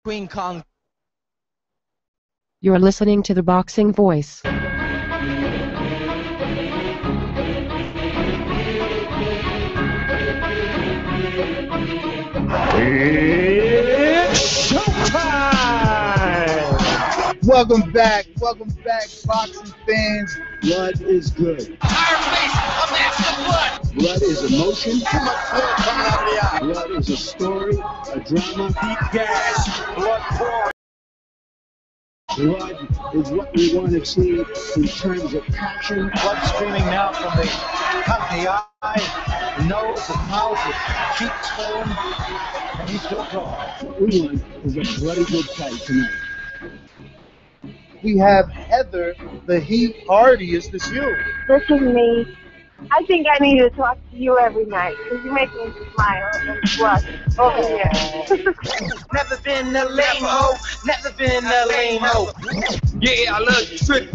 Queen Kong. You're listening to The Boxing Voice. It's showtime! Welcome back, boxing fans. Blood is good. Entire face, a mask of blood. Blood is emotion. Too much blood coming out of the eye. Blood is a story, a drama. Deep gas, blood pouring. Blood is what we want to see in terms of passion. Blood streaming now from the cut in the eye, the nose, the mouth, the cheeks swollen, and he's still going. What we want is a bloody good fight tonight. We have Heather, the Heat Hardy. Is this you? This is me. I think I need to talk to you every night because you make me smile and blush. Oh, yeah. Never been a lame hoe. Never been a lame hoe. Yeah, I love you, trick.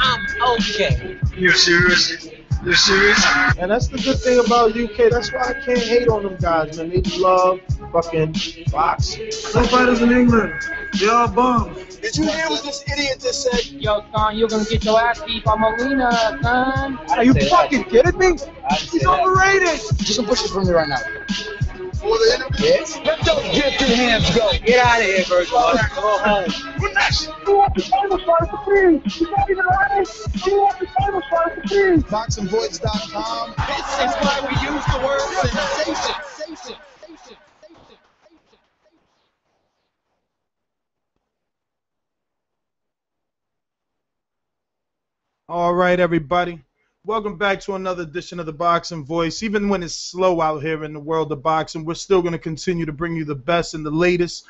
I'm okay. You serious? You serious? And that's the good thing about UK. That's why I can't hate on them guys, man. They love fucking boxing. No fighters in England. They all bums. Did you hear what this idiot just said? Yo, son, you're gonna get your ass beat by Molina, son. Are you fucking kidding me? He's overrated. You can push it from me right now. For the interview? Yes? Let those gifted hands go. Get out of here, Virgil. Go home. We're next. You want the table shot for free. You not even lying. You want the table shot for free. BoxingVoice.com. This is why we use the word sensation. All right, everybody. Welcome back to another edition of the Boxing Voice. Even when it's slow out here in the world of boxing, we're still going to continue to bring you the best and the latest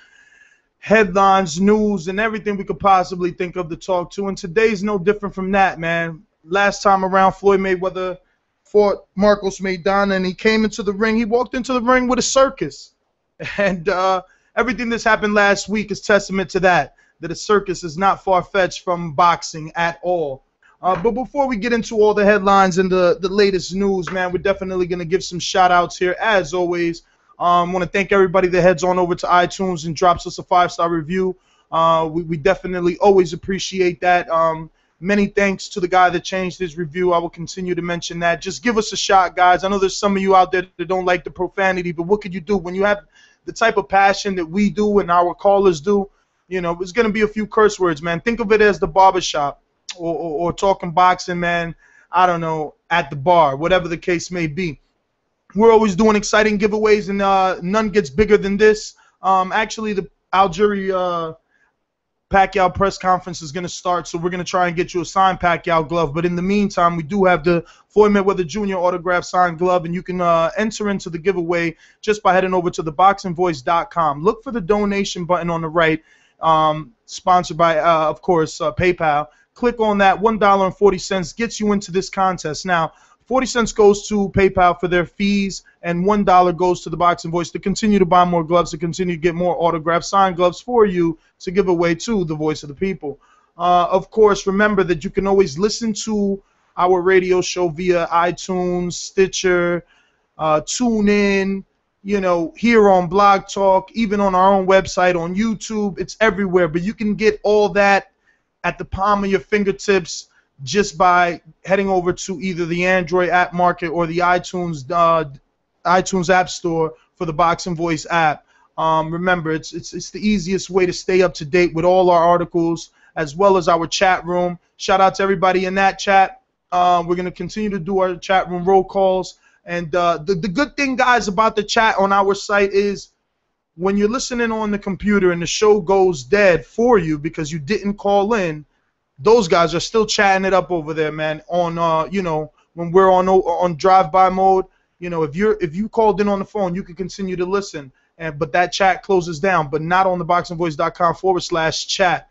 headlines, news, and everything we could possibly think of to talk to. And today's no different from that, man. Last time around, Floyd Mayweather fought Marcos Maidana, and he came into the ring. He walked into the ring with a circus. And everything that's happened last week is testament to that a circus is not far-fetched from boxing at all. But before we get into all the headlines and the latest news, man, we're definitely going to give some shout-outs here. As always, I want to thank everybody that heads on over to iTunes and drops us a 5-star review. We definitely always appreciate that. Many thanks to the guy that changed his review. I will continue to mention that. Just give us a shot, guys. I know there's some of you out there that don't like the profanity, but what could you do? When you have the type of passion that we do and our callers do, you know, it's going to be a few curse words, man. Think of it as the barbershop. Or talking boxing, man, I don't know, at the bar, whatever the case may be. We're always doing exciting giveaways, and none gets bigger than this. Actually, the Algeria Pacquiao press conference is going to start, so we're going to try and get you a signed Pacquiao glove. But in the meantime, we do have the Floyd Mayweather Jr. autograph signed glove, and you can enter into the giveaway just by heading over to theboxingvoice.com. Look for the donation button on the right, sponsored by, of course, PayPal. Click on that. $1.40 gets you into this contest. Now, 40 cents goes to PayPal for their fees, and $1 goes to the Boxing Voice to continue to buy more gloves, to continue to get more autographed signed gloves for you to give away to the voice of the people. Of course, remember that you can always listen to our radio show via iTunes, Stitcher, TuneIn, you know, here on Blog Talk, even on our own website, on YouTube. It's everywhere, but you can get all that at the palm of your fingertips just by heading over to either the Android app market or the iTunes App Store for the Boxing Voice app. Remember, it's the easiest way to stay up to date with all our articles as well as our chat room. Shout out to everybody in that chat. We're going to continue to do our chat room roll calls. And the good thing, guys, about the chat on our site is when you're listening on the computer and the show goes dead for you because you didn't call in, those guys are still chatting it up over there, man. On you know, when we're on drive-by mode, you know, if you called in on the phone, you can continue to listen, but that chat closes down, but not on the boxingvoice.com/chat.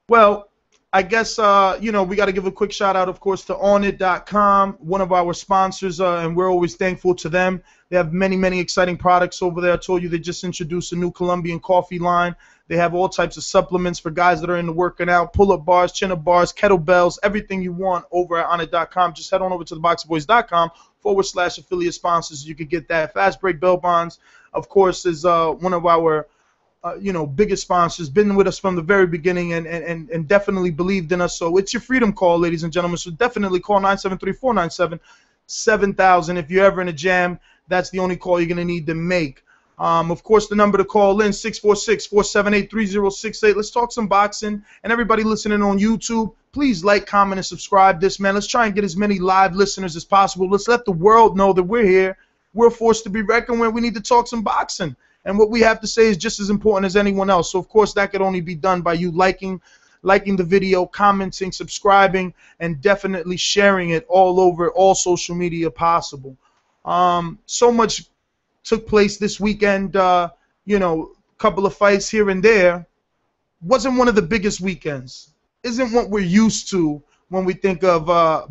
Well, I guess you know, we got to give a quick shout out, of course, to onit.com, one of our sponsors, and we're always thankful to them. They have many exciting products over there. I told you they just introduced a new Colombian coffee line. They have all types of supplements for guys that are into working out, pull-up bars, chin-up bars, kettlebells, everything you want over at onit.com. Just head on over to theboxingvoice.com /affiliate sponsors. You could get that. Fast break bell bonds, of course, is one of our biggest sponsors, been with us from the very beginning and definitely believed in us. So it's your freedom call, ladies and gentlemen. So definitely call 973-497-7000. If you're ever in a jam, that's the only call you're going to need to make. Of course, the number to call in, 646-478-3068. Let's talk some boxing. And everybody listening on YouTube, please like, comment, and subscribe this, man. Let's try and get as many live listeners as possible. Let's let the world know that we're here. We're a force to be reckoned with. We need to talk some boxing. And what we have to say is just as important as anyone else. So, of course, that could only be done by you liking the video, commenting, subscribing, and definitely sharing it all over all social media possible. So much took place this weekend, couple of fights here and there. Wasn't one of the biggest weekends. Isn't what we're used to when we think of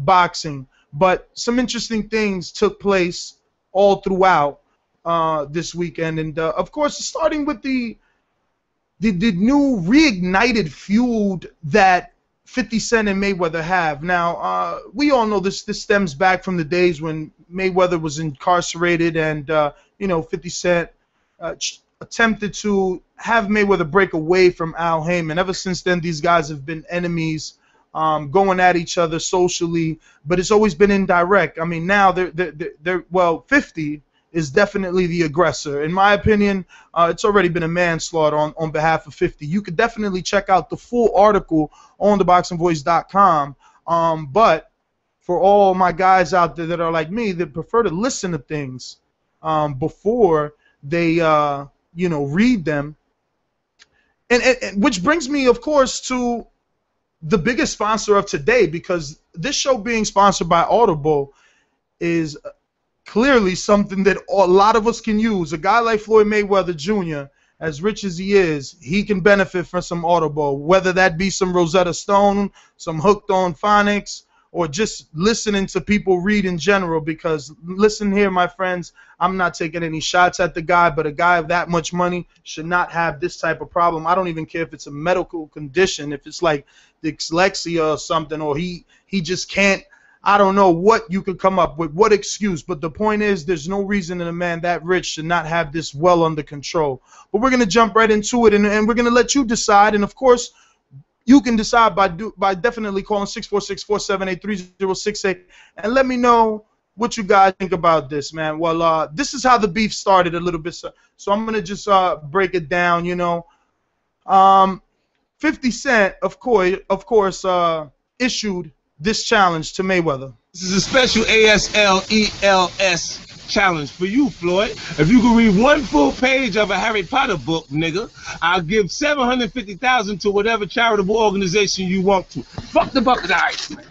boxing. But some interesting things took place all throughout this weekend. And, of course, starting with the new reignited feud that 50 Cent and Mayweather have. Now, we all know this stems back from the days when Mayweather was incarcerated and, 50 Cent attempted to have Mayweather break away from Al Heyman. Ever since then, these guys have been enemies, going at each other socially, but it's always been indirect. I mean, now they're 50 is definitely the aggressor. In my opinion, it's already been a manslaughter on behalf of 50. You could definitely check out the full article on theboxingvoice.com. But for all my guys out there that are like me, that prefer to listen to things before they, read them. And which brings me, of course, to the biggest sponsor of today, because this show being sponsored by Audible is clearly something that a lot of us can use. A guy like Floyd Mayweather Jr., as rich as he is, he can benefit from some Audible, whether that be some Rosetta Stone, some Hooked on Phonics, or just listening to people read in general. Because listen here, my friends, I'm not taking any shots at the guy, but a guy of that much money should not have this type of problem. I don't even care if it's a medical condition, if it's like dyslexia or something, or he just can't. I don't know what you could come up with, what excuse, but the point is there's no reason that a man that rich should not have this well under control. But we're going to jump right into it, and we're going to let you decide. And, of course, you can decide by definitely calling 646-478-3068 and let me know what you guys think about this, man. Well, this is how the beef started a little bit, so I'm going to just break it down, 50 Cent, of course, issued this challenge to Mayweather. This is a special ASLELS challenge for you, Floyd. If you can read one full page of a Harry Potter book, nigga, I'll give $750,000 to whatever charitable organization you want to. Fuck the bucket of ice, man.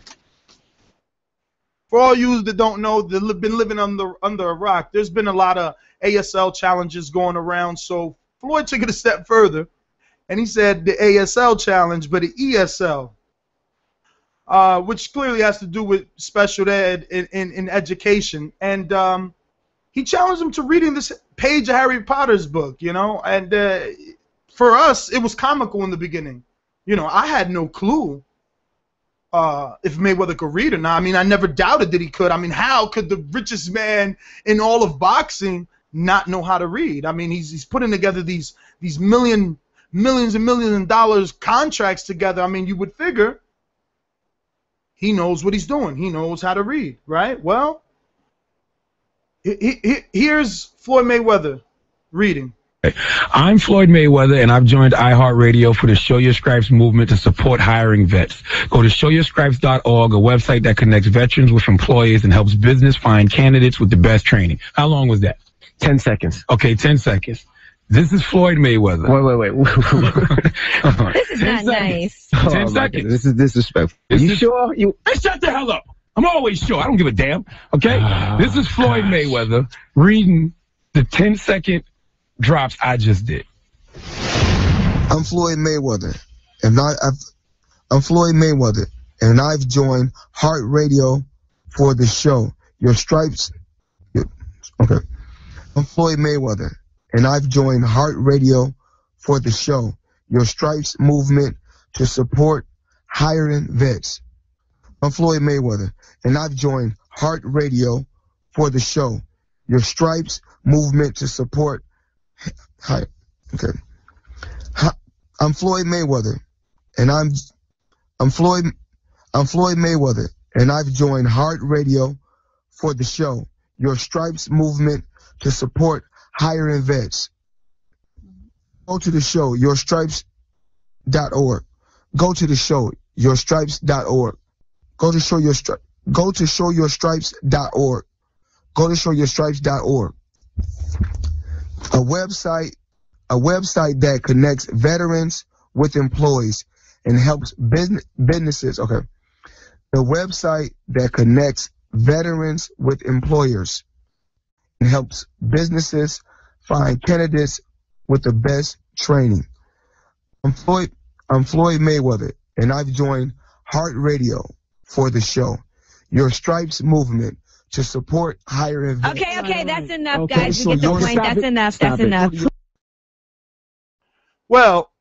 For all you that don't know, that have been living under a rock, there's been a lot of ASL challenges going around. So Floyd took it a step further, and he said the ASL challenge, but the ESL. Which clearly has to do with special ed in education. And he challenged him to reading this page of Harry Potter's book, And for us, it was comical in the beginning. I had no clue if Mayweather could read or not. I mean, I never doubted that he could. I mean, how could the richest man in all of boxing not know how to read? I mean, he's putting together these millions and millions of dollars contracts together. I mean, you would figure he knows what he's doing. He knows how to read, right? Well, here's Floyd Mayweather reading. I'm Floyd Mayweather, and I've joined iHeartRadio for the Show Your Stripes movement to support hiring vets. Go to showyourstripes.org, a website that connects veterans with employers and helps business find candidates with the best training. How long was that? 10 seconds. Okay, 10 seconds. This is Floyd Mayweather. Wait. This is not nice. 10 seconds. This is disrespectful. You sure? Hey, shut the hell up. I'm always sure. I don't give a damn. Okay? This is Floyd Mayweather reading the 10-second drops I just did. I'm Floyd Mayweather, and I've joined Heart Radio for the show. Your Stripes. Okay. I'm Floyd Mayweather, and I've joined Heart Radio for the show. Your Stripes movement to support hiring vets. I'm Floyd Mayweather, and I've joined Heart Radio for the show. Your Stripes movement to support Hi. Okay. Hi, I'm Floyd Mayweather, and I'm Floyd Mayweather, and I've joined Heart Radio for the show Your Stripes movement to support hiring vets. Go to the show yourstripes.org. Go to the show yourstripes.org. Go to showyourstripes.org. Go to showyourstripes.org. A website that connects veterans with employees and helps businesses. Okay. The website that connects veterans with employers and helps businesses find candidates with the best training. I'm Floyd Mayweather, and I've joined Heart Radio for the show Your Stripes movement to support hiring vets. Okay, that's enough, guys. We get the point. That's enough. That's enough. Well,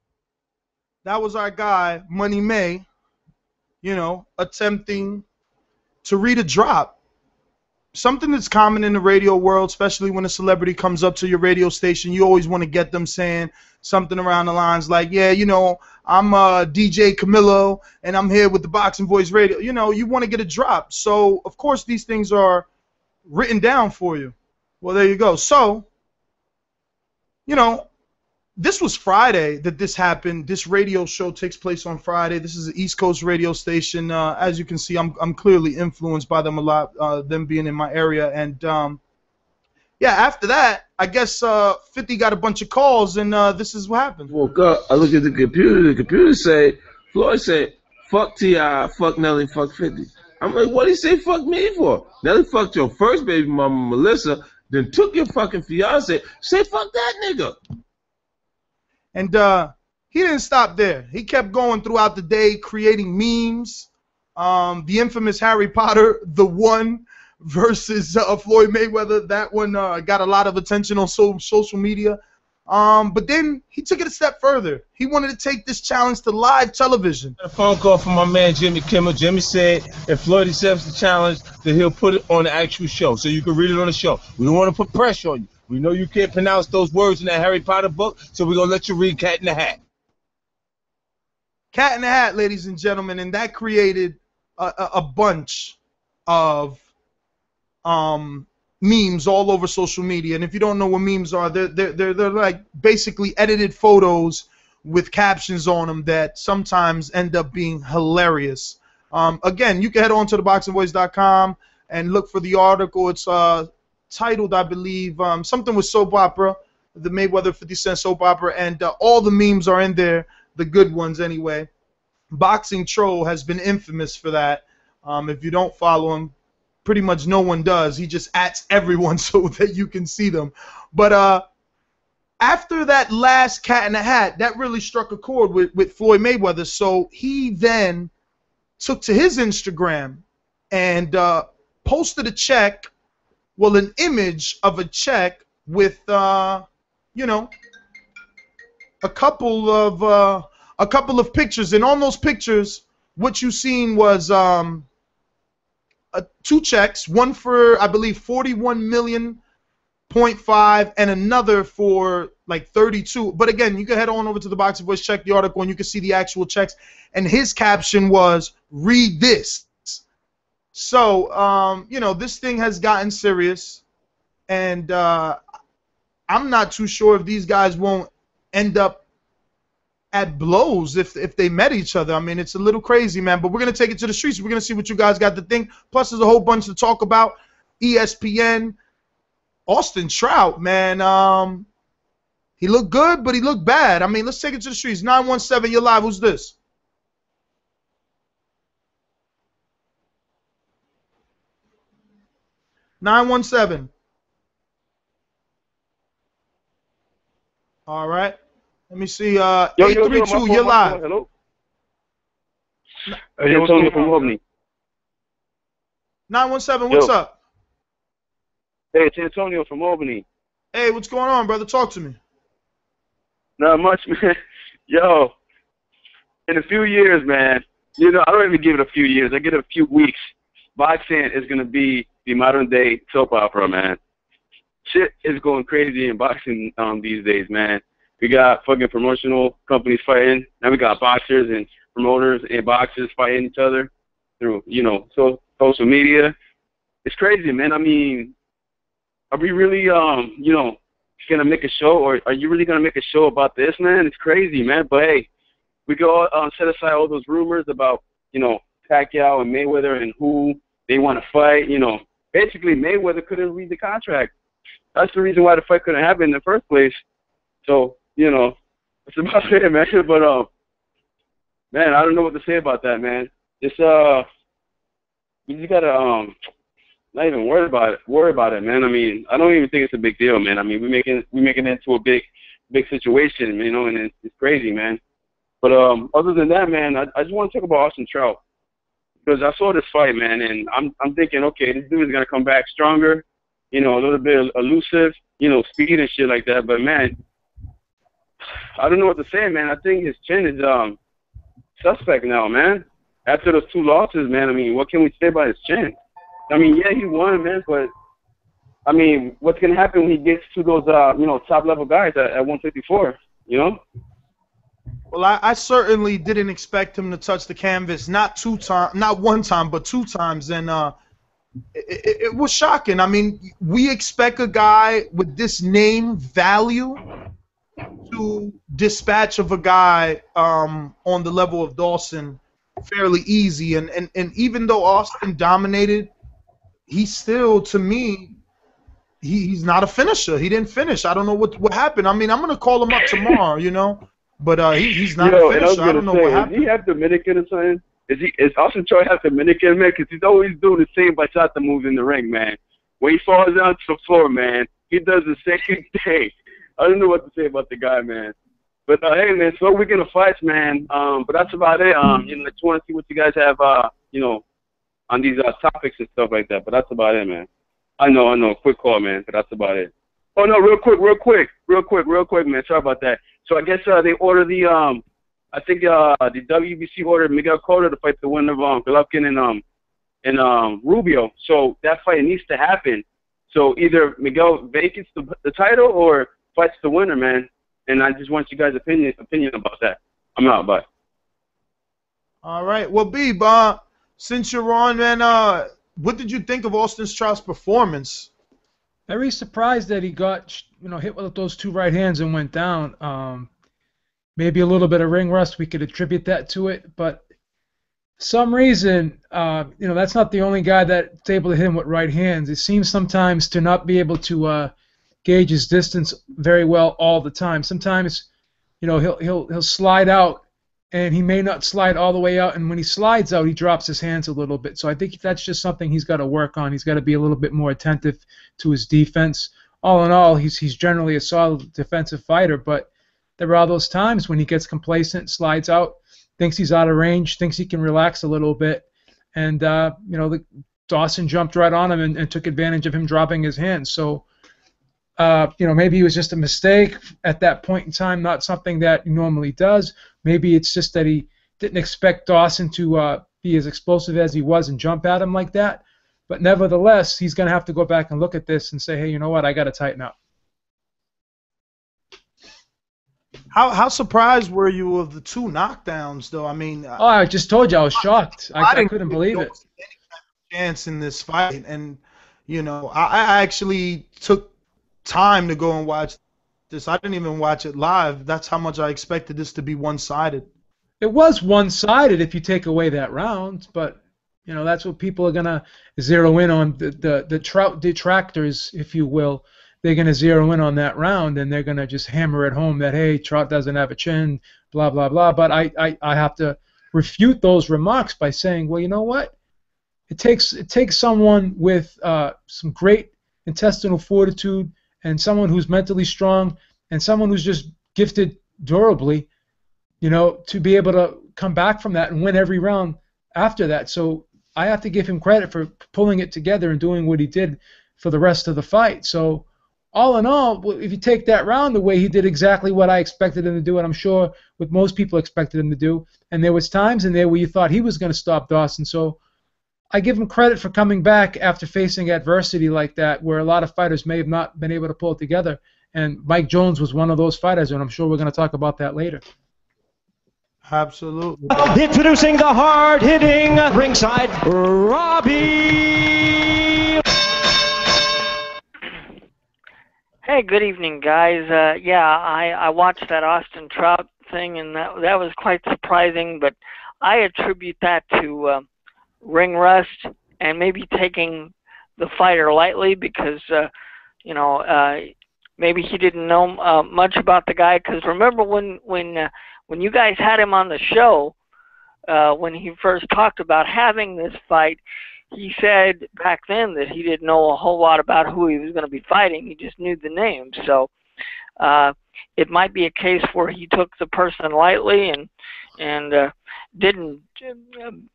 that was our guy, Money May, attempting to read a drop. Something that's common in the radio world, especially when a celebrity comes up to your radio station, you always want to get them saying something around the lines like, yeah, I'm DJ Camillo, and I'm here with the Boxing Voice Radio. You want to get a drop. So, of course, these things are written down for you. Well, there you go. So, this was Friday that this happened. This radio show takes place on Friday. This is an East Coast radio station. As you can see, I'm clearly influenced by them a lot, them being in my area. And, after that, I guess 50 got a bunch of calls, and this is what happened. Woke up, I looked at the computer. The computer said, Floyd said, fuck T.I., fuck Nelly, fuck 50. I'm like, what did he say fuck me for? Nelly fucked your first baby mama, Melissa, then took your fucking fiance. Say fuck that nigga. And he didn't stop there. He kept going throughout the day, creating memes. The infamous Harry Potter, the one versus Floyd Mayweather. That one got a lot of attention on social media. But then he took it a step further. He wanted to take this challenge to live television. A phone call from my man Jimmy Kimmel. Jimmy said if Floyd accepts the challenge, then he'll put it on the actual show, so you can read it on the show. We don't want to put pressure on you. We know you can't pronounce those words in that Harry Potter book, so we're going to let you read Cat in the Hat. Cat in the Hat, ladies and gentlemen, and that created a bunch of memes all over social media. And if you don't know what memes are, they're like basically edited photos with captions on them that sometimes end up being hilarious. Again, you can head on to theboxingvoice.com and look for the article. It's titled, I believe, something with soap opera, the Mayweather 50 Cent soap opera, and all the memes are in there, the good ones anyway. Boxing Troll has been infamous for that. If you don't follow him, pretty much no one does. He just ats everyone so that you can see them. But after that last Cat in the Hat, that really struck a chord with Floyd Mayweather. So he then took to his Instagram and posted a check. Well, an image of a check with, a couple of pictures, and on those pictures, what you seen was two checks, one for I believe 41.5 million, and another for like 32. But again, you can head on over to the Boxing Voice, check the article, and you can see the actual checks. And his caption was, "Read this." So, this thing has gotten serious, and I'm not too sure if these guys won't end up at blows if they met each other. I mean, it's a little crazy, man, but we're going to take it to the streets. We're going to see what you guys got to think. Plus, there's a whole bunch to talk about. ESPN, Austin Trout, man, he looked good, but he looked bad. I mean, let's take it to the streets. 917, you're live. Who's this? (917). All right. Let me see. 832, you're live. Hello. Hey, Antonio from Albany. 917, what's up? Hey, it's Antonio from Albany. Hey, what's going on, brother? Talk to me. Not much, man. Yo, in a few years, man, I don't even give it a few years. I give it a few weeks. Boxing is going to be the modern-day soap opera, man. shit is going crazy in boxing these days, man. We got fucking promotional companies fighting. Now we got boxers and promoters and boxers fighting each other through, social media. It's crazy, man. I mean, are we really, gonna make a show, or are you really gonna make a show about this, man? It's crazy, man. But hey, we go set aside all those rumors about, Pacquiao and Mayweather and who they want to fight. Basically Mayweather couldn't read the contract. That's the reason why the fight couldn't happen in the first place. So, that's about it, man. But man, I don't know what to say about that, man. Just you just gotta not even worry about it, man. I mean, I don't even think it's a big deal, man. I mean, we making it into a big situation, and it's crazy, man. But other than that, man, I just want to talk about Austin Trout, because I saw this fight, man, and I'm thinking, okay, this dude is gonna come back stronger, a little bit elusive, speed and shit like that. But man, I don't know what to say, man. I think his chin is suspect now, man. After those 2 losses, man, I mean, what can we say about his chin? I mean, yeah, he won, man, but I mean, what's gonna happen when he gets to those top level guys at 154, Well, I certainly didn't expect him to touch the canvas not one time, but 2 times, and it was shocking. I mean, we expect a guy with this name value to dispatch of a guy on the level of Dawson fairly easy, and even though Austin dominated, he still, to me, he's not a finisher. He didn't finish. I don't know what happened. I mean, I'm gonna call him up tomorrow, but he's not a finisher. I don't know what happened. Does he have Dominican or something? Is Austin Troy have Dominican, man? Because he's always doing the same bachata moves in the ring, man. When he falls down to the floor, man, he does the same thing. I don't know what to say about the guy, man. But hey, man, so we're gonna fight, man. But that's about it. I just want to see what you guys have, on these topics and stuff like that. But that's about it, man. I know. Quick call, man. But that's about it. Oh no, real quick, man. Sorry about that. So I guess they ordered the I think the WBC ordered Miguel Cotto to fight the winner of Golovkin and Rubio. So that fight needs to happen. So either Miguel vacates the title or fights the winner, man. And I just want you guys' opinion about that. I'm out. Bye. All right. Well, Beeb, since you're on, man, what did you think of Austin Trout's performance? Very surprised that he got hit with those 2 right hands and went down. Maybe a little bit of ring rust, we could attribute that to it, but for some reason, that's not the only guy that's able to hit him with right hands. It seems sometimes to not be able to gauge his distance very well all the time. Sometimes, he'll slide out, and he may not slide all the way out, and when he slides out, he drops his hands a little bit. So I think that's just something he's got to work on. He's got to be a little bit more attentive to his defense. All in all, he's generally a solid defensive fighter, but there are those times when he gets complacent, slides out, thinks he's out of range, thinks he can relax a little bit, and Dawson jumped right on him and took advantage of him dropping his hands. So maybe it was just a mistake at that point in time, not something that he normally does. Maybe it's just that he didn't expect Dawson to be as explosive as he was and jump at him like that. But nevertheless, he's going to have to go back and look at this and say, hey, you know what, I got to tighten up. How surprised were you of the 2 knockdowns, though? I mean, I just told you I was shocked. I couldn't believe it. Chance in this fight, and I actually took time to go and watch this. I didn't even watch it live. That's how much I expected this to be one-sided. It was one-sided if you take away that round, but that's what people are gonna zero in on. The Trout detractors, if you will, they're gonna zero in on that round, and they're gonna just hammer it home that, hey, Trout doesn't have a chin, blah blah blah. But I have to refute those remarks by saying, well, you know what? It takes someone with some great intestinal fortitude, and someone who's mentally strong, and someone who's just gifted durably, to be able to come back from that and win every round after that. So I have to give him credit for pulling it together and doing what he did for the rest of the fight. So all in all, if you take that round away, he did exactly what I expected him to do, and I'm sure what most people expected him to do. And there was times in there where you thought he was going to stop Dawson. So I give him credit for coming back after facing adversity like that, where a lot of fighters may have not been able to pull it together. And Mike Jones was one of those fighters, and I'm sure we're going to talk about that later. Absolutely. Introducing the hard-hitting ringside Robbie. Hey, good evening, guys. I watched that Austin Trout thing, and that was quite surprising, but I attribute that to ring rust and maybe taking the fighter lightly because, maybe he didn't know much about the guy. Because remember when you guys had him on the show, when he first talked about having this fight, he said back then that he didn't know a whole lot about who he was going to be fighting. He just knew the name. So it might be a case where he took the person lightly and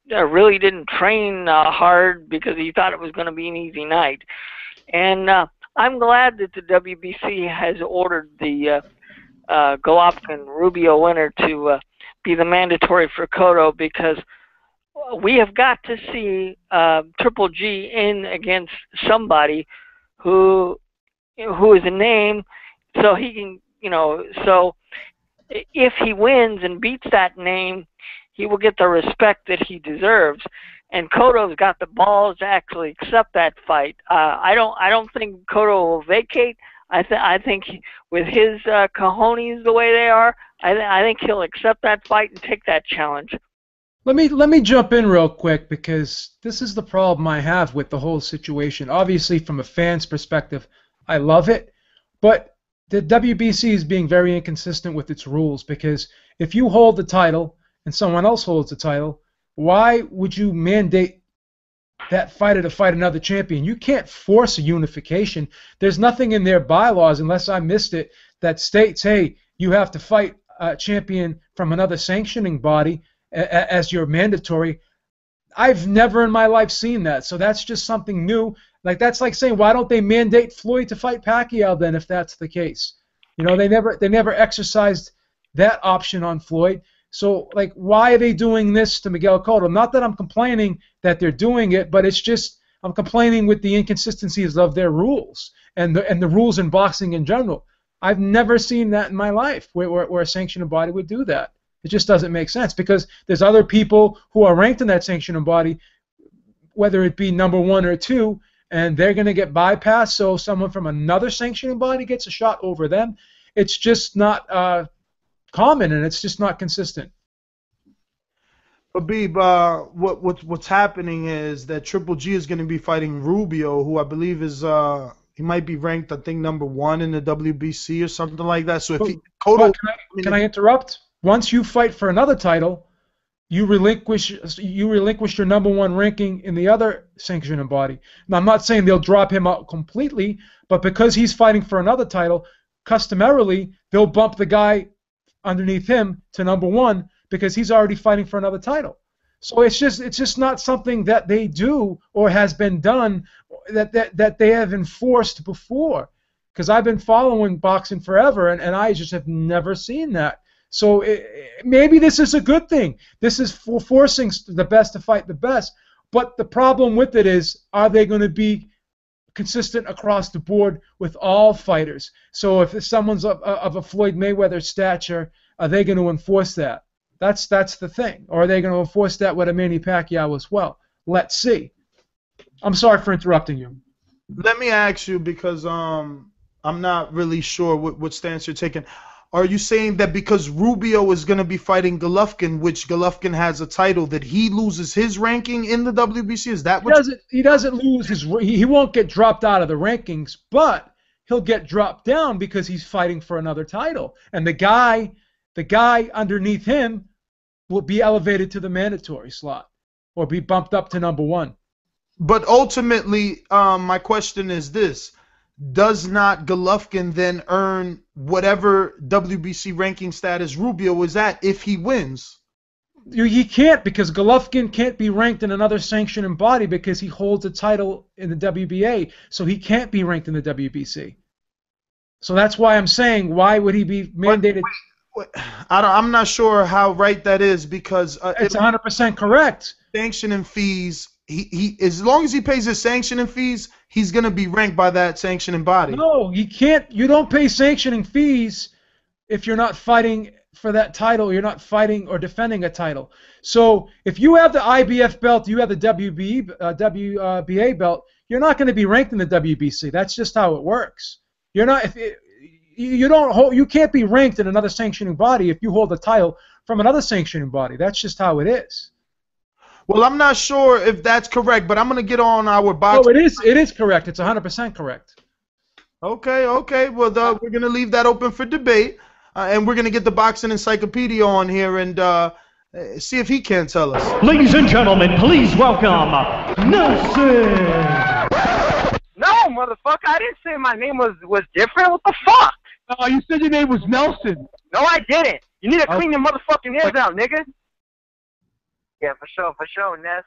really didn't train hard because he thought it was going to be an easy night. And I'm glad that the WBC has ordered the Golovkin-Rubio winner to be the mandatory for Cotto, because we have got to see Triple G in against somebody who is a name, so he can, so if he wins and beats that name, he will get the respect that he deserves. And Cotto's got the balls to actually accept that fight. I don't think Cotto will vacate. I think with his cojones the way they are, I think he'll accept that fight and take that challenge. Let me jump in real quick, because this is the problem I have with the whole situation. Obviously, from a fan's perspective, I love it, but the WBC is being very inconsistent with its rules, because if you hold the title and someone else holds the title, why would you mandate that fighter to fight another champion? You can't force a unification. There's nothing in their bylaws, unless I missed it, that states, hey, you have to fight a champion from another sanctioning body as your mandatory. I've never in my life seen that, so that's just something new. Like, that's like saying, why don't they mandate Floyd to fight Pacquiao then, if that's the case? They never exercised that option on Floyd. So, like, why are they doing this to Miguel Cotto? Not that I'm complaining that they're doing it, but it's just I'm complaining with the inconsistencies of their rules and the rules in boxing in general. I've never seen that in my life where a sanctioning body would do that. It just doesn't make sense, because there's other people who are ranked in that sanctioning body, whether it be number 1 or 2, and they're going to get bypassed, so someone from another sanctioning body gets a shot over them. It's just not common, and it's just not consistent. Habib, what's happening is that Triple G is going to be fighting Rubio, who I believe is he might be ranked, I think, number 1 in the WBC or something like that. So if Cotto, can I interrupt? Once you fight for another title, you relinquish your number 1 ranking in the other sanctioning body. Now, I'm not saying they'll drop him out completely, but because he's fighting for another title, customarily they'll bump the guy underneath him to number 1 because he's already fighting for another title. So it's just not something that they do or has been done that they have enforced before. Because I've been following boxing forever, and I just have never seen that. So maybe this is a good thing. This is forcing the best to fight the best. But the problem with it is, are they going to be consistent across the board with all fighters? So if someone's of a Floyd Mayweather stature, are they going to enforce that? That's the thing. Or are they going to enforce that with a Manny Pacquiao as well? Let's see. I'm sorry for interrupting you. Let me ask you, because I'm not really sure what stance you're taking. Are you saying that because Rubio is going to be fighting Golovkin, which Golovkin has a title, that he loses his ranking in the WBC? Is that what he doesn't lose his? He won't get dropped out of the rankings, but he'll get dropped down because he's fighting for another title, and the guy underneath him will be elevated to the mandatory slot or be bumped up to number 1. But ultimately, my question is this. Does not Golovkin then earn whatever WBC ranking status Rubio is at if he wins? He can't, because Golovkin can't be ranked in another sanctioning body because he holds a title in the WBA, so he can't be ranked in the WBC. So that's why I'm saying, why would he be mandated? I'm not sure how right that is, because it's 100% correct. Sanctioning fees he as long as he pays his sanctioning fees, he's gonna be ranked by that sanctioning body. No, you can't. You don't pay sanctioning fees if you're not fighting for that title. You're not fighting or defending a title. So if you have the IBF belt, you have the WBA belt, you're not going to be ranked in the WBC. That's just how it works. You're not. You can't be ranked in another sanctioning body if you hold a title from another sanctioning body. That's just how it is. Well, I'm not sure if that's correct, but I'm going to get on our box. Oh, it is. It is correct. It's 100% correct. Okay. Well, we're going to leave that open for debate, and we're going to get the boxing encyclopedia on here and see if he can tell us. Ladies and gentlemen, please welcome Nelson. No, motherfucker, I didn't say my name was different. What the fuck? Oh, you said your name was Nelson. No, I didn't. You need to clean your motherfucking ears out, nigga. Yeah, for sure, Ness.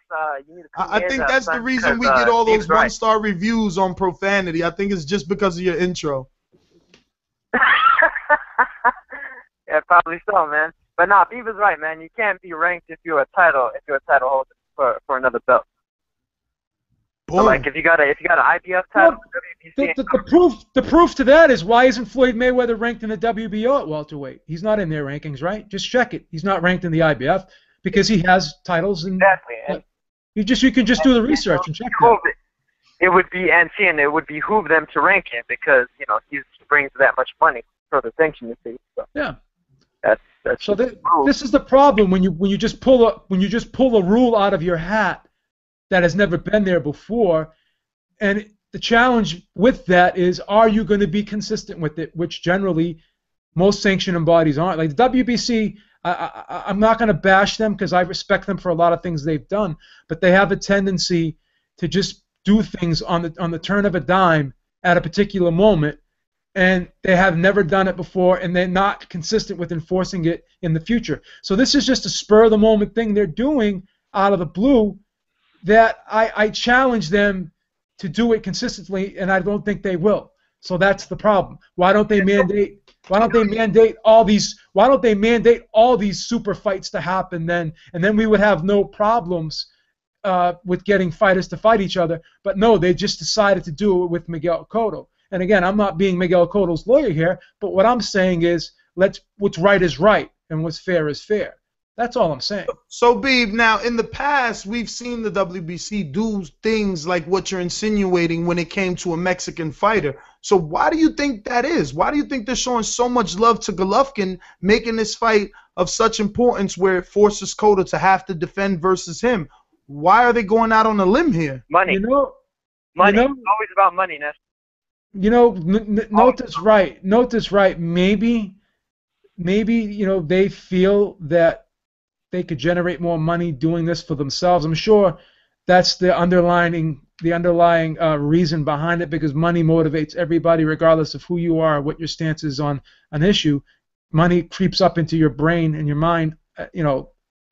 You need to clean I your think ears that's out, the son, reason we because, get all those Steve's right. one-star reviews on profanity. I think it's just because of your intro. Yeah, probably so, man. But nah, Beav is right, man. You can't be ranked if you're a title holder for another belt. So, like if you got an IBF title, WBC. The proof to that is why isn't Floyd Mayweather ranked in the WBO at welterweight? He's not in their rankings, right? Just check it. He's not ranked in the IBF because he has titles and exactly. You can just do the research and check that. It would be and it would behoove them to rank him because he brings that much money for the sanction fee. So. Yeah. That's so this is the problem when you just pull a rule out of your hat that has never been there before, and the challenge with that is, are you going to be consistent with it? Which generally most sanctioning bodies aren't. Like the WBC, I'm not going to bash them because I respect them for a lot of things they've done, but they have a tendency to just do things on the turn of a dime at a particular moment, and they have never done it before, and they're not consistent with enforcing it in the future. So this is just a spur-of-the-moment thing they're doing out of the blue that I challenge them to do it consistently, and I don't think they will. So that's the problem. Why don't they mandate all these super fights to happen then, and then we would have no problems with getting fighters to fight each other. But no, they just decided to do it with Miguel Cotto. And again, I'm not being Miguel Cotto's lawyer here, but what I'm saying is what's right is right and what's fair is fair. That's all I'm saying. So, Beeb, now in the past, we've seen the WBC do things like what you're insinuating when it came to a Mexican fighter. So why do you think that is? Why do you think they're showing so much love to Golovkin, making this fight of such importance where it forces Cotto to have to defend versus him? Why are they going out on a limb here? Money. Money. It's always about money, Ness. Note this right. Note this right. Maybe they feel that they could generate more money doing this for themselves. I'm sure that's the underlying reason behind it, because money motivates everybody regardless of who you are, what your stance is on an issue. Money creeps up into your brain and your mind, at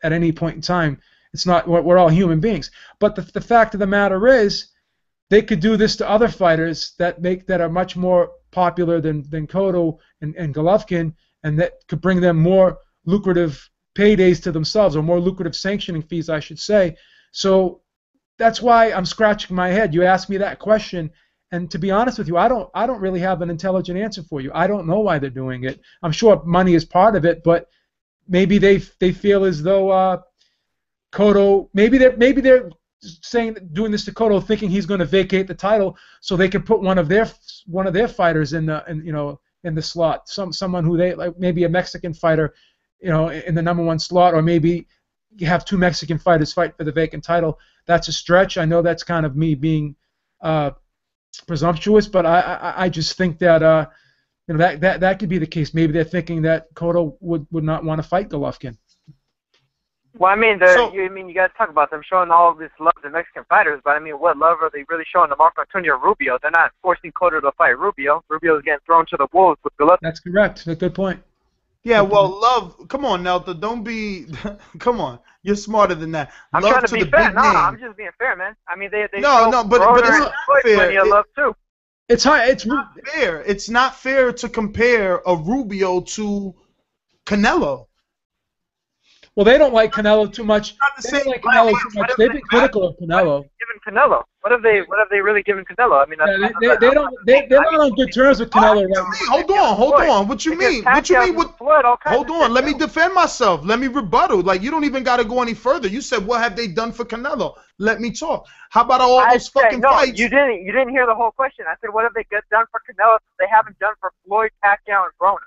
any point in time. It's not, we're all human beings. But the fact of the matter is, they could do this to other fighters that are much more popular than Cotto and Golovkin, and that could bring them more lucrative paydays to themselves, or more lucrative sanctioning fees, I should say. So that's why I'm scratching my head. You asked me that question, and to be honest with you, I don't really have an intelligent answer for you. I don't know why they're doing it. I'm sure money is part of it, but maybe they feel as though Cotto, maybe they're doing this to Cotto, thinking he's going to vacate the title, so they can put one of their fighters in the slot. Someone who they like, maybe a Mexican fighter, in the #1 slot, or maybe you have two Mexican fighters fight for the vacant title. That's a stretch. I know that's kind of me being presumptuous, but I just think that that could be the case. Maybe they're thinking that Cotto would not want to fight Golovkin. Well, I mean, you got to talk about them showing all this love to Mexican fighters, but I mean, what love are they really showing to Marco Antonio Rubio? They're not forcing Cotto to fight Rubio. Rubio's getting thrown to the wolves with Golovkin. That's correct. A good point. Yeah, well, love. Come on, Nelta. Don't be. Come on. You're smarter than that. I'm love trying to be fair. No, I'm just being fair, man. I mean, they but it's not fair. Plenty of love too. It's hard. It's not fair. It's not fair to compare a Rubio to Canelo. Well, they don't like Canelo too much. Not the They don't same. like Canelo too much. They've been critical of Canelo. Given Canelo, what have they really given Canelo? I mean, They're not on good terms with Canelo right now. Hold on. What you mean? Hold on. Let me defend myself. Let me rebuttal. Like, you don't even got to go any further. You said, what have they done for Canelo? Let me talk. How about all those fucking fights? You didn't hear the whole question. I said, what have they done for Canelo that they haven't done for Floyd, Pacquiao, and Broner?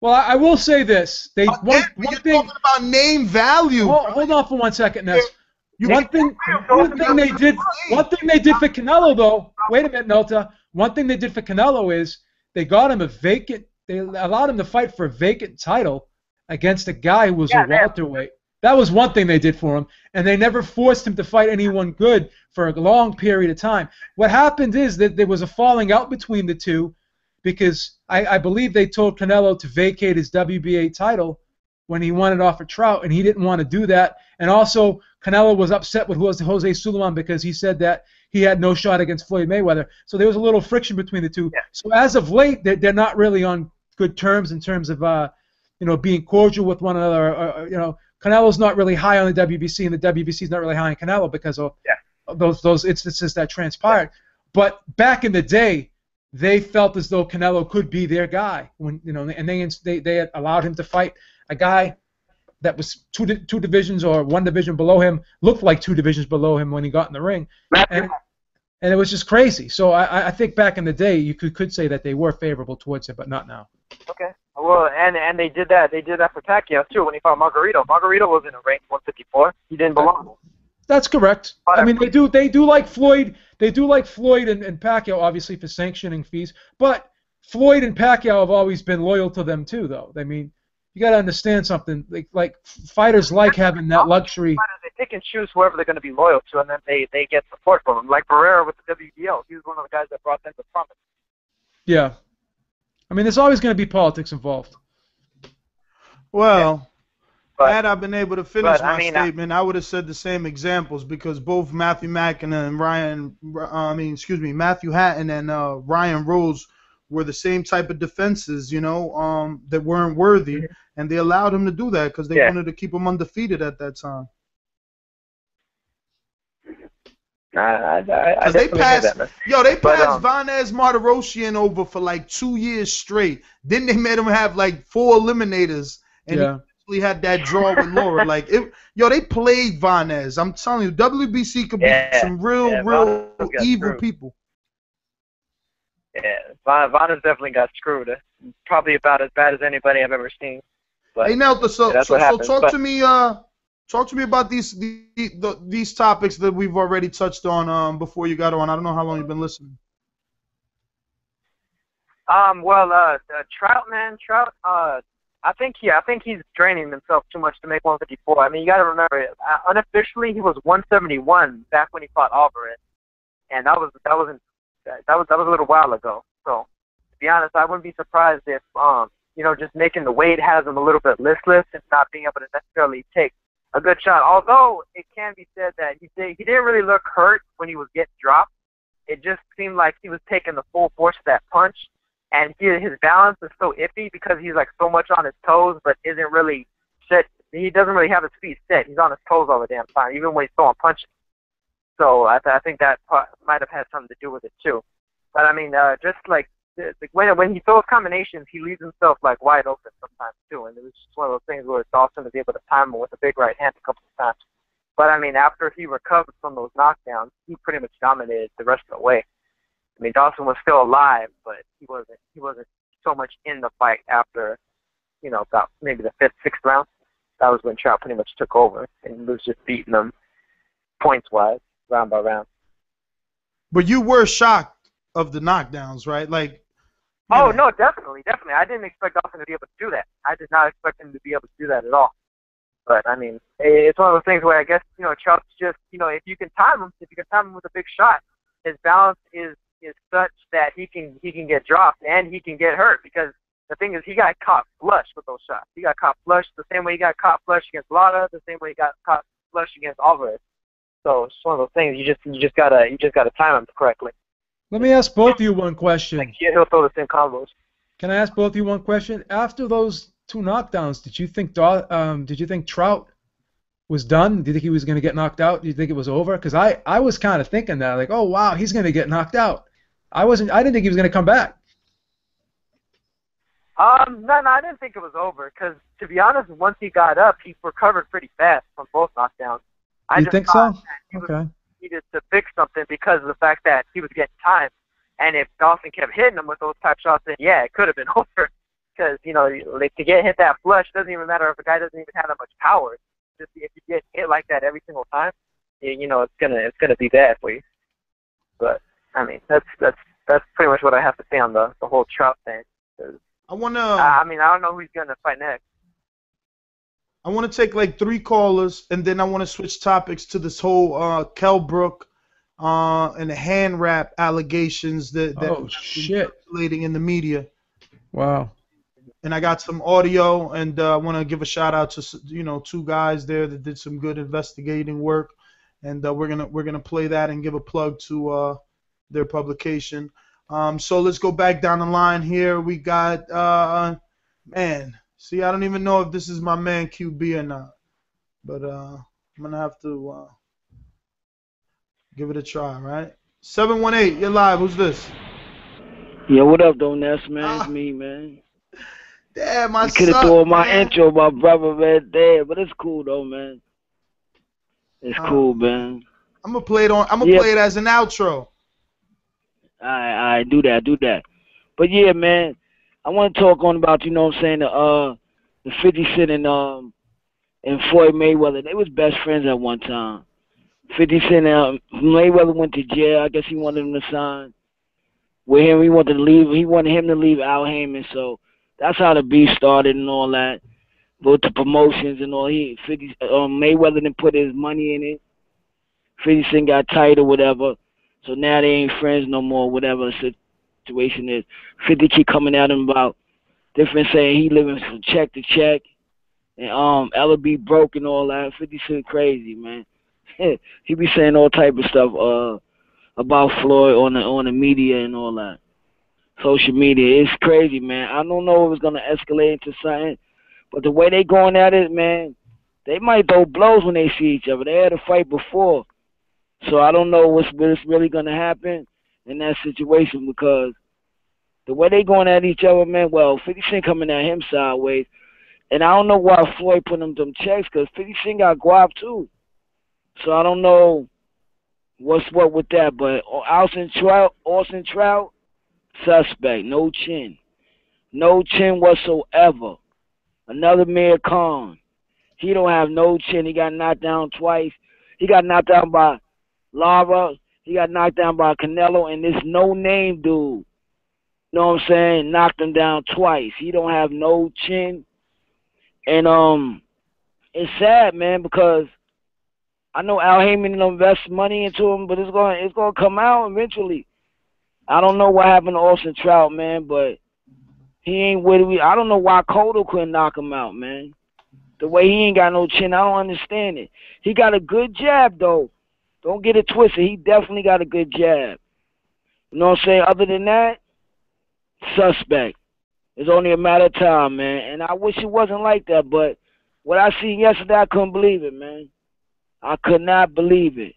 Well, I will say this. One thing talking about name value. Hold on for 1 second, Ness. One thing they did for Canelo, though. Wait a minute, Nota. One thing they did for Canelo is they got him They allowed him to fight for a vacant title against a guy who was a welterweight. That was one thing they did for him, and they never forced him to fight anyone good for a long period of time. What happened is that there was a falling out between the two, because I believe they told Canelo to vacate his WBA title when he wanted off of Trout, and he didn't want to do that. And also, Canelo was upset with Jose Sulaiman because he said that he had no shot against Floyd Mayweather. So there was a little friction between the two. Yeah. So as of late, they're not really on good terms in terms of being cordial with one another. Canelo's not really high on the WBC, and the WBC's not really high on Canelo because of those instances that transpired. Yeah. But back in the day, they felt as though Canelo could be their guy and they had allowed him to fight a guy that was two divisions or one division below him, looked like two divisions below him when he got in the ring, and it was just crazy. So I think back in the day you could say that they were favorable towards him, but not now. Okay. Well, and they did that. They did that for Pacquiao too when he fought Margarito. Margarito was in a rank 154. He didn't belong. That's correct. I mean, they do like Floyd. They do like Floyd and Pacquiao, obviously, for sanctioning fees. But Floyd and Pacquiao have always been loyal to them too, though. I mean, you got to understand something. Like fighters like having that luxury. They pick and choose whoever they're going to be loyal to, and then they get support from them. Like Barrera with the WBO, he was one of the guys that brought them to prominence. Yeah, I mean, there's always going to be politics involved. Well. Had I been able to finish my statement, I would have said the same examples because both Matthew Hatton and Ryan Rose were the same type of defenses, that weren't worthy, and they allowed him to do that because they wanted to keep him undefeated at that time. They passed Vanez Martirosyan over for like 2 years straight. Then they made him have like 4 eliminators, and he had that draw with Laura. They played Vanez. I'm telling you, WBC could be some real evil people. Yeah, Vanez definitely got screwed. Probably about as bad as anybody I've ever seen. But hey, Nelta, so talk to me about these topics that we've already touched on before you got on. I don't know how long you've been listening. Trout. I think he's draining himself too much to make 154. I mean, you got to remember, unofficially he was 171 back when he fought Alvarez, and that was a little while ago. So, to be honest, I wouldn't be surprised if just making the weight has him a little bit listless and not being able to necessarily take a good shot. Although it can be said that he didn't really look hurt when he was getting dropped. It just seemed like he was taking the full force of that punch. And his balance is so iffy because he's like so much on his toes, but isn't really set. He doesn't really have his feet set. He's on his toes all the damn time, even when he's throwing punches. So I think that might have had something to do with it too. But I mean, just like when he throws combinations, he leaves himself like wide open sometimes too. And it was just one of those things where Dawson was able to time him with a big right hand a couple of times. But I mean, after he recovered from those knockdowns, he pretty much dominated the rest of the way. I mean, Dawson was still alive, but he wasn't so much in the fight after, about maybe the 5th, 6th round. That was when Trout pretty much took over and was just beating them points-wise, round by round. But you were shocked of the knockdowns, right? No, definitely. I didn't expect Dawson to be able to do that. I did not expect him to be able to do that at all. But, I mean, it's one of those things where I guess, Trout's just, if you can time him with a big shot, his balance is such that he can get dropped and he can get hurt because the thing is he got caught flush with those shots. He got caught flush the same way he got caught flush against Lara, the same way he got caught flush against Alvarez. So it's one of those things you just gotta time him correctly. Let me ask both of you one question. He'll throw the same combos. Can I ask both of you one question? After those 2 knockdowns. Did you think Trout was done? Do you think he was going to get knocked out? Do you think it was over? Because I was kind of thinking that, like, oh wow, he's going to get knocked out. I didn't think he was going to come back. No, I didn't think it was over. Because to be honest, once he got up, he recovered pretty fast from both knockdowns. You think so? Okay. He needed to fix something because of the fact that he was getting time. And if Dawson kept hitting him with those type shots, then yeah, it could have been over. Because, you know, like, to get hit that flush doesn't even matter if a guy doesn't even have that much power. Just if you get hit like that every single time, you know, it's gonna be bad for you. But I mean, that's pretty much what I have to say on the whole Trout thing. I wanna. I mean, I don't know who he's gonna fight next. I want to take like 3 callers, and then I want to switch topics to this whole Kell Brook and the hand wrap allegations that circulating in the media. Wow. And I got some audio, and I want to give a shout out to 2 guys there that did some good investigating work, and we're gonna play that and give a plug to their publication. So let's go back down the line here. We got man. See, I don't even know if this is my man QB or not, but I'm gonna have to give it a try. Right? 718, you're live. Who's this? Yo, what up, though, Ness, man? It's me, man. Damn, my you could have thrown my intro, my brother, man. Damn, but it's cool though, man. It's cool, man. I'm gonna play it on. I'm gonna play it as an outro. I do that. But yeah, man, I want to talk on about, you know what I'm saying, the 50 Cent and Floyd Mayweather. They was best friends at one time. 50 Cent, Mayweather went to jail. I guess he wanted him to sign with him. He wanted him to leave Al Heyman. So that's how the beef started and all that. With the promotions and all. Mayweather didn't put his money in it. 50 Cent got tight or whatever. So now they ain't friends no more, whatever the situation is. 50 keep coming at him about different, saying he living from check to check. And Ella be broke and all that. 50 Cent crazy, man. He be saying all type of stuff about Floyd on the media and all that. Social media. It's crazy, man. I don't know if it's gonna escalate into something. But the way they going at it, man, they might throw blows when they see each other. They had a fight before. So I don't know what's really going to happen in that situation because the way they going at each other, man, well, 50 Cent coming at him sideways. And I don't know why Floyd put him them checks because 50 Cent got guap too. So I don't know what's what with that. But Austin Trout, suspect, no chin. No chin whatsoever. Another Mir Khan. He don't have no chin. He got knocked down twice. He got knocked down by Lara. He got knocked down by Canelo. And this no-name dude, you know what I'm saying, knocked him down twice. He don't have no chin. And it's sad, man, because I know Al Heyman invest money into him, but it's gonna come out eventually. I don't know what happened to Austin Trout, man, but he ain't with it. I don't know why Cotto couldn't knock him out, man. The way he ain't got no chin, I don't understand it. He got a good jab, though. Don't get it twisted. He definitely got a good jab. You know what I'm saying? Other than that, suspect. It's only a matter of time, man. And I wish it wasn't like that, but what I seen yesterday, I couldn't believe it, man. I could not believe it.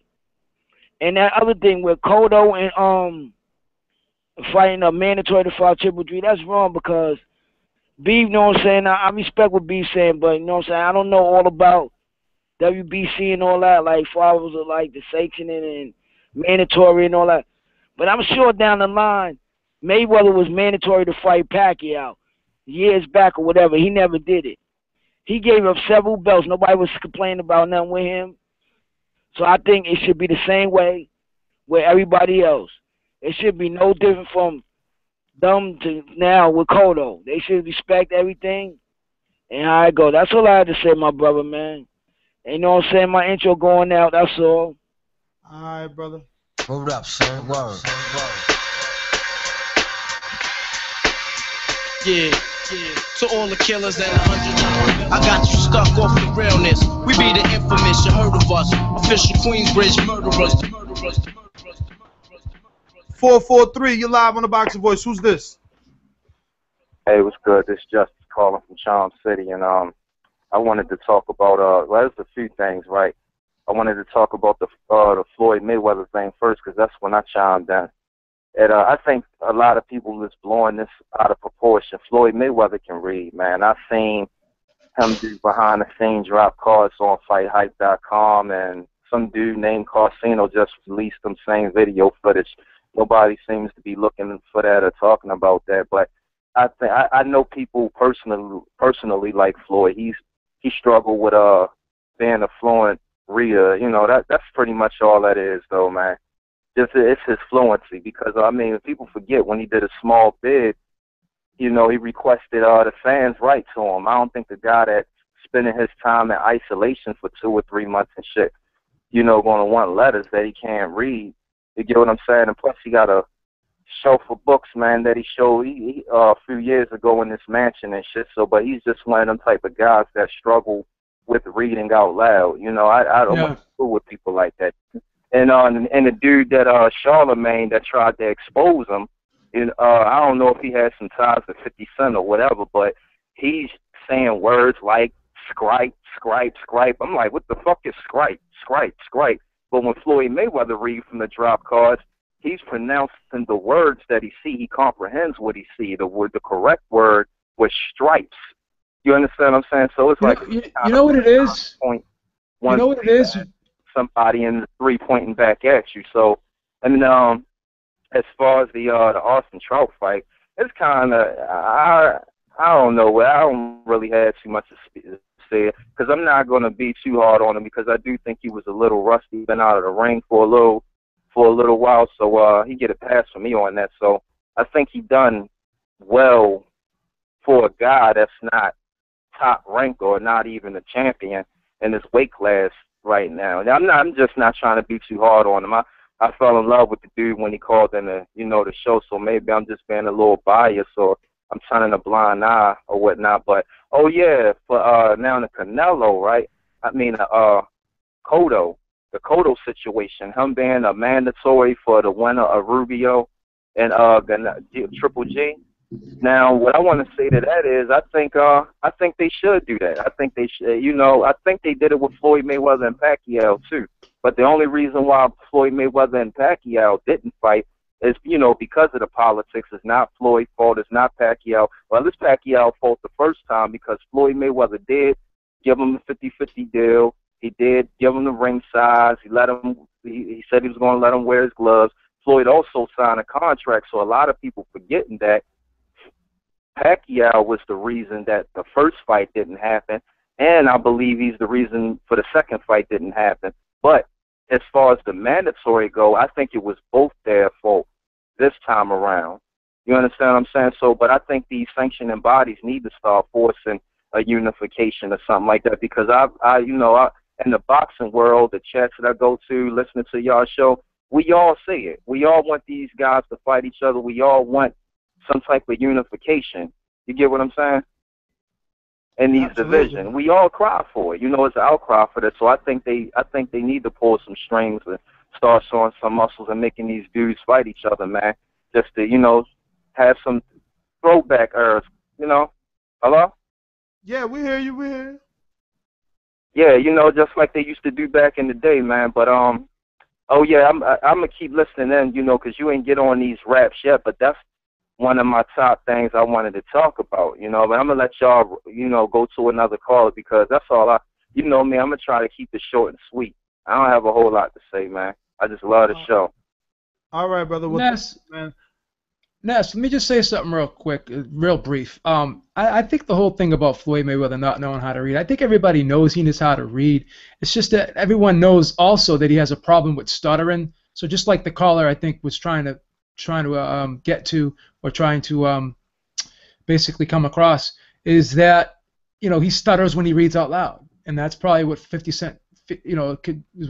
And that other thing with Cotto and fighting a mandatory to fight Triple G, that's wrong because Beef, you know what I'm saying? I respect what Beef saying, but you know what I'm saying? I don't know all about WBC and all that, like far as like the sanctioning and mandatory and all that. But I'm sure down the line, Mayweather was mandatory to fight Pacquiao years back or whatever. He never did it. He gave up several belts. Nobody was complaining about nothing with him. So I think it should be the same way with everybody else. It should be no different from them to now with Cotto. They should respect everything and how it go. That's all I had to say, my brother, man. And you know what I'm saying? My intro going out, that's all. All right, brother. Hold up, son. Word. Yeah. To all the killers and 100. I got you stuck off the realness. We be the infamous, you heard of us. Official Queensbridge murderers. 443, you're live on the Boxing Voice. Who's this? Hey, what's good? This is Justice calling from Charm City, and I wanted to talk about well, there's a few things, right? I wanted to talk about the Floyd Mayweather thing first, because that's when I chimed in. And I think a lot of people is blowing this out of proportion. Floyd Mayweather can read, man. I've seen him do behind the scenes drop cards on FightHype.com, and some dude named Carsino just released some same video footage. Nobody seems to be looking for that or talking about that, but I know people personally like Floyd. He struggled with being a fluent reader. You know, that's pretty much all that is, though, man. Just it's his fluency, because I mean, people forget when he did a small bid, you know, he requested the fans write to him. I don't think the guy that's spending his time in isolation for 2 or 3 months and shit, you know, going to want letters that he can't read. You get what I'm saying? And plus, he got a shelf of books, man, that he showed a few years ago in this mansion and shit. So, but he's just one of them type of guys that struggle with reading out loud. You know, I don't want to fool with people like that. And the dude that Charlemagne that tried to expose him, and I don't know if he had some ties to 50 Cent or whatever, but he's saying words like scripe, scripe, scripe. I'm like, what the fuck is scripe, scripe, scripe? But when Floyd Mayweather reads from the drop cards, he's pronouncing the words that he see. He comprehends what he see. The correct word was stripes. You understand what I'm saying? So it's like you know what it is. Point. You know what it is. Somebody in the 3 pointing back at you. So, and as far as the Austin Trout fight, it's kind of I don't know. I don't really have too much to say, because I'm not going to be too hard on him, because I do think he was a little rusty, been out of the ring for a little while. So he get a pass from me on that. So I think he done well for a guy that's not top rank or not even a champion in this weight class right now. I'm just not trying to be too hard on him. I fell in love with the dude when he called in the show, so maybe I'm just being a little biased, or I'm turning a blind eye or whatnot. But oh yeah, for now the Canelo, right? I mean the Cotto situation, him being a mandatory for the winner of Rubio and Triple G. Now, what I want to say to that is, I think they should do that. I think they should. You know, I think they did it with Floyd Mayweather and Pacquiao too. But the only reason why Floyd Mayweather and Pacquiao didn't fight is, you know, because of the politics. It's not Floyd's fault. It's not Pacquiao. Well, it's Pacquiao's fault the first time, because Floyd Mayweather did give him a 50-50 deal. He did give him the ring size. He let him. He said he was going to let him wear his gloves. Floyd also signed a contract, so a lot of people forgetting that Pacquiao was the reason that the first fight didn't happen, and I believe he's the reason for the second fight didn't happen. But as far as the mandatory go, I think it was both their fault this time around. You understand what I'm saying? So, but I think these sanctioning bodies need to start forcing a unification or something like that, because in the boxing world, the chats that I go to, listening to y'all show, we all see it. We all want these guys to fight each other. We all want some type of unification. You get what I'm saying? In these divisions, we all cry for it. You know, it's an outcry for that. So I think they need to pull some strings and start showing some muscles and making these dudes fight each other, man. Just to, you know, have some throwback eras. You know, hello? Yeah, we hear you. We hear you. Yeah, you know, just like they used to do back in the day, man. But oh yeah, I'm gonna keep listening in, you know, 'cause you ain't get on these raps yet. But that's one of my top things I wanted to talk about, you know. But I'm gonna let y'all, you know, go to another caller, because that's all you know me, I'm gonna try to keep it short and sweet. I don't have a whole lot to say, man. I just love the show. All right, brother. Ness, let me just say something real quick, real brief. I think the whole thing about Floyd Mayweather not knowing how to read, I think everybody knows he knows how to read. It's just that everyone knows also that he has a problem with stuttering. So just like the caller, I think, was trying to get to, or trying to basically come across, is that, you know, he stutters when he reads out loud, and that's probably what 50 Cent, you know,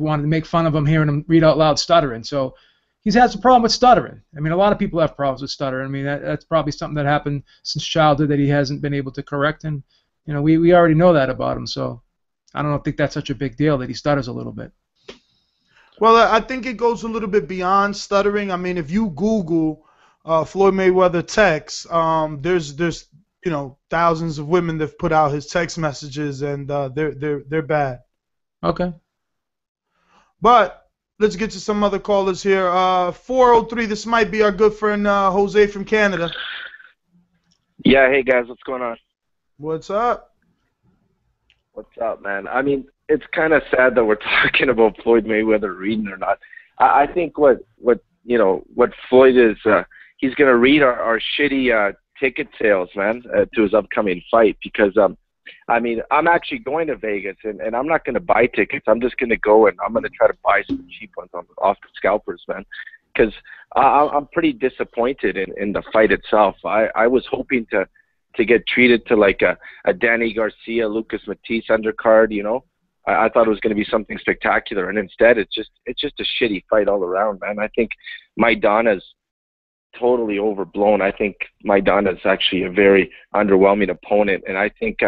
wanted to make fun of him hearing him read out loud stuttering. So he has a problem with stuttering. I mean, a lot of people have problems with stuttering. I mean, that's probably something that happened since childhood that he hasn't been able to correct, and you know, we already know that about him. So I don't think that's such a big deal that he stutters a little bit. Well, I think it goes a little bit beyond stuttering. I mean, if you Google Floyd Mayweather text, there's you know, thousands of women that've put out his text messages, and they're bad. Okay. But let's get to some other callers here. 403. This might be our good friend Jose from Canada. Yeah, hey guys, what's going on? What's up? What's up, man? I mean, it's kind of sad that we're talking about Floyd Mayweather reading or not. I think what Floyd is, he's gonna read our shitty ticket sales, man, to his upcoming fight, because I mean, I'm actually going to Vegas, and I'm not gonna buy tickets. I'm just gonna go and I'm gonna try to buy some cheap ones off the scalpers, man, because I'm pretty disappointed in the fight itself. I was hoping to get treated to like a Danny Garcia, Lucas Matisse undercard, you know. I thought it was going to be something spectacular, and instead it's just a shitty fight all around, man. I think Maidana's totally overblown. I think Maidana's actually a very underwhelming opponent, and I think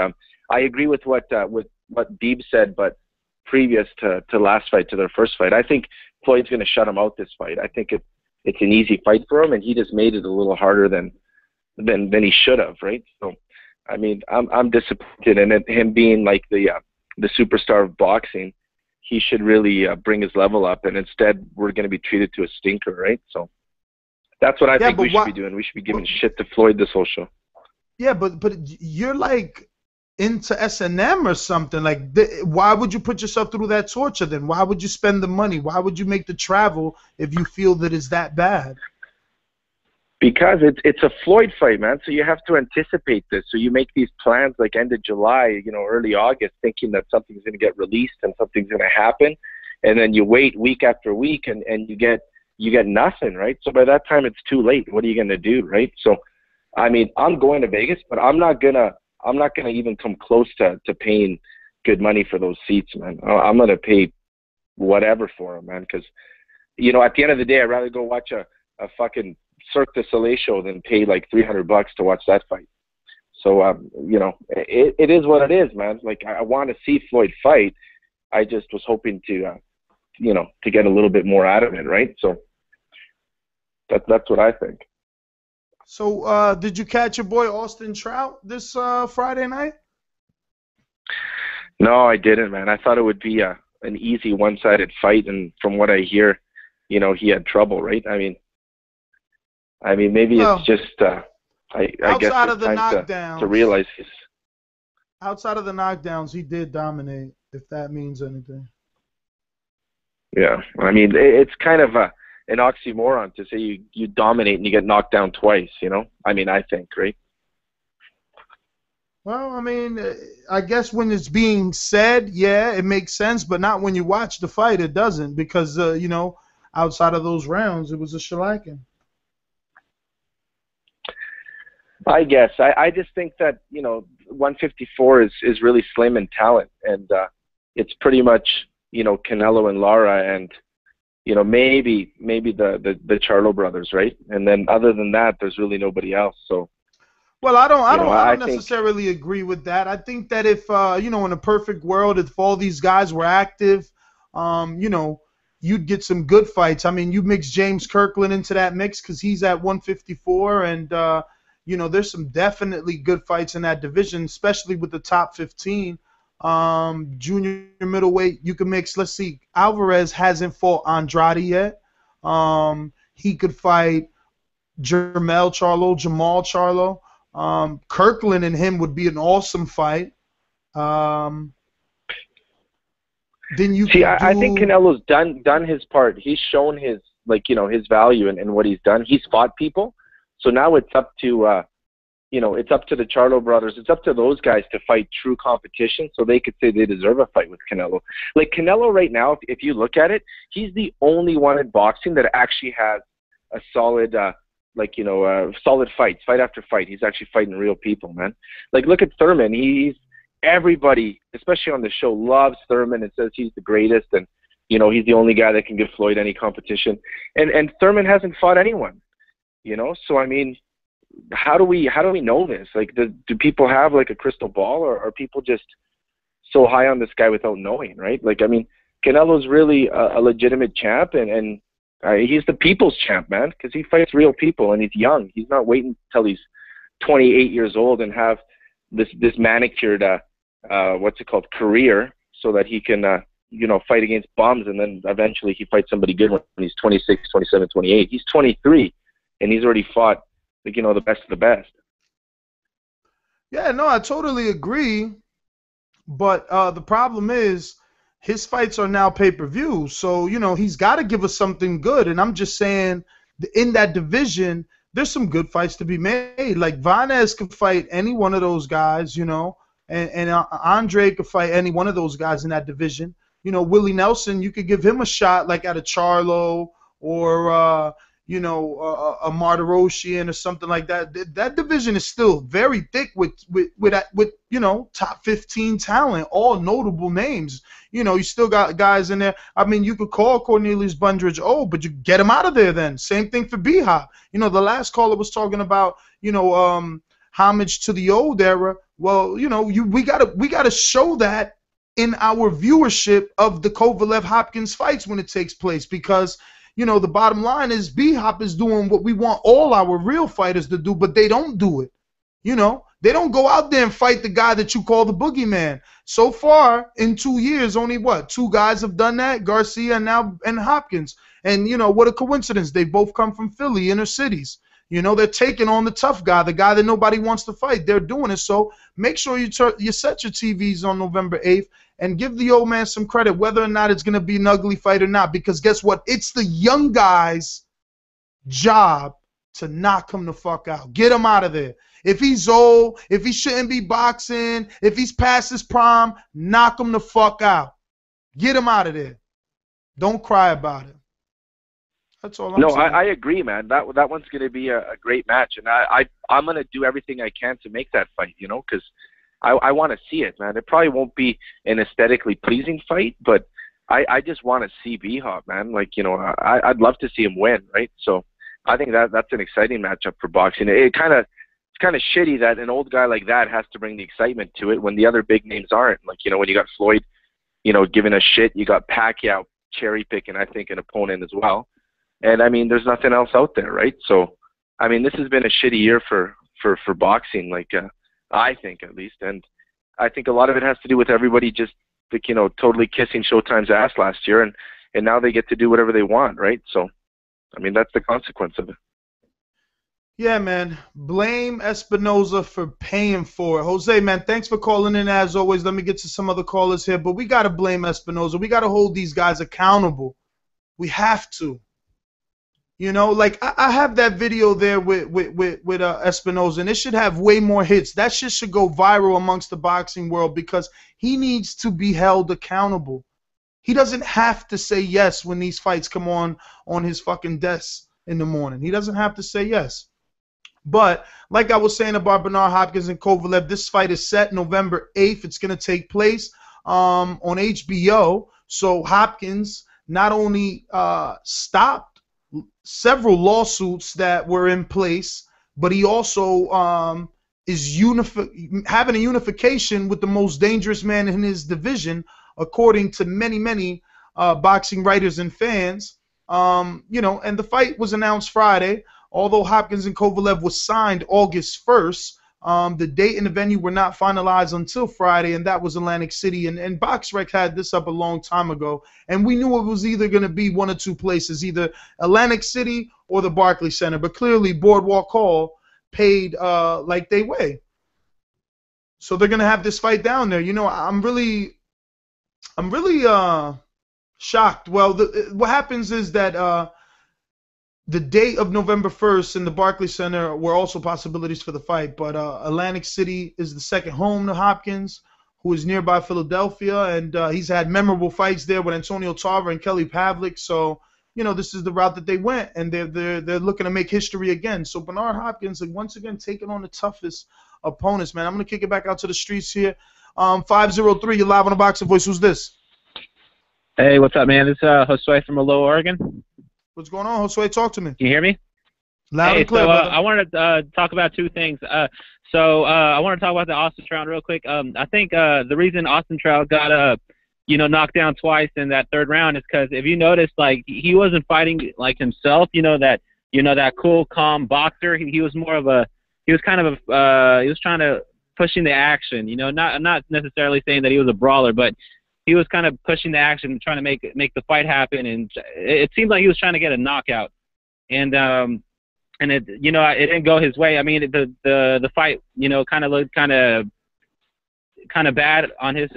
I agree with what Beeb said, but previous to last fight, to their first fight, I think Floyd's going to shut him out this fight. I think it's an easy fight for him, and he just made it a little harder than he should have, right? So, I mean, I'm disappointed in it. Him being like the superstar of boxing, he should really bring his level up, and instead we're going to be treated to a stinker, right? So that's what I think we should be doing. We should be giving shit to Floyd this whole show. Yeah, but you're like into S&M or something. Like, why would you put yourself through that torture then? Why would you spend the money? Why would you make the travel if you feel that it's that bad? Because it's a Floyd fight, man. So you have to anticipate this. So you make these plans like end of July, you know, early August, thinking that something's going to get released and something's going to happen, and then you wait week after week, and you get nothing, right? So by that time it's too late. What are you going to do, right? So, I mean, I'm going to Vegas, but I'm not gonna even come close to paying good money for those seats, man. I'm gonna pay whatever for them, man, because, you know, at the end of the day, I'd rather go watch a fucking Cirque du Soleil show than pay like $300 to watch that fight. So, you know, it is what it is, man. Like, I want to see Floyd fight. I just was hoping to, you know, to get a little bit more out of it, right? So that's what I think. So, did you catch your boy Austin Trout this Friday night? No, I didn't, man. I thought it would be an easy one-sided fight, and from what I hear, you know, he had trouble, right? I mean, maybe it's just, I guess it's time to realize this. Outside of the knockdowns, he did dominate, if that means anything. Yeah, I mean, it's kind of an oxymoron to say you dominate and you get knocked down twice, you know? I mean, I think, right? Well, I mean, I guess when it's being said, yeah, it makes sense, but not when you watch the fight, it doesn't, because, you know, outside of those rounds, it was a shellacking. I guess. I just think that, you know, 154 is really slim in talent, and it's pretty much, you know, Canelo and Lara, and, you know, maybe the Charlo brothers, right? And then other than that, there's really nobody else. So, well, I don't necessarily agree with that. I think that if you know, in a perfect world, if all these guys were active, you know, you'd get some good fights. I mean, you mix James Kirkland into that mix because he's at 154, and you know, there's some definitely good fights in that division, especially with the top 15. Junior middleweight, you can mix. Let's see, Alvarez hasn't fought Andrade yet. He could fight Jamal Charlo. Kirkland and him would be an awesome fight. Then you see, I think Canelo's done his part. He's shown his, like, you know, his value and what he's done. He's fought people. So now it's up to, you know, it's up to the Charlo brothers. It's up to those guys to fight true competition so they could say they deserve a fight with Canelo. Like, Canelo right now, if you look at it, he's the only one in boxing that actually has a solid, like, you know, solid fights, fight after fight. He's actually fighting real people, man. Like, look at Thurman. Everybody, especially on the show, loves Thurman and says he's the greatest, and, you know, he's the only guy that can give Floyd any competition. And Thurman hasn't fought anyone. You know, so I mean, how do we know this? Like, do people have like a crystal ball, or are people just so high on this guy without knowing, right? Like, I mean, Canelo's really a legitimate champ, and he's the people's champ, man, because he fights real people and he's young. He's not waiting till he's 28 years old and have this manicured career, so that he can fight against bums, and then eventually he fights somebody good when he's 26, 27, 28. He's 23, and he's already fought the best of the best. Yeah, no, I totally agree. But the problem is his fights are now pay-per-view. So, he's got to give us something good. And I'm just saying, in that division, there's some good fights to be made. Like, Vanez could fight any one of those guys, and Andre could fight any one of those guys in that division. Willie Nelson, you could give him a shot, like at a Charlo or, a Martirosyan or something like that. That division is still very thick with top 15 talent, all notable names. You still got guys in there. I mean, you could call Cornelius Bundridge old, but you get him out of there then. Same thing for B-Hop. The last caller was talking about, homage to the old era. Well, we gotta show that in our viewership of the Kovalev-Hopkins fights when it takes place, because the bottom line is B-Hop is doing what we want all our real fighters to do, but they don't do it. They don't go out there and fight the guy that you call the boogeyman. So far, in 2 years, only 2 guys have done that, Garcia and Hopkins. And, what a coincidence. They both come from Philly, inner cities. They're taking on the tough guy, the guy that nobody wants to fight. They're doing it. So make sure you set your TVs on November 8th and give the old man some credit, whether or not it's going to be an ugly fight or not. Because guess what? It's the young guy's job to knock him the fuck out. Get him out of there. If he's old, if he shouldn't be boxing, if he's past his prime, knock him the fuck out. Get him out of there. Don't cry about it. That's all I'm saying. I agree, man. That one's going to be a great match, and I'm going to do everything I can to make that fight, because I want to see it, man. It probably won't be an aesthetically pleasing fight, but I just want to see B-Hop, man. Like, I'd love to see him win, right? So I think that's an exciting matchup for boxing. It's kind of shitty that an old guy like that has to bring the excitement to it when the other big names aren't. Like, when you got Floyd, giving a shit, you got Pacquiao cherry picking, I think, an opponent as well. And I mean, there's nothing else out there, right? So, I mean, this has been a shitty year for boxing, like I think at least, and I think a lot of it has to do with everybody just, like, totally kissing Showtime's ass last year, and now they get to do whatever they want, right? So, I mean, that's the consequence of it. Yeah, man. Blame Espinoza for paying for it. Jose, man, thanks for calling in as always. Let me get to some other callers here, but we got to blame Espinoza. We got to hold these guys accountable. We have to. Like I have that video there with Espinoza, and it should have way more hits. That shit should go viral amongst the boxing world because he needs to be held accountable. He doesn't have to say yes when these fights come on his fucking desk in the morning. He doesn't have to say yes. But like I was saying about Bernard Hopkins and Kovalev, this fight is set November 8th. It's going to take place on HBO. So Hopkins not only stopped several lawsuits that were in place, but he also is having a unification with the most dangerous man in his division, according to many boxing writers and fans. And the fight was announced Friday. Although Hopkins and Kovalev was signed August 1st, the date and the venue were not finalized until Friday, and that was Atlantic City. And BoxRec had this up a long time ago, and we knew it was either going to be one or two places, either Atlantic City or the Barclays Center. But clearly, Boardwalk Hall paid like they weigh, so they're going to have this fight down there. I'm really shocked. Well, what happens is that the date of November 1st in the Barclays Center were also possibilities for the fight, but Atlantic City is the second home to Hopkins, who is nearby Philadelphia, and he's had memorable fights there with Antonio Tarver and Kelly Pavlik. So, this is the route that they went, and they're looking to make history again. So Bernard Hopkins, once again, taking on the toughest opponents, man. I'm going to kick it back out to the streets here. 503, you're live on the Boxing Voice. Who's this? Hey, what's up, man? This is Josue from Aloha, Oregon. What's going on, Josue? Talk to me. Can you hear me? Loud and clear, brother. I wanted to talk about two things. I want to talk about the Austin Trout real quick. I think the reason Austin Trout got knocked down twice in that third round is because if you notice, like, he wasn't fighting like himself. That cool, calm boxer. He was more of a he was kind of he was trying to pushing the action. You know, not necessarily saying that he was a brawler, but he was kind of pushing the action, trying to make the fight happen, and it seemed like he was trying to get a knockout. And it, you know, it didn't go his way. I mean, the fight, you know, kind of looked kind of bad on his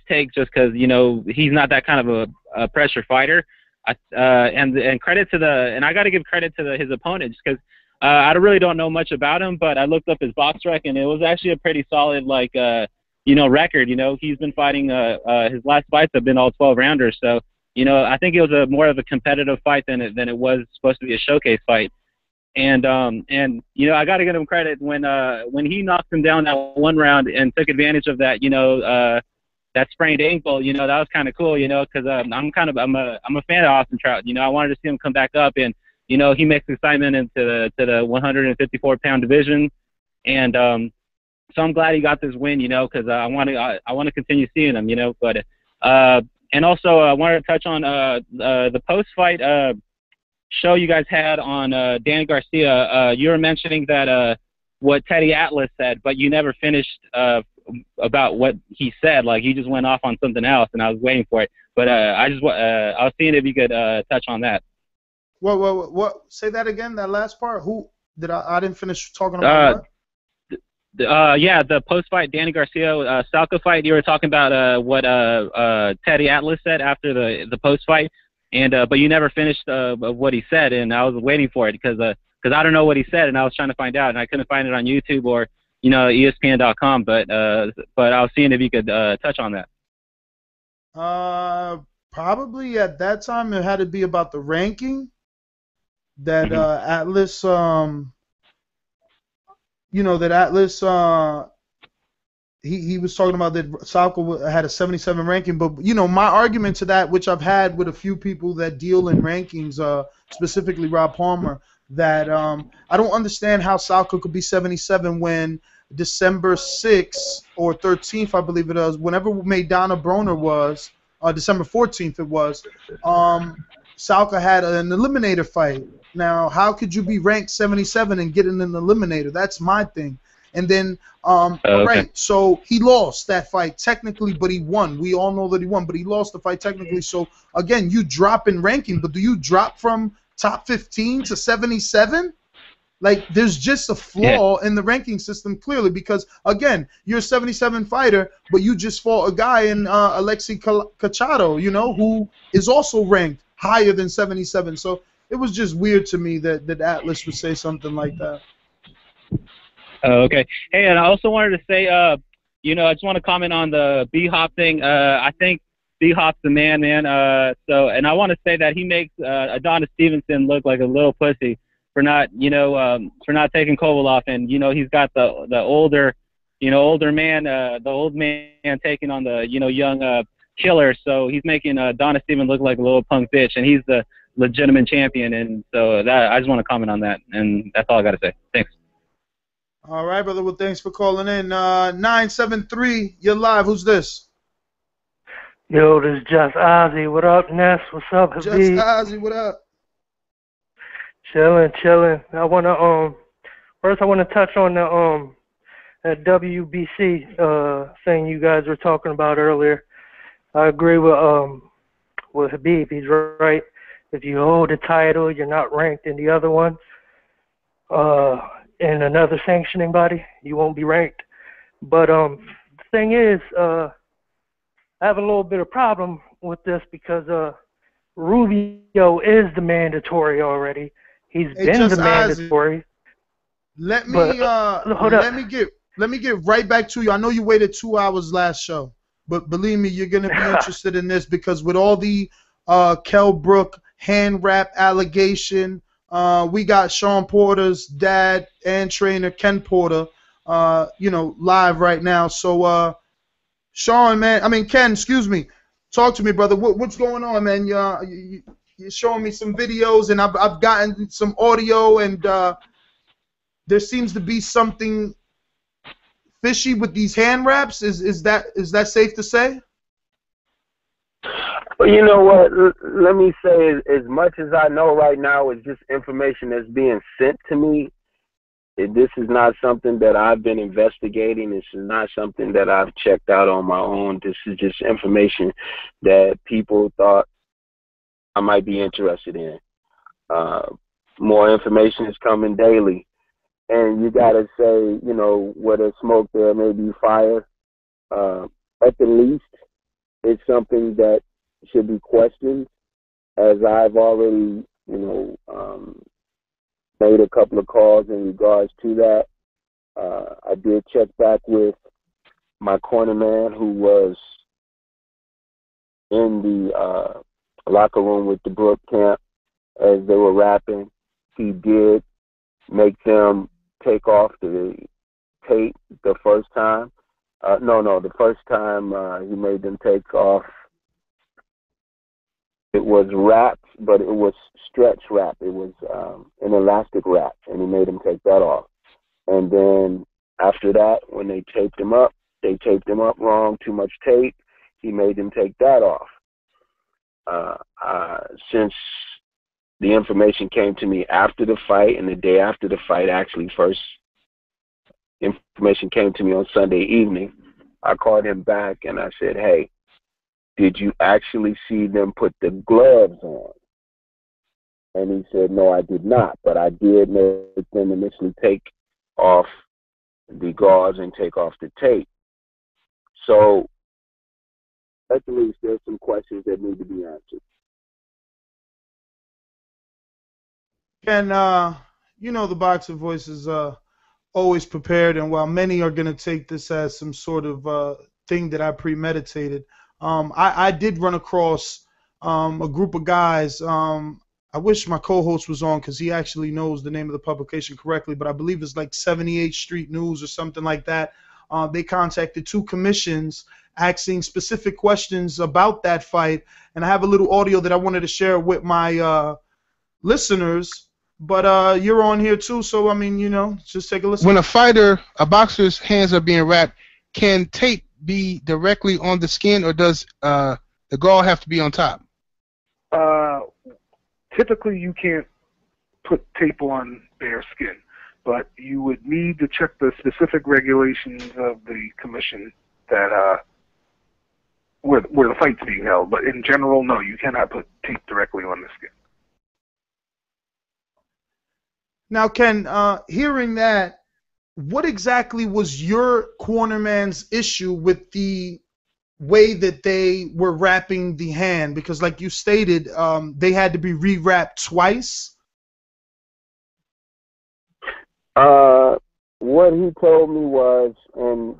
take, just because, you know, he's not that kind of a pressure fighter. And credit to and I got to give credit to his opponent, just because I really don't know much about him, but I looked up his box rec, and it was actually a pretty solid, like, you know, record. You know, he's been fighting, his last fights have been all 12-rounders. So, you know, I think it was more of a competitive fight than it was supposed to be a showcase fight. And you know, I got to give him credit when he knocked him down that one round and took advantage of that, you know, that sprained ankle. You know, that was kind of cool, you know, because I'm a fan of Austin Trout. You know, I wanted to see him come back up, and, you know, he makes excitement into the 154-pound division. And so I'm glad he got this win, you know, because I want to continue seeing him, you know. But and also I wanted to touch on the post-fight show you guys had on Danny Garcia. You were mentioning that what Teddy Atlas said, but you never finished about what he said. Like, you just went off on something else, and I was waiting for it. But I was seeing if you could touch on that. What? Say that again. That last part. Who did I didn't finish talking about? What? Yeah, the post-fight Danny Garcia Salka fight. You were talking about what Teddy Atlas said after the post-fight. And but you never finished what he said, and I was waiting for it because I don't know what he said, and I was trying to find out, and I couldn't find it on YouTube or, you know, ESPN.com. But I was seeing if you could touch on that. Probably at that time it had to be about the ranking that Atlas, you know, that Atlas he was talking about that Salka had a 77 ranking, but, you know, my argument to that, which I've had with a few people that deal in rankings, specifically Rob Palmer, that I don't understand how Salka could be 77 when December 6th or 13th, I believe it was, whenever Maidana Broner was, December 14th it was, Salka had an eliminator fight. Now, how could you be ranked 77 and get in an eliminator? That's my thing. And then, okay. Right, so he lost that fight technically, but he won. We all know that he won, but he lost the fight technically. So, again, you drop in ranking, but do you drop from top 15 to 77? Like, there's just a flaw in the ranking system, clearly, because, again, you're a 77 fighter, but you just fought a guy in Alexi Cachado, you know, who is also ranked higher than 77. So it was just weird to me that Atlas would say something like that. Okay. Hey, and I also wanted to say, you know, I just want to comment on the B-Hop thing. I think B-Hop's the man. So, and I want to say that he makes Adonis Stevenson look like a little pussy for not, you know, for not taking Kovalov. And, you know, he's got the older, you know, older man, the old man taking on the, you know, young killer. So he's making Adonis Stevenson look like a little punk bitch, and he's the legitimate champion. And so that I just want to comment on that, and that's all I got to say. Thanks. All right, brother. Well, thanks for calling in. 973, you're live. Who's this? Yo, this is Just Ozzy. What up, Ness? What's up, Habib? Just Ozzy, what up? Chilling. I wanna first I wanna touch on the that WBC thing you guys were talking about earlier. I agree with Habib. He's right. If you hold the title, you're not ranked in the other one. In another sanctioning body, you won't be ranked. But the thing is, I have a little bit of problem with this because Rubio is the mandatory already. He's been the mandatory. Let me get right back to you. I know you waited 2 hours last show, but believe me, you're gonna be interested in this because with all the Kell Brook hand wrap allegation. We got Sean Porter's dad and trainer Ken Porter, you know, live right now. So, Sean, man, I mean Ken, excuse me, talk to me, brother. What's going on, man? You're showing me some videos, and I've gotten some audio, and there seems to be something fishy with these hand wraps. Is that safe to say? Well, you know what? Let me say, as much as I know right now is just information that's being sent to me. this is not something that I've been investigating. This is not something that I've checked out on my own. This is just information that people thought I might be interested in. More information is coming daily. And you got to say, you know, where there's smoke, there may be fire. At the least, it's something that should be questioned, as I've already, you know, made a couple of calls in regards to that. I did check back with my corner man who was in the locker room with the Brook camp as they were rapping. He did make them take off the tape the first time. The first time he made them take off, it was wrapped, but it was stretch wrap. It was an elastic wrap, and he made them take that off. And then after that, when they taped him up wrong, too much tape. He made them take that off. Since the information came to me after the fight, and the day after the fight, actually, first information came to me on Sunday evening, I called him back and I said, hey, did you actually see them put the gloves on? And he said, no, I did not, but I did make them initially take off the gauze and take off the tape. So at least there's some questions that need to be answered. And, you know, the Boxing Voice is always prepared, and while many are going to take this as some sort of thing that I premeditated, I did run across a group of guys. I wish my co-host was on because he actually knows the name of the publication correctly, but I believe it's like 78th Street News or something like that. They contacted two commissions asking specific questions about that fight, and I have a little audio that I wanted to share with my listeners. But you're on here too, so I mean, you know, just take a listen. When a boxer's hands are being wrapped, can tape be directly on the skin, or does the gauze have to be on top? Typically, you can't put tape on bare skin, but you would need to check the specific regulations of the commission that where the fight's being held. But in general, no, you cannot put tape directly on the skin. Now, Ken, hearing that, what exactly was your cornerman's issue with the way that they were wrapping the hand? Because like you stated, they had to be re-wrapped twice. What he told me was, and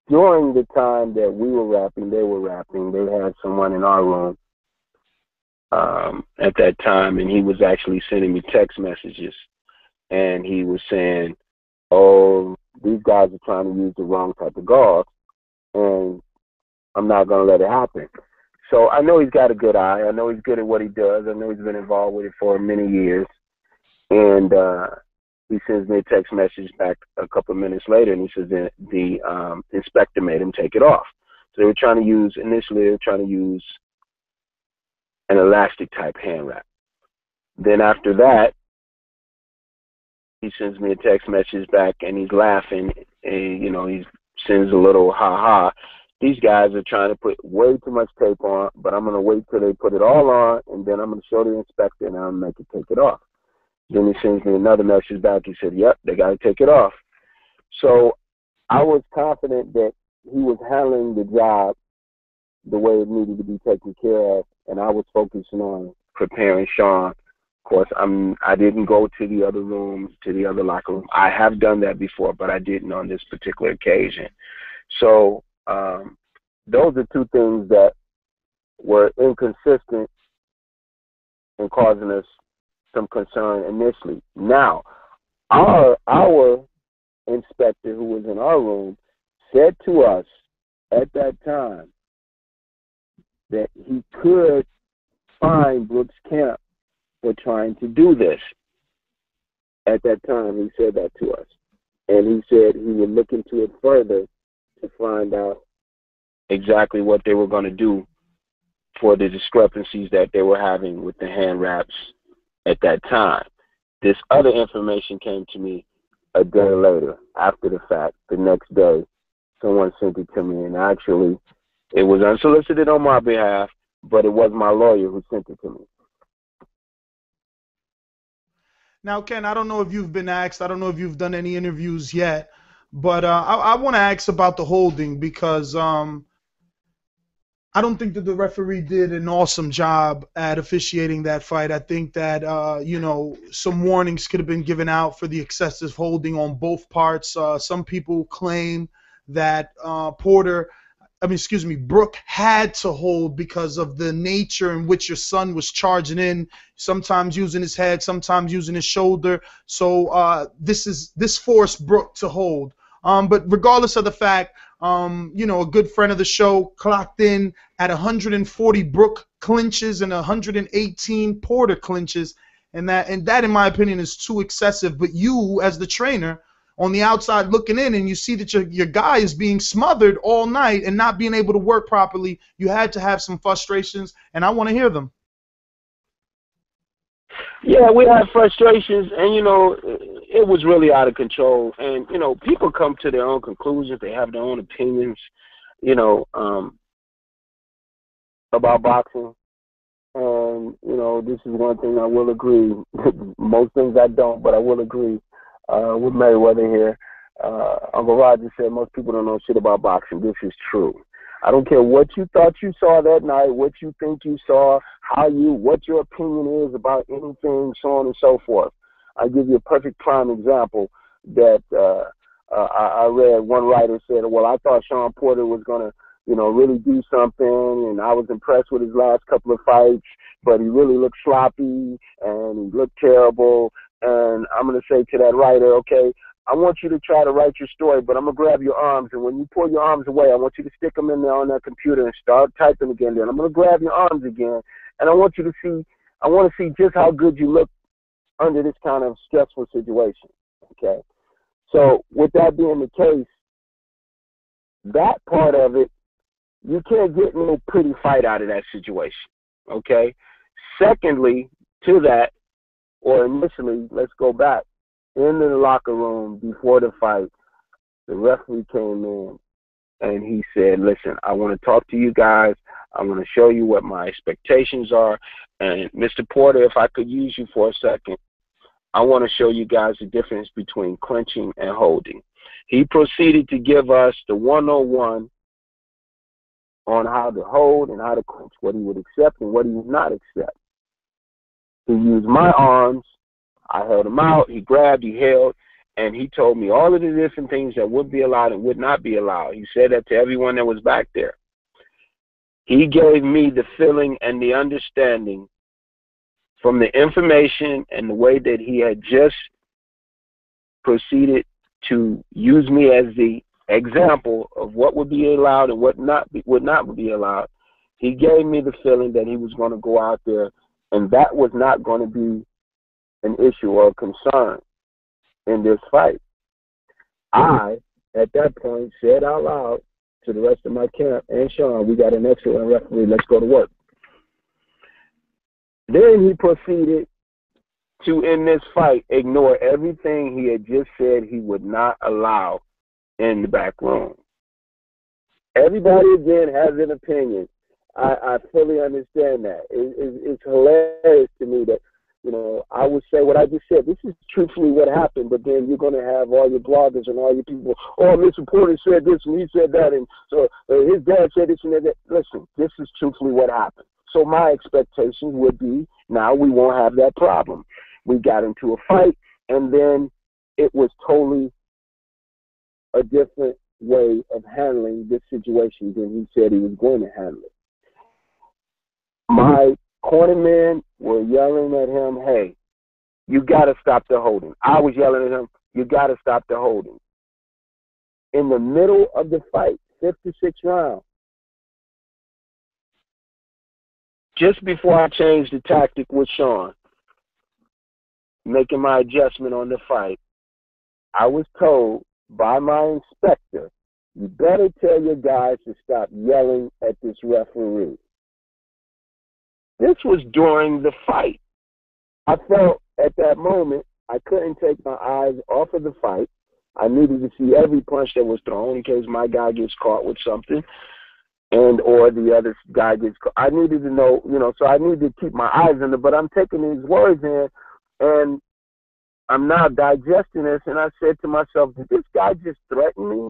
during the time that we were rapping, they were rapping, they had someone in our room at that time, and he was actually sending me text messages. And he was saying, oh, these guys are trying to use the wrong type of gauze, and I'm not going to let it happen. So I know he's got a good eye. I know he's good at what he does. I know he's been involved with it for many years. And he sends me a text message back a couple of minutes later, and he says the inspector made him take it off. So they were trying to use, initially they were trying to use an elastic type hand wrap. Then after that, he sends me a text message back, and he's laughing, and, you know, he sends a little ha-ha. These guys are trying to put way too much tape on, but I'm going to wait till they put it all on, and then I'm going to show the inspector, and I'll make it take it off. Then he sends me another message back. He said, yep, they got to take it off. So I was confident that he was handling the job the way it needed to be taken care of, and I was focusing on preparing Sean. Of course, I didn't go to the other rooms, to the other locker room. I have done that before, but I didn't on this particular occasion. So those are two things that were inconsistent and causing us some concern initially. Now, our inspector who was in our room said to us at that time that he could fine Brooks Camp for trying to do this. At that time, he said that to us. And he said he would look into it further to find out exactly what they were going to do for the discrepancies that they were having with the hand wraps at that time. This other information came to me a day later, after the fact, the next day, someone sent it to me, and actually, it was unsolicited on my behalf, but it was my lawyer who sent it to me. Now, Ken, I don't know if you've been asked, I don't know if you've done any interviews yet, but I want to ask about the holding because I don't think that the referee did an awesome job at officiating that fight. I think that, some warnings could have been given out for the excessive holding on both parts. Some people claim that Brook had to hold because of the nature in which your son was charging in, sometimes using his head, sometimes using his shoulder. So this forced Brook to hold. But regardless of the fact, a good friend of the show clocked in at 140 Brook clinches and 118 Porter clinches, and that, in my opinion, is too excessive. But you, as the trainer, on the outside looking in, and you see that your guy is being smothered all night and not being able to work properly, you had to have some frustrations, and I want to hear them. Yeah, we had frustrations, and, it was really out of control. And, people come to their own conclusions. They have their own opinions, about boxing. And, this is one thing I will agree. Most things I don't, but I will agree with Mayweather here. Uncle Roger said most people don't know shit about boxing. This is true. I don't care what you thought you saw that night, what you think you saw, what your opinion is about anything, so on and so forth. I'll give you a perfect prime example that I read. One writer said, well, I thought Sean Porter was going to, really do something, and I was impressed with his last couple of fights, but he really looked sloppy, and he looked terrible. And I'm going to say to that writer, okay, I want you to try to write your story, but I'm going to grab your arms, and when you pull your arms away, I want you to stick them in there on that computer and start typing again. Then I'm going to grab your arms again, and I want to see just how good you look under this kind of stressful situation, okay? So with that being the case, that part of it, you can't get no pretty fight out of that situation, okay? Secondly, to that, or initially, let's go back. In the locker room before the fight, the referee came in and he said, listen, I want to talk to you guys. I want to show you what my expectations are. And Mr. Porter, if I could use you for a second, I want to show you guys the difference between clinching and holding. He proceeded to give us the 101 on how to hold and how to clinch, what he would accept and what he would not accept. He used my arms. I held him out, he grabbed, he held, and he told me all of the different things that would be allowed and would not be allowed. He said that to everyone that was back there. He gave me the feeling and the understanding from the information and the way that he had just proceeded to use me as the example of what would be allowed and what would not be allowed. He gave me the feeling that he was going to go out there, and that was not going to be an issue or a concern in this fight. I, at that point, said out loud to the rest of my camp, and Sean, we got an excellent referee, let's go to work. Then he proceeded to, in this fight, ignore everything he had just said he would not allow in the back room. Everybody, again, has an opinion. I fully understand that. It's hilarious to me that, I would say what I just said. This is truthfully what happened, but then you're going to have all your bloggers and all your people, oh, Mr. Porter said this and he said that, and so his dad said this and that. Listen, this is truthfully what happened. So my expectations would be now we won't have that problem. We got into a fight, and then it was totally a different way of handling this situation than he said he was going to handle it. My cornermen were yelling at him, hey, you got to stop the holding. I was yelling at him, you got to stop the holding. In the middle of the fight, 56 rounds, just before I changed the tactic with Sean, making my adjustment on the fight, I was told by my inspector, you better tell your guys to stop yelling at this referee. This was during the fight. I felt at that moment I couldn't take my eyes off of the fight. I needed to see every punch that was thrown in case my guy gets caught with something and or the other guy gets caught. I needed to know, so I needed to keep my eyes on it, but I'm taking these words in and I'm now digesting this, and I said to myself, did this guy just threaten me?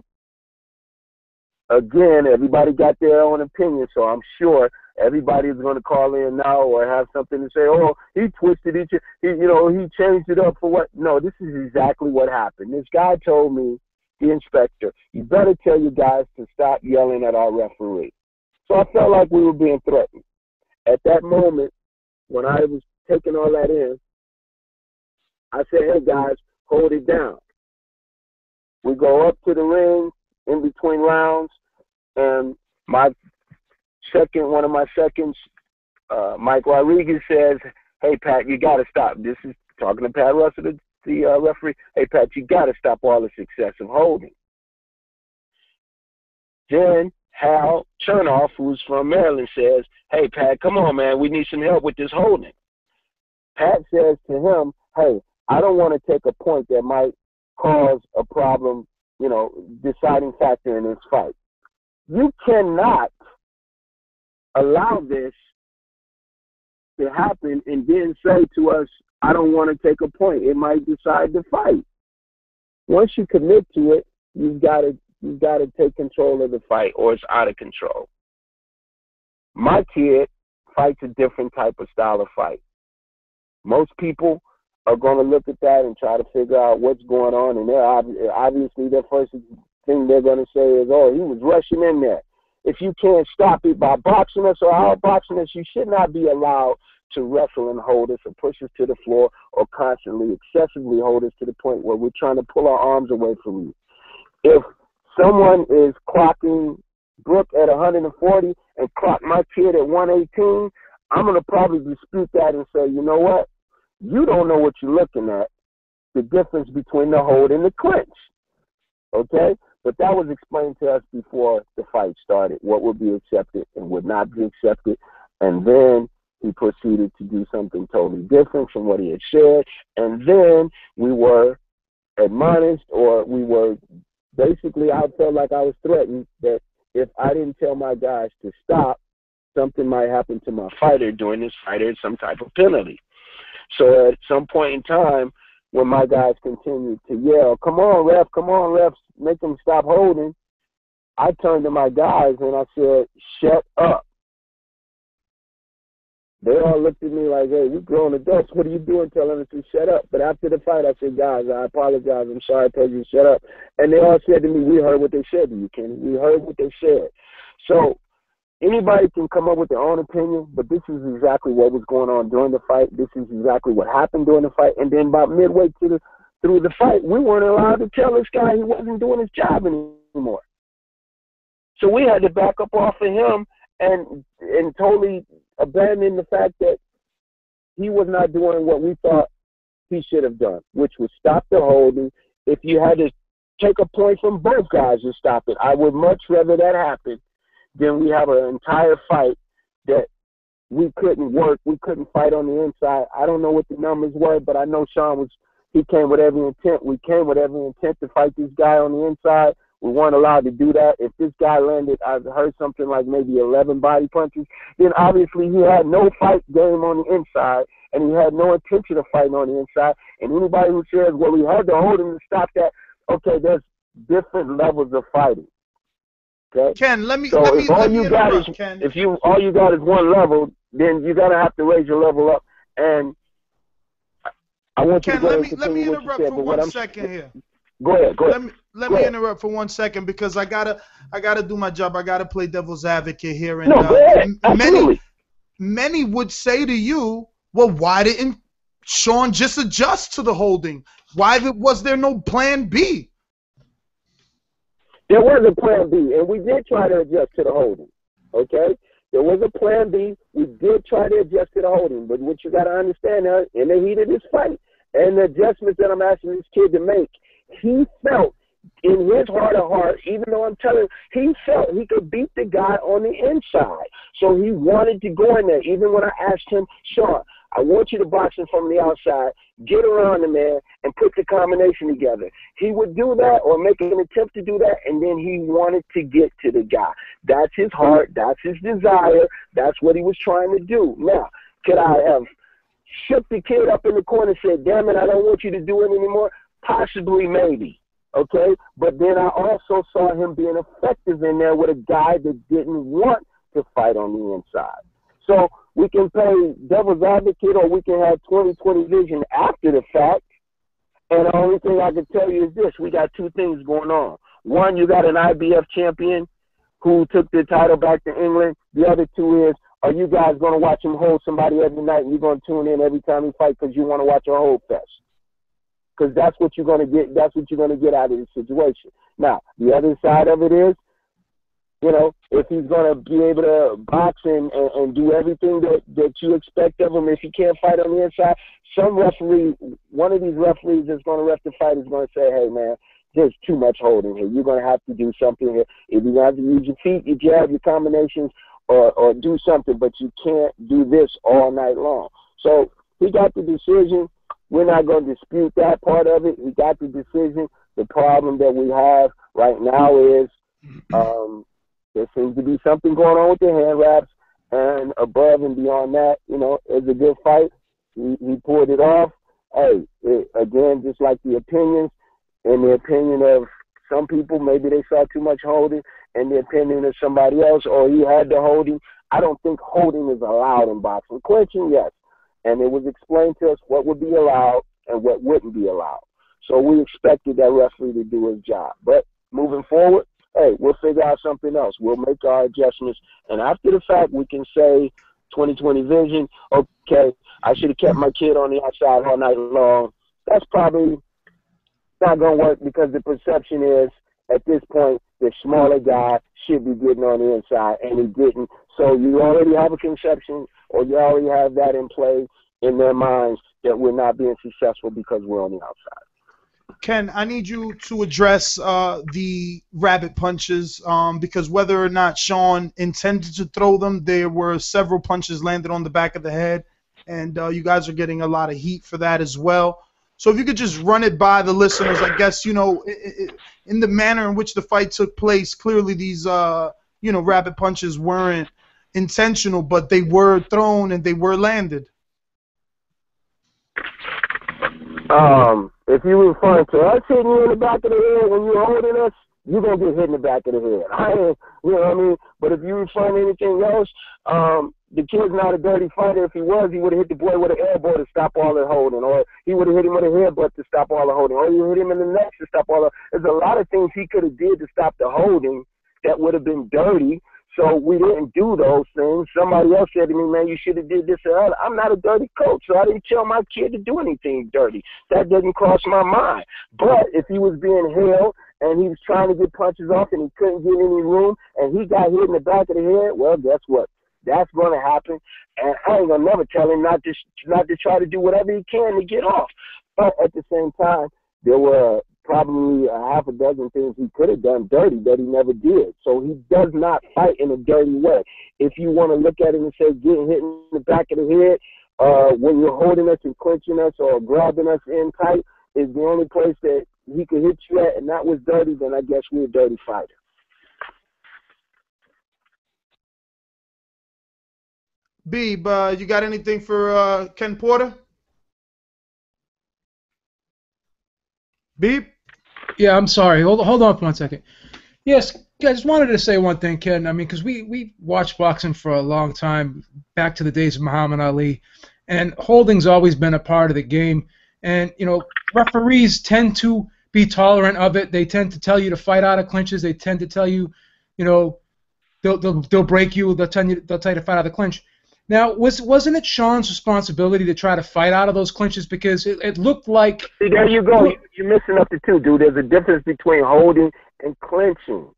Again, everybody got their own opinion, so I'm sure everybody is going to call in now or have something to say. Oh, he twisted it. He changed it up for what? No, this is exactly what happened. This guy told me, the inspector, you better tell your guys to stop yelling at our referee. So I felt like we were being threatened. At that moment, when I was taking all that in, I said, hey, guys, hold it down. We go up to the ring in between rounds, and one of my seconds, Mike Rodriguez says, hey, Pat, you got to stop. This is talking to Pat Russell, the referee. Hey, Pat, you got to stop all this excessive holding. Then Hal Chernoff, who's from Maryland, says, hey, Pat, come on, man. We need some help with this holding. Pat says to him, hey, I don't want to take a point that might cause a problem, deciding factor in this fight. You cannot allow this to happen and then say to us, I don't want to take a point. It might decide the fight. Once you commit to it, you've got to take control of the fight or it's out of control. My kid fights a different type of style of fight. Most people are going to look at that and try to figure out what's going on, and they're obviously their first thing they're going to say is, oh, he was rushing in there. If you can't stop it by boxing us or outboxing us, you should not be allowed to wrestle and hold us or push us to the floor or constantly, excessively hold us to the point where we're trying to pull our arms away from you. If someone is clocking Brooke at 140 and clock my kid at 118, I'm going to probably dispute that and say, you know what? You don't know what you're looking at, the difference between the hold and the clinch. Okay? But that was explained to us before the fight started, what would be accepted and would not be accepted. And then he proceeded to do something totally different from what he had said. And then we were admonished, or we were basically, I felt like I was threatened that if I didn't tell my guys to stop, something might happen to my fighter during this fight or some type of penalty. So at some point in time, when my guys continued to yell, come on, ref, make them stop holding, I turned to my guys and I said, shut up. They all looked at me like, hey, we grown adults. What are you doing telling us to shut up? But after the fight, I said, guys, I apologize. I'm sorry I told you to shut up. And they all said to me, we heard what they said to you, Kenny. We heard what they said. So anybody can come up with their own opinion, but this is exactly what was going on during the fight. This is exactly what happened during the fight. And then about midway through the fight, we weren't allowed to tell this guy he wasn't doing his job anymore. So we had to back up off of him and totally abandon the fact that he was not doing what we thought he should have done, which was stop the holding. If you had to take a point from both guys to stop it, I would much rather that happen than we have an entire fight that we couldn't work. We couldn't fight on the inside. I don't know what the numbers were, but I know he came with every intent. We came with every intent to fight this guy on the inside. We weren't allowed to do that. If this guy landed, I've heard something like maybe 11 body punches, then obviously he had no fight game on the inside, and he had no intention of fighting on the inside. And anybody who says, well, we had to hold him to stop that, okay, there's different levels of fighting. Okay? Ken, if all you got is one level, then you're gonna have to raise your level up. And I want Ken, you to let me interrupt for 1 second here. Go ahead. Let me interrupt for 1 second because I gotta do my job. I gotta play devil's advocate here. And go ahead. Many would say to you, well, why didn't Sean just adjust to the holding? Why was there no plan B? There was a plan B, and we did try to adjust to the holding, okay? There was a plan B. We did try to adjust to the holding, but what you got to understand now, in the heat of this fight, and the adjustments that I'm asking this kid to make, he felt in his heart of heart, even though I'm telling him, he felt he could beat the guy on the inside. So he wanted to go in there, even when I asked him, Sean, I want you to box him from the outside. get around the man and put the combination together. He would do that or make an attempt to do that, and then he wanted to get to the guy. That's his heart. That's his desire. That's what he was trying to do. Now, could I have shook the kid up in the corner and said, damn it, I don't want you to do it anymore? Possibly, maybe. Okay? But then I also saw him being effective in there with a guy that didn't want to fight on the inside. So we can play devil's advocate or we can have 20/20 vision after the fact. And the only thing I can tell you is this. We got two things going on. One, you got an IBF champion who took the title back to England. The other two is, are you guys going to watch him hold somebody every night and you're going to tune in every time he fights because you want to watch a hold fest? Because that's what you're going to get. That's what you're going to get out of the situation. Now, the other side of it is, you know, if he's going to be able to box and do everything that you expect of him, if he can't fight on the inside, some referee, one of these referees that's going to ref the fight is going to say, hey, man, there's too much holding here. You're going to have to do something here. If you have to use your feet, your jab, your combinations, or do something, but you can't do this all night long. So he got the decision. We're not going to dispute that part of it. He got the decision. The problem that we have right now is there seems to be something going on with the hand wraps, and above and beyond that, you know, it's a good fight. He pulled it off. Hey, again, just like the opinions, in the opinion of some people, maybe they saw too much holding, and the opinion of somebody else, or he had the holding. I don't think holding is allowed in boxing. Clinching, yes. And it was explained to us what would be allowed and what wouldn't be allowed. So we expected that referee to do his job. But moving forward, hey, we'll figure out something else. We'll make our adjustments. And after the fact, we can say 20/20 vision, okay, I should have kept my kid on the outside all night long. That's probably not going to work because the perception is, at this point, the smaller guy should be getting on the inside, and he didn't. So you already have a conception, or you already have that in play in their minds that we're not being successful because we're on the outside. Ken, I need you to address the rabbit punches because whether or not Sean intended to throw them, there were several punches landed on the back of the head, and you guys are getting a lot of heat for that as well. So if you could just run it by the listeners, I guess, you know, in the manner in which the fight took place, clearly these, you know, rabbit punches weren't intentional, but they were thrown and they were landed. If you were referring to us hitting you in the back of the head when you're holding us, you're going to get hit in the back of the head. You know what I mean? But if you referring to anything else, the kid's not a dirty fighter. If he was, he would have hit the boy with an elbow to stop all the holding, or he would have hit him with a headbutt to stop all the holding, or he hit him in the neck to stop all the. There's a lot of things he could have did to stop the holding that would have been dirty. So we didn't do those things. Somebody else said to me, man, you should have did this or that. I'm not a dirty coach, so I didn't tell my kid to do anything dirty. That doesn't cross my mind. But if he was being held and he was trying to get punches off and he couldn't get any room and he got hit in the back of the head, well, guess what? That's going to happen. And I ain't going to never tell him not to try to do whatever he can to get off. But at the same time, there were probably a half a dozen things he could have done dirty that he never did. So he does not fight in a dirty way. If you want to look at it and say getting hit in the back of the head when you're holding us and clinching us or grabbing us in tight is the only place that he could hit you at, and that was dirty, then I guess we're a dirty fighter. Beeb, you got anything for Ken Porter? Beeb? Yeah, I'm sorry. Hold on for 1 second. Yes, I just wanted to say one thing, Ken. I mean, because we watched boxing for a long time, back to the days of Muhammad Ali, and holding's always been a part of the game. And, you know, referees tend to be tolerant of it. They tend to tell you to fight out of clinches. They tend to tell you, you know, they'll break you. They'll tell you to fight out of the clinch. Now, wasn't it Sean's responsibility to try to fight out of those clinches? Because it looked like... See, there you go. You're missing up the two, dude. There's a difference between holding and clinching.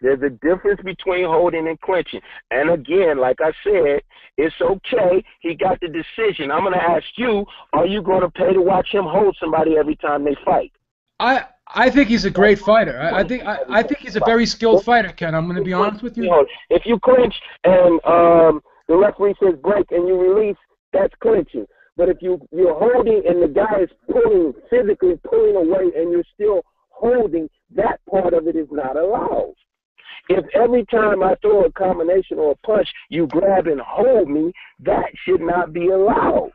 There's a difference between holding and clinching. And again, like I said, it's okay. He got the decision. I'm going to ask you, are you going to pay to watch him hold somebody every time they fight? I think he's a great fighter. I think he's a very skilled fighter, Ken. I'm going to be honest with you. If you clinch and... the referee says break and you release, that's clinching. But if you're holding and the guy is physically pulling away, and you're still holding, that part of it is not allowed. If every time I throw a combination or a punch, you grab and hold me, that should not be allowed.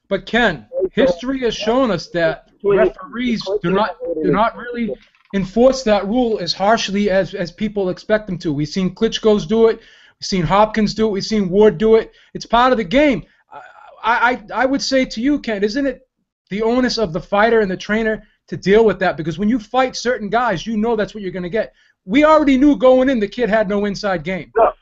But Ken, history has shown us that referees do not really enforce that rule as harshly as people expect them to. We've seen Klitschko's do it. We've seen Hopkins do it. We've seen Ward do it. It's part of the game. I would say to you, Ken, isn't it the onus of the fighter and the trainer to deal with that? Because when you fight certain guys, you know that's what you're going to get. We already knew going in the kid had no inside game. No.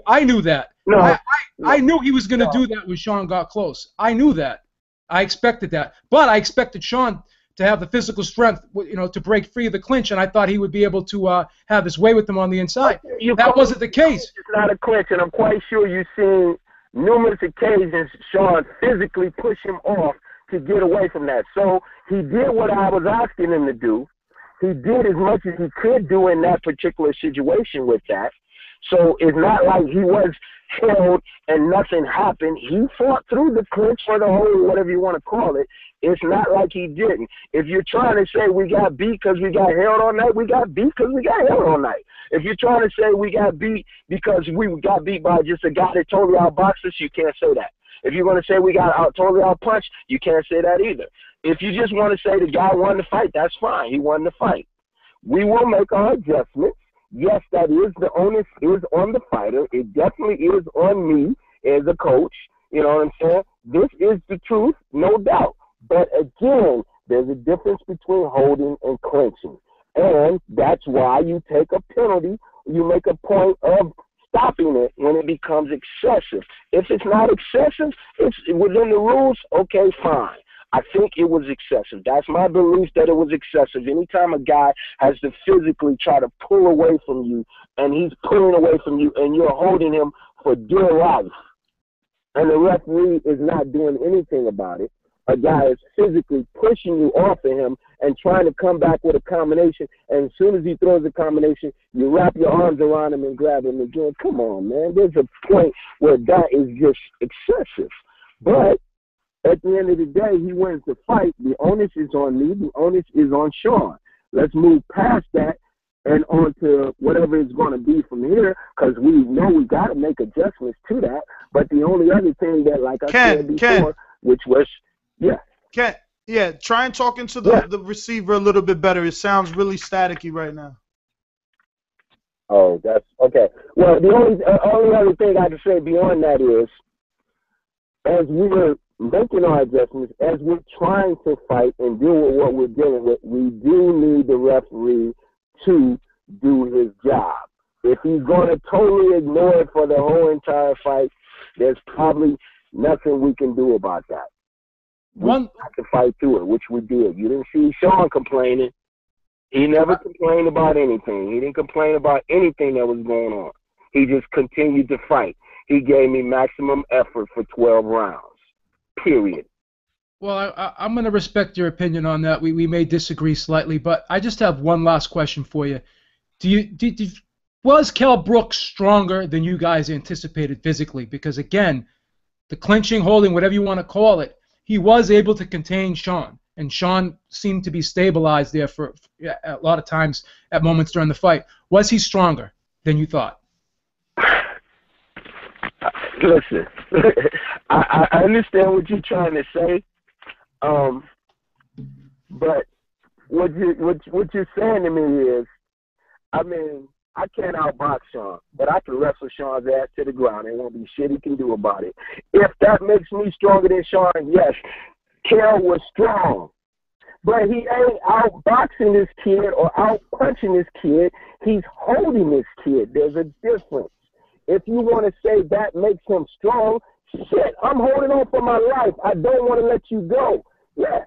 I knew that. No. I knew he was going to do that when Sean got close. I knew that. I expected that. But I expected Sean to have the physical strength, to break free of the clinch, and I thought he would be able to have his way with him on the inside. That wasn't the case. It's not a clinch, and I'm quite sure you've seen numerous occasions Sean physically push him off to get away from that. So he did what I was asking him to do. He did as much as he could do in that particular situation with that. So it's not like he was held and nothing happened. He fought through the clinch or the hold, whatever you want to call it. It's not like he didn't. If you're trying to say we got beat because we got held all night, we got beat because we got held all night. If you're trying to say we got beat because we got beat by just a guy that totally outboxed us, you can't say that. If you're going to say we got totally outpunched, you can't say that either. If you just want to say the guy won the fight, that's fine. He won the fight. We will make our adjustments. Yes, that is the onus is on the fighter. It definitely is on me as a coach. You know what I'm saying? This is the truth, no doubt. But again, there's a difference between holding and clinching. And that's why you take a penalty. You make a point of stopping it when it becomes excessive. If it's not excessive, it's within the rules, okay, fine. I think it was excessive. That's my belief, that it was excessive. Anytime a guy has to physically try to pull away from you, and he's pulling away from you, and you're holding him for dear life, and the referee is not doing anything about it, a guy is physically pushing you off of him and trying to come back with a combination, and as soon as he throws a combination, you wrap your arms around him and grab him again. Come on, man. There's a point where that is just excessive. But at the end of the day, he wins the fight. The onus is on me. The onus is on Sean. Let's move past that and on to whatever it's going to be from here, because we know we got to make adjustments to that. But the only other thing that, like I said before, which was, try and talk into the receiver a little bit better. It sounds really staticky right now. Oh, that's okay. Well, the only other thing I can say beyond that is, as we're making our adjustments, as we're trying to fight and deal with what we're dealing with, we do need the referee to do his job. If he's going to totally ignore it for the whole entire fight, there's probably nothing we can do about that. We have to fight through it, which we did. You didn't see Sean complaining. He never complained about anything. He didn't complain about anything that was going on. He just continued to fight. He gave me maximum effort for 12 rounds. Period. Well, I'm going to respect your opinion on that. We may disagree slightly, but I just have one last question for you. Was Kell Brooks stronger than you guys anticipated physically? Because, again, the clinching, holding, whatever you want to call it, he was able to contain Sean, and Sean seemed to be stabilized there for a lot of times at moments during the fight. Was he stronger than you thought? Listen, I understand what you're trying to say, but what you're saying to me is, I mean, I can't outbox Sean, but I can wrestle Sean's ass to the ground. There won't be shit he can do about it. If that makes me stronger than Sean, yes, Kell was strong. But he ain't outboxing this kid or outpunching this kid. He's holding this kid. There's a difference. If you want to say that makes him strong, shit, I'm holding on for my life. I don't want to let you go. Yeah.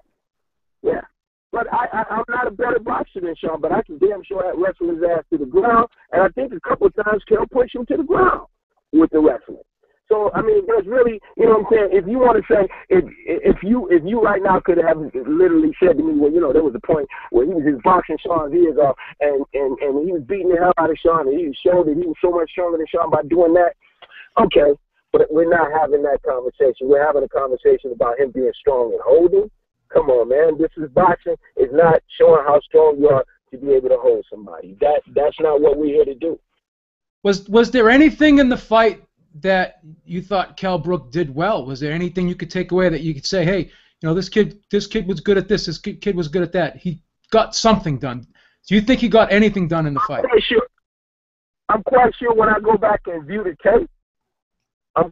But I'm not a better boxer than Sean, but I can damn sure wrestle his ass to the ground, and I think a couple of times Kell pushed him to the ground with the wrestling. So, I mean, there's really, you know what I'm saying, if you want to say, if you right now could have literally said to me, well, you know, there was a point where he was just boxing Sean's ears off, and he was beating the hell out of Sean, and he showed that he was so much stronger than Sean by doing that, okay. But we're not having that conversation. We're having a conversation about him being strong and holding. Come on, man. This is boxing. It's not showing how strong you are to be able to hold somebody. That's not what we're here to do. Was there anything in the fight that you thought Kell Brook did well? Was there anything you could take away that you could say, hey, this kid was good at this kid was good at that. He got something done. Do you think he got anything done in the fight? I'm quite sure when I go back and view the tape, I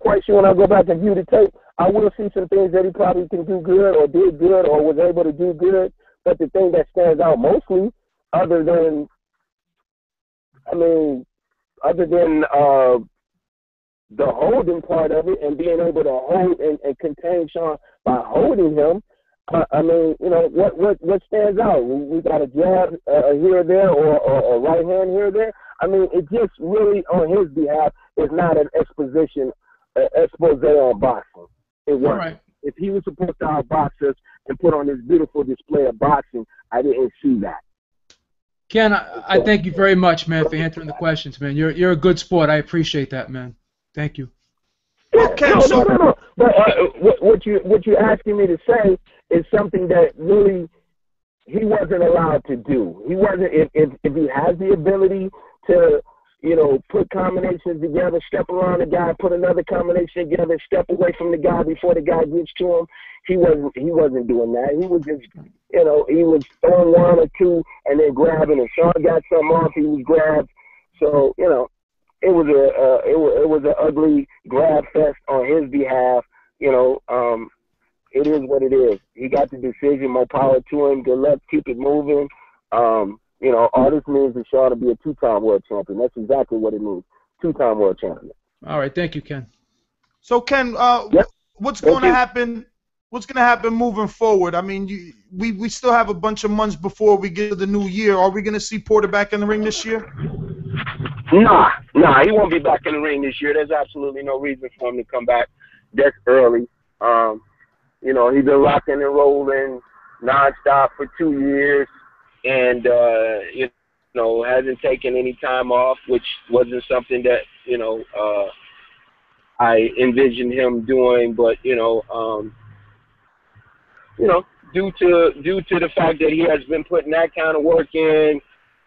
will see some things that he probably can do good or did good or was able to do good. But the thing that stands out mostly, other than the holding part of it and being able to hold and contain Sean by holding him, what stands out? We got a jab here or there or a right hand here or there. It just really, on his behalf, is not an expose on boxing. It wasn't. Right. If he was supposed to outbox us and put on this beautiful display of boxing, I didn't see that. Ken, I thank you very much, man, for answering the questions, man. You're a good sport. I appreciate that, man. Thank you. Okay, no. But what you're asking me to say is something that really he wasn't allowed to do. He wasn't. If he has the ability to, put combinations together, step around the guy, put another combination together, step away from the guy before the guy gets to him, he wasn't doing that. He was just, he was throwing one or two and then grabbing. And Sean got something off, he was grabbed. So, it was an ugly grab fest on his behalf. It is what it is. He got the decision. More power to him. Good luck. Keep it moving. All this means is Sean to be a two-time world champion. That's exactly what it means. Two-time world champion. All right. Thank you, Ken. So, Ken, what's going to happen? What's going to happen moving forward? We still have a bunch of months before we get to the new year. Are we going to see Porter back in the ring this year? Nah, he won't be back in the ring this year. There's absolutely no reason for him to come back that early. He's been rocking and rolling nonstop for 2 years, and hasn't taken any time off, which wasn't something that I envisioned him doing. But due to the fact that he has been putting that kind of work in,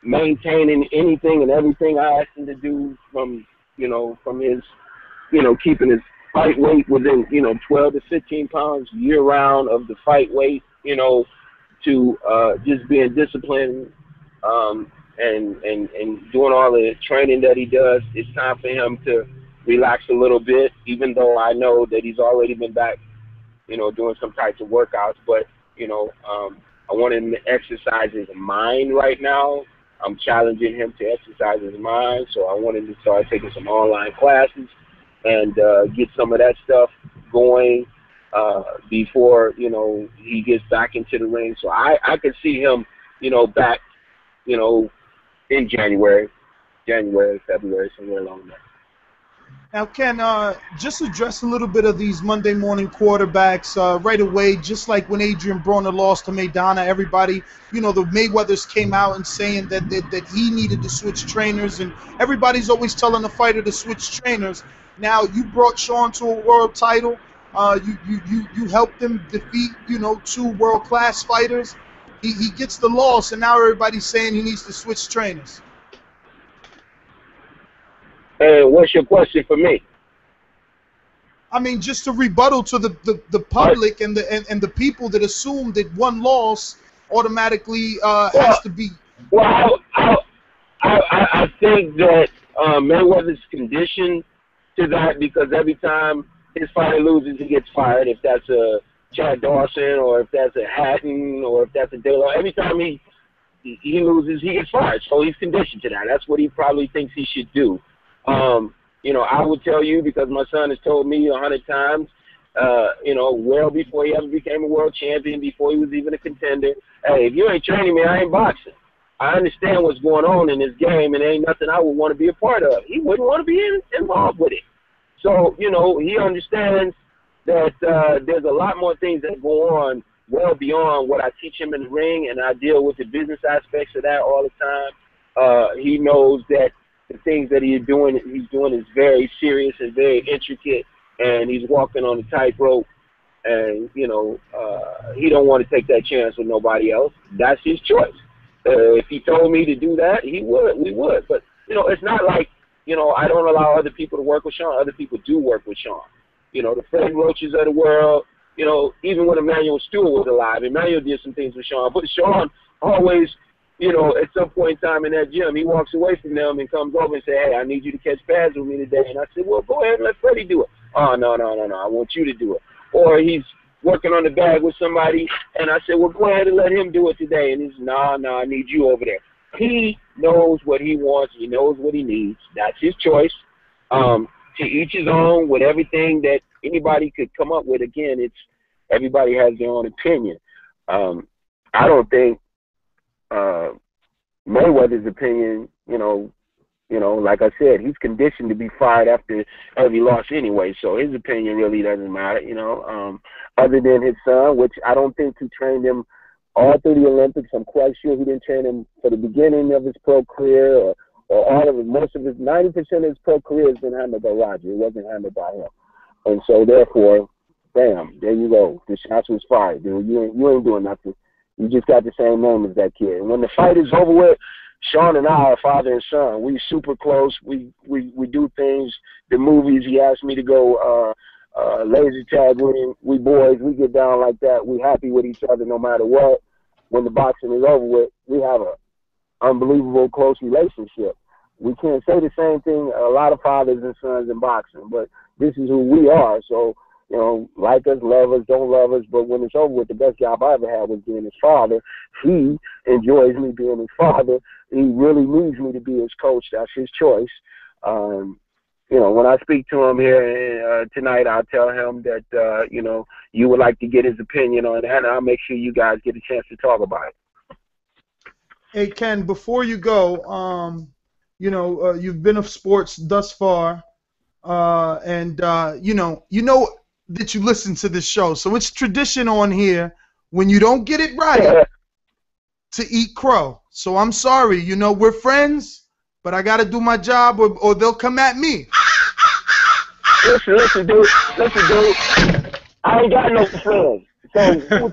maintaining anything and everything I asked him to do, from his keeping his fight weight within 12 to 15 pounds year round of the fight weight, to just being disciplined and doing all the training that he does. It's time for him to relax a little bit, even though I know that he's already been back, doing some types of workouts. But I want him to exercise his mind right now. I'm challenging him to exercise his mind, so I want him to start taking some online classes and get some of that stuff going before, he gets back into the ring. So I could see him, back, in January, February, somewhere along there. Now, Ken, just address a little bit of these Monday morning quarterbacks right away. Just like when Adrian Broner lost to Maidana, everybody, the Mayweathers came out and saying that he needed to switch trainers, and everybody's always telling the fighter to switch trainers. Now, you brought Sean to a world title. You helped him defeat, 2 world-class fighters. He gets the loss, and now everybody's saying he needs to switch trainers. Hey, what's your question for me? Just a rebuttal to the public and the people that assume that one loss automatically has to be. Well, I think that Mayweather's conditioned to that, because every time his fighter loses, he gets fired. If that's a Chad Dawson, or if that's a Hatton, or if that's a De La, every time he loses, he gets fired. So he's conditioned to that. That's what he probably thinks he should do. I would tell you, because my son has told me 100 times, well before he ever became a world champion, before he was even a contender, hey, if you ain't training me, I ain't boxing. I understand what's going on in this game, and ain't nothing I would want to be a part of. He wouldn't want to be involved with it. So, he understands that there's a lot more things that go on well beyond what I teach him in the ring, and I deal with the business aspects of that all the time. He knows that the things that he's doing is very serious and very intricate, and he's walking on a tightrope, and he don't want to take that chance with nobody else. That's his choice. If he told me to do that, we would. But it's not like I don't allow other people to work with Sean. Other people do work with Sean. The Freddie Roaches of the world. Even when Emmanuel Stewart was alive, Emmanuel did some things with Sean. But Sean always, at some point in time in that gym, he walks away from them and comes over and say, "Hey, I need you to catch pads with me today." And I said, "Well, go ahead and let Freddie do it." "Oh, no, I want you to do it." Or he's working on the bag with somebody, and I said, "Well, go ahead and let him do it today." And he's, "No, I need you over there." He knows what he wants. He knows what he needs. That's his choice. To each his own with everything that anybody could come up with. Again, everybody has their own opinion. I don't think Mayweather's opinion, like I said, he's conditioned to be fired after every loss anyway, so his opinion really doesn't matter, other than his son, which I don't think he trained him all through the Olympics. I'm quite sure he didn't train him for the beginning of his pro career or all of it. Most of his, 90% of his pro career has been handled by Roger. It wasn't handled by him. And so, therefore, bam, there you go. The shots was fired, dude. You ain't doing nothing. You just got the same name as that kid. And when the fight is over with, Sean and I are father and son. We super close. We do things. The movies, he asked me to go laser tag with him. We boys, we get down like that. We happy with each other no matter what. When the boxing is over with, we have a unbelievable close relationship. We can't say the same thing a lot of fathers and sons in boxing, but this is who we are. So, like us, love us, don't love us, but when it's over with, the best job I ever had was being his father. He enjoys me being his father. He really needs me to be his coach. That's his choice. When I speak to him here tonight, I'll tell him that, you would like to get his opinion on that, and I'll make sure you guys get a chance to talk about it. Hey, Ken, before you go, you've been of sports thus far, and you know that you listen to this show. So it's tradition on here when you don't get it right to eat crow. So I'm sorry, we're friends, but I got to do my job or they'll come at me. Listen, dude. I ain't got no friends. So,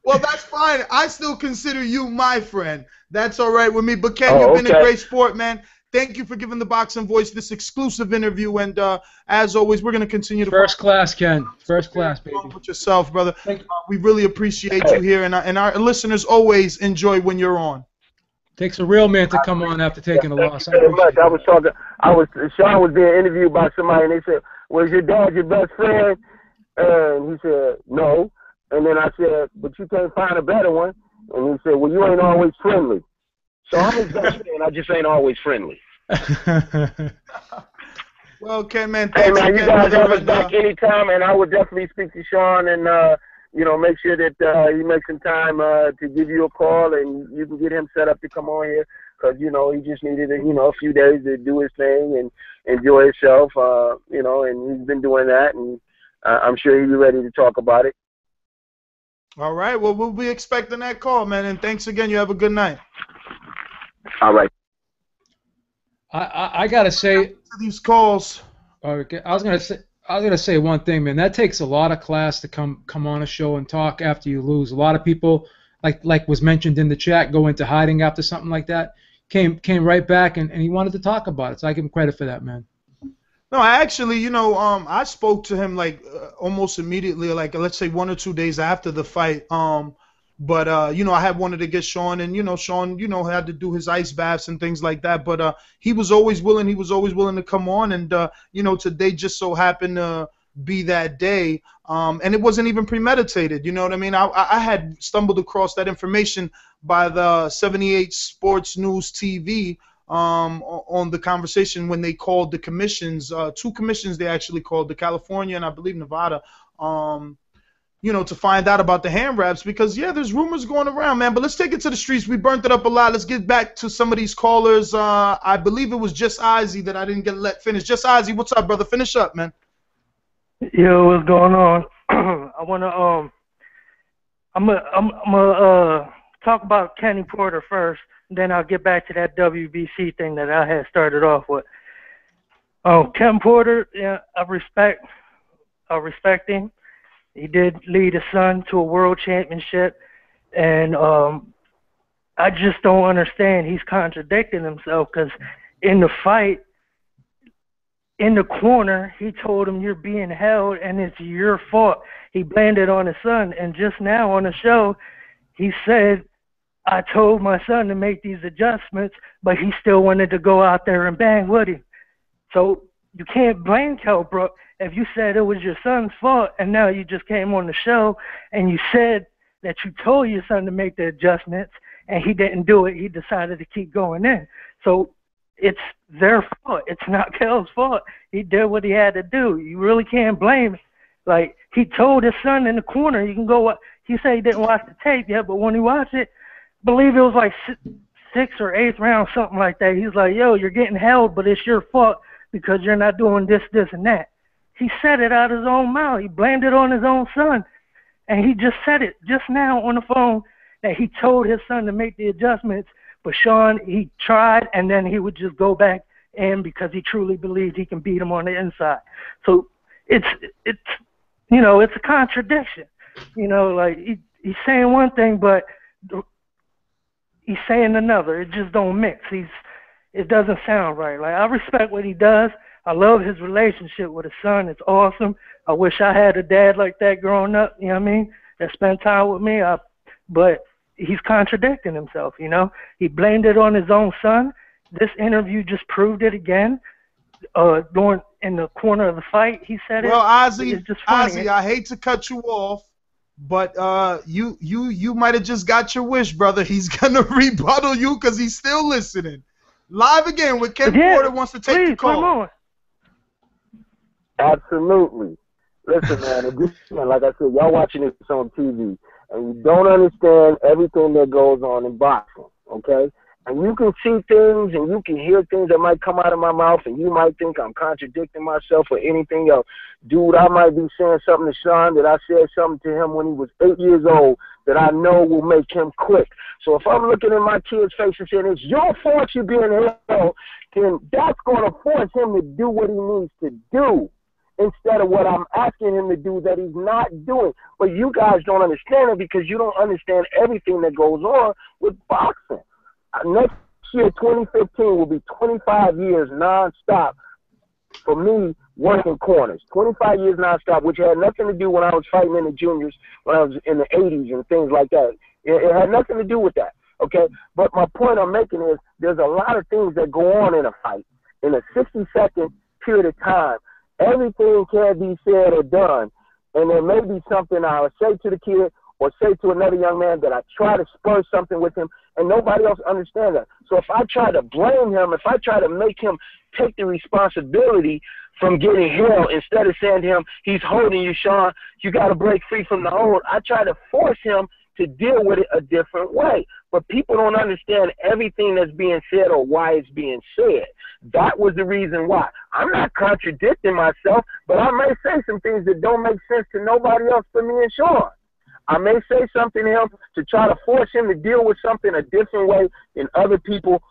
well, that's fine. I still consider you my friend. That's all right with me. But Ken, you've been a great sport, man. Thank you for giving the Boxing Voice this exclusive interview. And as always, we're going to continue to first class, Ken. First class, baby. With yourself, brother. We really appreciate you here, and our listeners always enjoy when you're on. Takes a real man to come on after taking a loss. Thank you very much. Sean was being interviewed by somebody, and they said, "Was your dad your best friend?" And he said, "No." And then I said, "But you can't find a better one." And he said, "Well, you ain't always friendly." So I'm his best friend. I just ain't always friendly. Well, Ken, man, hey, thanks man, again, you guys have us and, back anytime, and I would definitely speak to Sean and, make sure that he makes some time to give you a call, and you can get him set up to come on here because, he just needed, a few days to do his thing and enjoy himself, and he's been doing that, and I'm sure he'll be ready to talk about it. All right. Well, we'll be expecting that call, man, and thanks again. You have a good night. All right. I gotta say, these calls. Okay, I was gonna say one thing, man. That takes a lot of class to come on a show and talk after you lose. A lot of people, like was mentioned in the chat, go into hiding after something like that. Came right back and he wanted to talk about it. So I give him credit for that, man. No, I actually, I spoke to him almost immediately, let's say 1 or 2 days after the fight. But I had wanted to get Sean, and Sean, had to do his ice baths and things like that. But he was always willing. He was always willing to come on, and today just so happened to be that day. And it wasn't even premeditated. You know what I mean? I had stumbled across that information by the 78 Sports News TV on the conversation when they called the commissions. 2 commissions they actually called, the California and I believe Nevada. To find out about the hand wraps because, there's rumors going around, man. But let's take it to the streets. We burnt it up a lot. Let's get back to some of these callers. I believe it was Just Ozzy that I didn't get let finish. Just Ozzy, what's up, brother? Finish up, man. Yo, what's going on? I wanna I'm gonna talk about Kenny Porter first, and then I'll get back to that WBC thing that I had started off with. Oh, Ken Porter, yeah, I respect him. He did lead his son to a world championship, and I just don't understand. He's contradicting himself because in the fight, in the corner, he told him you're being held and it's your fault. He blamed it on his son, and just now on the show, he said, I told my son to make these adjustments, but he still wanted to go out there and bang with him. So you can't blame Kell Brook if you said it was your son's fault, and now you just came on the show and you said that you told your son to make the adjustments, and he didn't do it. He decided to keep going in. So it's their fault. It's not Kell's fault. He did what he had to do. You really can't blame him. Like, he told his son in the corner, you can go, he said he didn't watch the tape yet, but when he watched it, I believe it was like 6th or 8th round, something like that. He's like, yo, you're getting held, but it's your fault because you're not doing this, this, and that. He said it out of his own mouth. He blamed it on his own son. And he just said it just now on the phone that he told his son to make the adjustments, but Sean, he tried, and then he would just go back in because he truly believed he can beat him on the inside. So it's you know, it's a contradiction. You know, like he's saying one thing, but he's saying another. It just don't mix. It doesn't sound right. Like, I respect what he does. I love his relationship with his son. It's awesome. I wish I had a dad like that growing up, you know what I mean, that spent time with me. But he's contradicting himself, you know. He blamed it on his own son. This interview just proved it again. During in the corner of the fight, he said well, it's just funny. Ozzy, I hate to cut you off, but you might have just got your wish, brother. He's gonna rebuttal you because he's still listening. Live again with Ken Porter wants to take the call. Come on. Absolutely. Listen, man, again, like I said, y'all watching this on TV, and you don't understand everything that goes on in boxing, okay? And you can see things and you can hear things that might come out of my mouth, and you might think I'm contradicting myself or anything else. Dude, I might be saying something to Sean that I said something to him when he was 8 years old that I know will make him quick. So if I'm looking in my kid's face and saying, it's your fault you're being held, then that's going to force him to do what he needs to do, instead of what I'm asking him to do that he's not doing. But you guys don't understand it because you don't understand everything that goes on with boxing. Next year, 2015, will be 25 years nonstop for me working corners. 25 years nonstop, which had nothing to do when I was fighting in the juniors, when I was in the 80s and things like that. It had nothing to do with that, okay? But my point I'm making is there's a lot of things that go on in a fight. In a 60-second period of time, everything can be said or done, and there may be something I'll say to the kid or say to another young man that I try to spur something with him, and nobody else understands that. So if I try to blame him, if I try to make him take the responsibility from getting held, instead of saying to him, he's holding you, Sean, you got to break free from the hold, I try to force him to deal with it a different way. But people don't understand everything that's being said or why it's being said. That was the reason why. I'm not contradicting myself, but I may say some things that don't make sense to nobody else but me and Sean. I may say something to him to try to force him to deal with something a different way than other people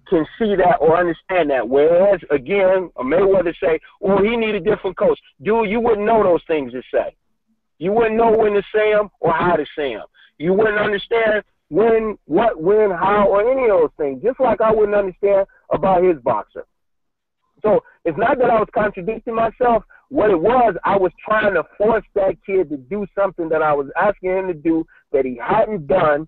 can see that or understand that. Whereas, again, a Mayweather say, well, he need a different coach. Dude, you wouldn't know those things to say. You wouldn't know when to say them or how to say them. You wouldn't understand when, what, when, how, or any of those things, just like I wouldn't understand about his boxer. So it's not that I was contradicting myself. What it was, I was trying to force that kid to do something that I was asking him to do that he hadn't done,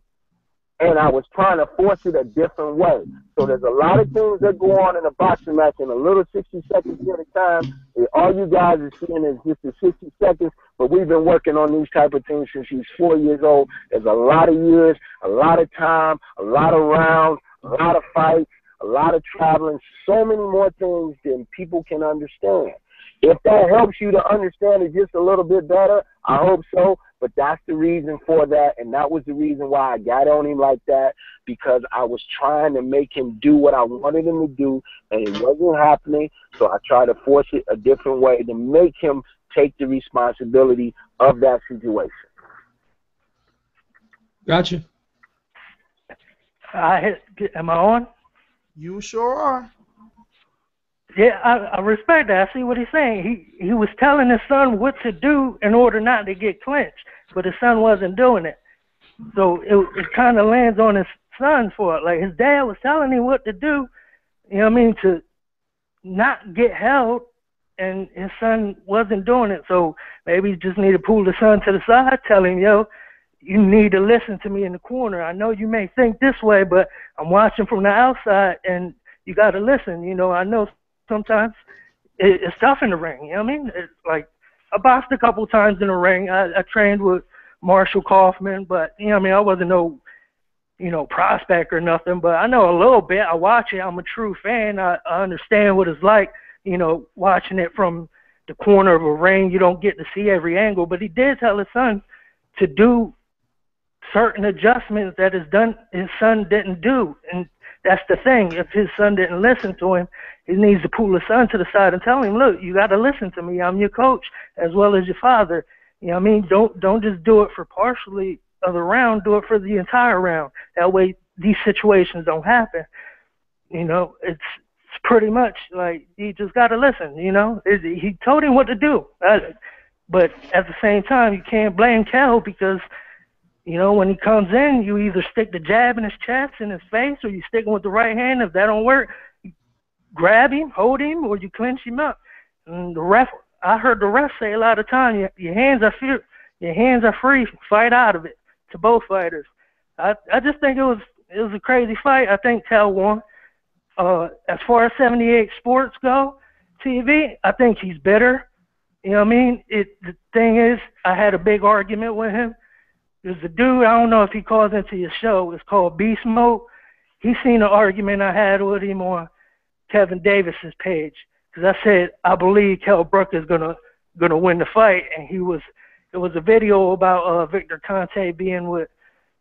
and I was trying to force it a different way. So there's a lot of things that go on in a boxing match in a little 60-second period of time. And all you guys are seeing is just the 60 seconds, but we've been working on these type of things since he's 4 years old. There's a lot of years, a lot of time, a lot of rounds, a lot of fights, a lot of traveling, so many more things than people can understand. If that helps you to understand it just a little bit better, I hope so. But that's the reason for that, and that was the reason why I got on him like that, because I was trying to make him do what I wanted him to do, and it wasn't happening, so I tried to force it a different way to make him take the responsibility of that situation. Gotcha. Am I on? You sure are. Yeah, I respect that. I see what he's saying. He was telling his son what to do in order not to get clinched, but his son wasn't doing it. So it kind of lands on his son for it. Like his dad was telling him what to do, you know what I mean, to not get held, and his son wasn't doing it. So maybe he just need to pull the son to the side, tell him, yo, you need to listen to me in the corner. I know you may think this way, but I'm watching from the outside, and you got to listen. You know, I know sometimes it's tough in the ring. You know what I mean? It's like I boxed a couple times in the ring. I trained with Marshall Kaufman, but, you know what I mean, I wasn't no, you know, prospect or nothing, but I know a little bit. I watch it. I'm a true fan. I understand what it's like, you know, watching it from the corner of a ring. You don't get to see every angle, but he did tell his son to do certain adjustments that his son didn't do. And that's the thing. If his son didn't listen to him, he needs to pull his son to the side and tell him, look, you got to listen to me. I'm your coach as well as your father. You know what I mean? Don't just do it for partially of the round. Do it for the entire round. That way these situations don't happen. You know, it's pretty much like you just got to listen, you know. He told him what to do. But at the same time, you can't blame Kel because, you know, when he comes in, you either stick the jab in his chest, in his face, or you stick him with the right hand. If that don't work, you grab him, hold him, or you clinch him up. And the ref, I heard the ref say a lot of times, your hands are free, fight out of it, to both fighters. I just think it was a crazy fight. I think Kel won. As far as 78 Sports go, TV, I think he's bitter. You know what I mean? The thing is, I had a big argument with him. There's a dude, I don't know if he calls into your show, it's called Beast Mode. He's seen the argument I had with him on Kevin Davis's page. Because I said, I believe Kell Brook is gonna win the fight. And it was a video about Victor Conte being with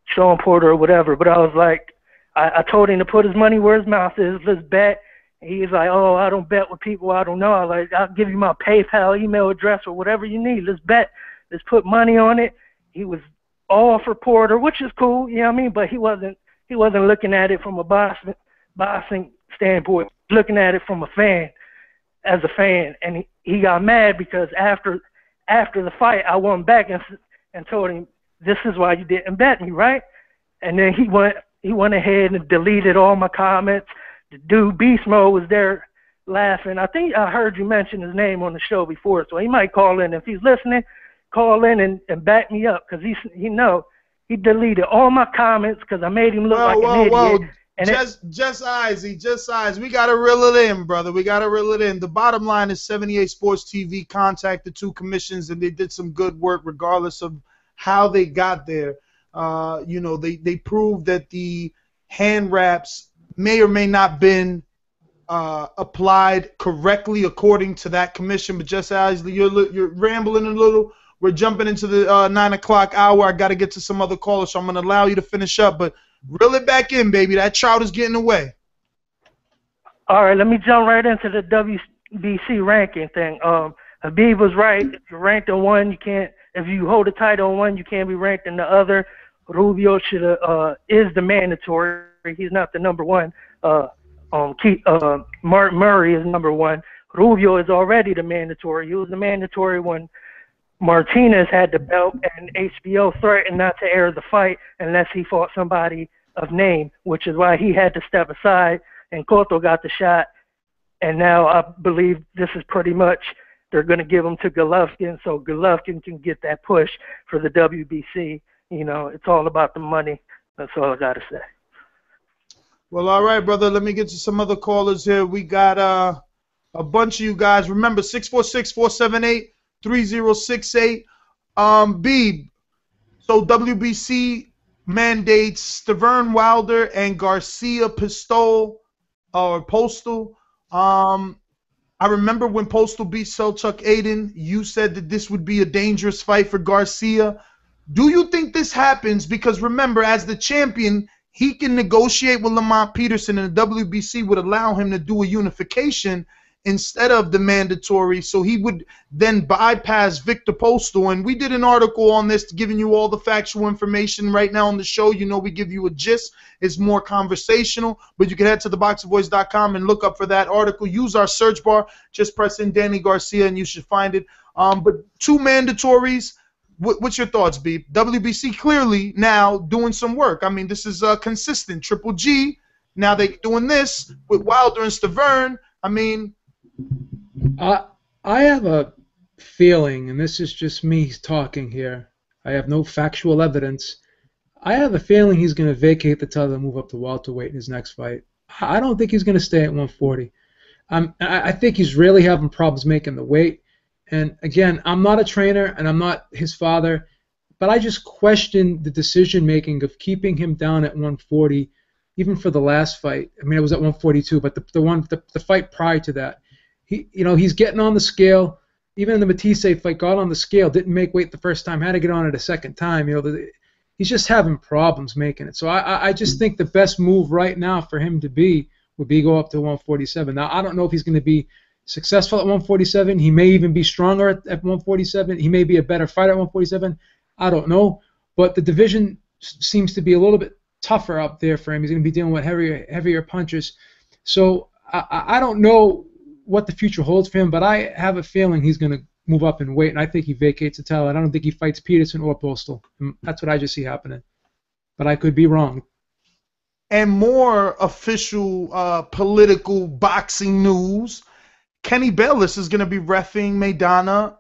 Sean Porter or whatever. But I was like, I told him to put his money where his mouth is, let's bet. And he was like, oh, I don't bet with people I don't know. I was like, I'll give you my PayPal email address or whatever you need. Let's bet. Let's put money on it. He was all for Porter, which is cool, you know what I mean? But he wasn't looking at it from a boxing standpoint, looking at it from a fan, as a fan. And he got mad because after the fight, I went back and told him, this is why you didn't bet me, right? And then he went ahead and deleted all my comments. The dude Beast Mode was there laughing. I think I heard you mention his name on the show before, so he might call in. If he's listening, call in and back me up, because he deleted all my comments because I made him look like an idiot. And just eyes. We gotta reel it in, brother. We gotta reel it in. The bottom line is 78 Sports TV contacted two commissions, and they did some good work regardless of how they got there. You know, they proved that the hand wraps may or may not been applied correctly according to that commission. But just as you're rambling a little. We're jumping into the 9 o'clock hour. I got to get to some other callers, so I'm going to allow you to finish up. But reel it back in, baby. That trout is getting away. All right, let me jump right into the WBC ranking thing. Habib was right. If you're ranked in one, you can't. If you hold a title in one, you can't be ranked in the other. Rubio is the mandatory. He's not the number one. Mark Murray is number one. Rubio is already the mandatory. He was the mandatory when Martinez had the belt, and HBO threatened not to air the fight unless he fought somebody of name, which is why he had to step aside, and Cotto got the shot. And now I believe this is pretty much, they're going to give him to Golovkin, so Golovkin can get that push for the WBC. You know, it's all about the money. That's all I got to say. Well, all right, brother. Let me get to some other callers here. We got a bunch of you guys. Remember, 646-478 3068. Beeb. So WBC mandates Stavern Wilder and Garcia Postal. I remember when Postal beat Selçuk Aydin, you said that this would be a dangerous fight for Garcia. Do you think this happens? Because remember, as the champion, he can negotiate with Lamont Peterson, and the WBC would allow him to do a unification. instead of the mandatory, so he would then bypass Victor Postal. And we did an article on this, giving you all the factual information right now on the show. You know, we give you a gist. It's more conversational, but you can head to theboxingvoice.com and look up for that article. Use our search bar. Just press in Danny Garcia, and you should find it. But 2 mandatories. What's your thoughts, B? WBC clearly now doing some work. I mean, this is consistent. Triple G, now they doing this with Wilder and Stavern. I mean, I have a feeling, and this is just me talking here. I have no factual evidence. I have a feeling he's going to vacate the title and move up to welterweight in his next fight. I don't think he's going to stay at 140. I think he's really having problems making the weight. And again, I'm not a trainer and I'm not his father, but I just question the decision making of keeping him down at 140, even for the last fight. I mean, it was at 142, but the fight prior to that, he's getting on the scale. Even in the Matisse fight, got on the scale, didn't make weight the first time, had to get on it a second time. He's just having problems making it. So I just think the best move right now for him would be go up to 147. Now, I don't know if he's going to be successful at 147. He may even be stronger at 147. He may be a better fighter at 147. I don't know. But the division seems to be a little bit tougher up there for him. He's going to be dealing with heavier punches. So I don't know what the future holds for him, but I have a feeling he's going to move up in weight, and I think he vacates the title. I don't think he fights Peterson or Postal. That's what I just see happening. But I could be wrong. And more official political boxing news. Kenny Bayless is going to be reffing Maidana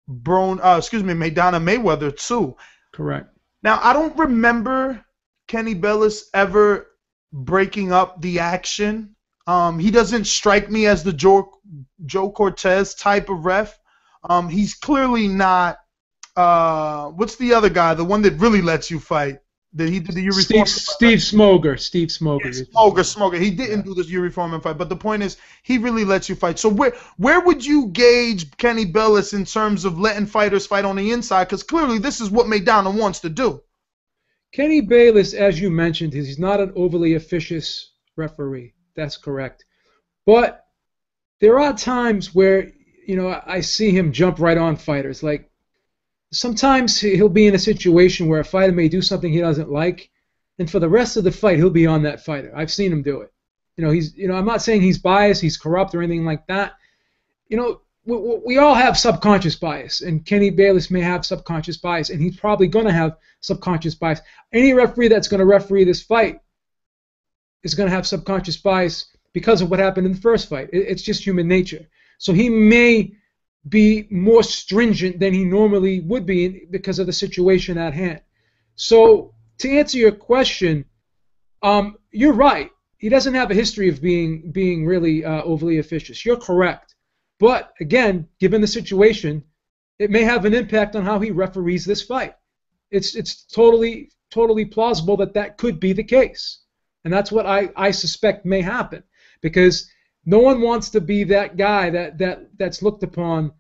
Mayweather too. Correct. Now, I don't remember Kenny Bayless ever breaking up the action. He doesn't strike me as the Joe Cortez type of ref. He's clearly not. What's the other guy? The one that really lets you fight. That he did the Yuri Foreman fight. Steve Smoger. Yeah, Smoger. He didn't do this Yuri Foreman fight, but the point is, he really lets you fight. So where would you gauge Kenny Bayless in terms of letting fighters fight on the inside? Because clearly this is what Maidana wants to do. Kenny Bayless, as you mentioned, he's not an overly officious referee. That's correct. But there are times where, I see him jump right on fighters. Like, sometimes he'll be in a situation where a fighter may do something he doesn't like, and for the rest of the fight, he'll be on that fighter. I've seen him do it. I'm not saying he's biased, he's corrupt, or anything like that. We all have subconscious bias, and Kenny Bayless may have subconscious bias, and he's probably going to have subconscious bias. Any referee that's going to referee this fight is going to have subconscious bias because of what happened in the first fight. It's just human nature. So he may be more stringent than he normally would be because of the situation at hand. So to answer your question, you're right. He doesn't have a history of being really overly officious. You're correct. But again, given the situation, it may have an impact on how he referees this fight. It's totally plausible that could be the case. And that's what I suspect may happen, because no one wants to be that guy that's looked upon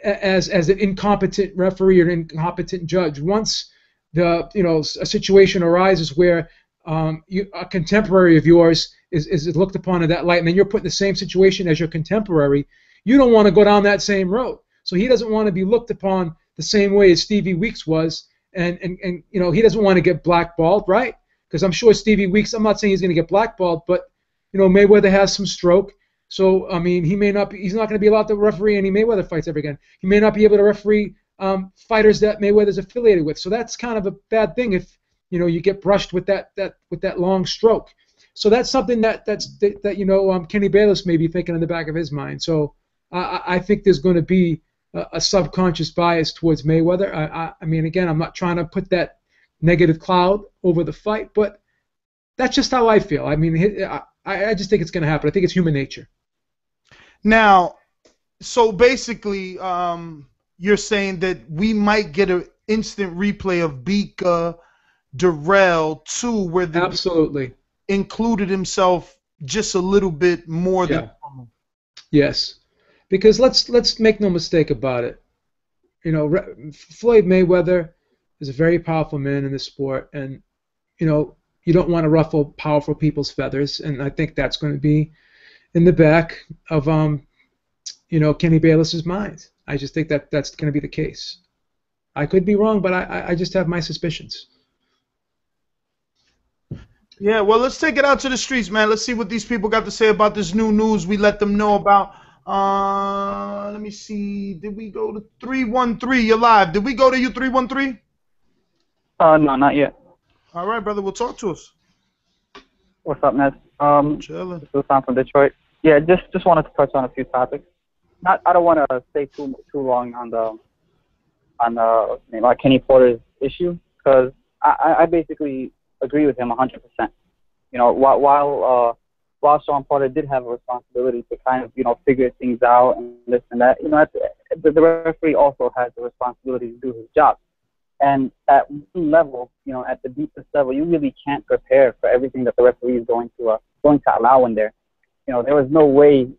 as an incompetent referee or an incompetent judge. Once a situation arises where a contemporary of yours is looked upon in that light, and then you're put in the same situation as your contemporary, you don't want to go down that same road. So he doesn't want to be looked upon the same way as Stevie Weeks was, and he doesn't want to get blackballed, right? Because I'm sure Stevie Weeks, I'm not saying he's going to get blackballed, but Mayweather has some stroke. So, I mean, he's not going to be allowed to referee any Mayweather fights ever again. He may not be able to referee fighters that Mayweather's affiliated with. So that's kind of a bad thing if, you get brushed with that long stroke. So that's something that Kenny Bayless may be thinking in the back of his mind. So I think there's going to be a subconscious bias towards Mayweather. I mean, again, I'm not trying to put that negative cloud over the fight, but that's just how I feel. I mean, I just think it's going to happen. I think it's human nature. Now, so basically, you're saying that we might get an instant replay of Bika, Durrell, too, where the absolutely included himself just a little bit more than normal. Yes, because let's make no mistake about it. Floyd Mayweather is a very powerful man in the sport, and you don't want to ruffle powerful people's feathers, and I think that's going to be in the back of Kenny Bayless's mind. I just think that that's going to be the case. I could be wrong, but I just have my suspicions. Yeah, well, let's take it out to the streets, man. Let's see what these people got to say about this new news we let them know about. Let me see. Did we go to 313? You're live. Did we go to you, 313? No, not yet. All right, brother. Well, talk to us. What's up, Ness? Chilling. This is Sam from Detroit. Yeah, just wanted to touch on a few topics. I don't want to stay too long on the Kenny Porter's issue, because I basically agree with him 100%. While Sean Porter did have a responsibility to kind of figure things out and this and that, the referee also has the responsibility to do his job. And at one level, at the deepest level, you really can't prepare for everything that the referee is going to allow in there. There was no way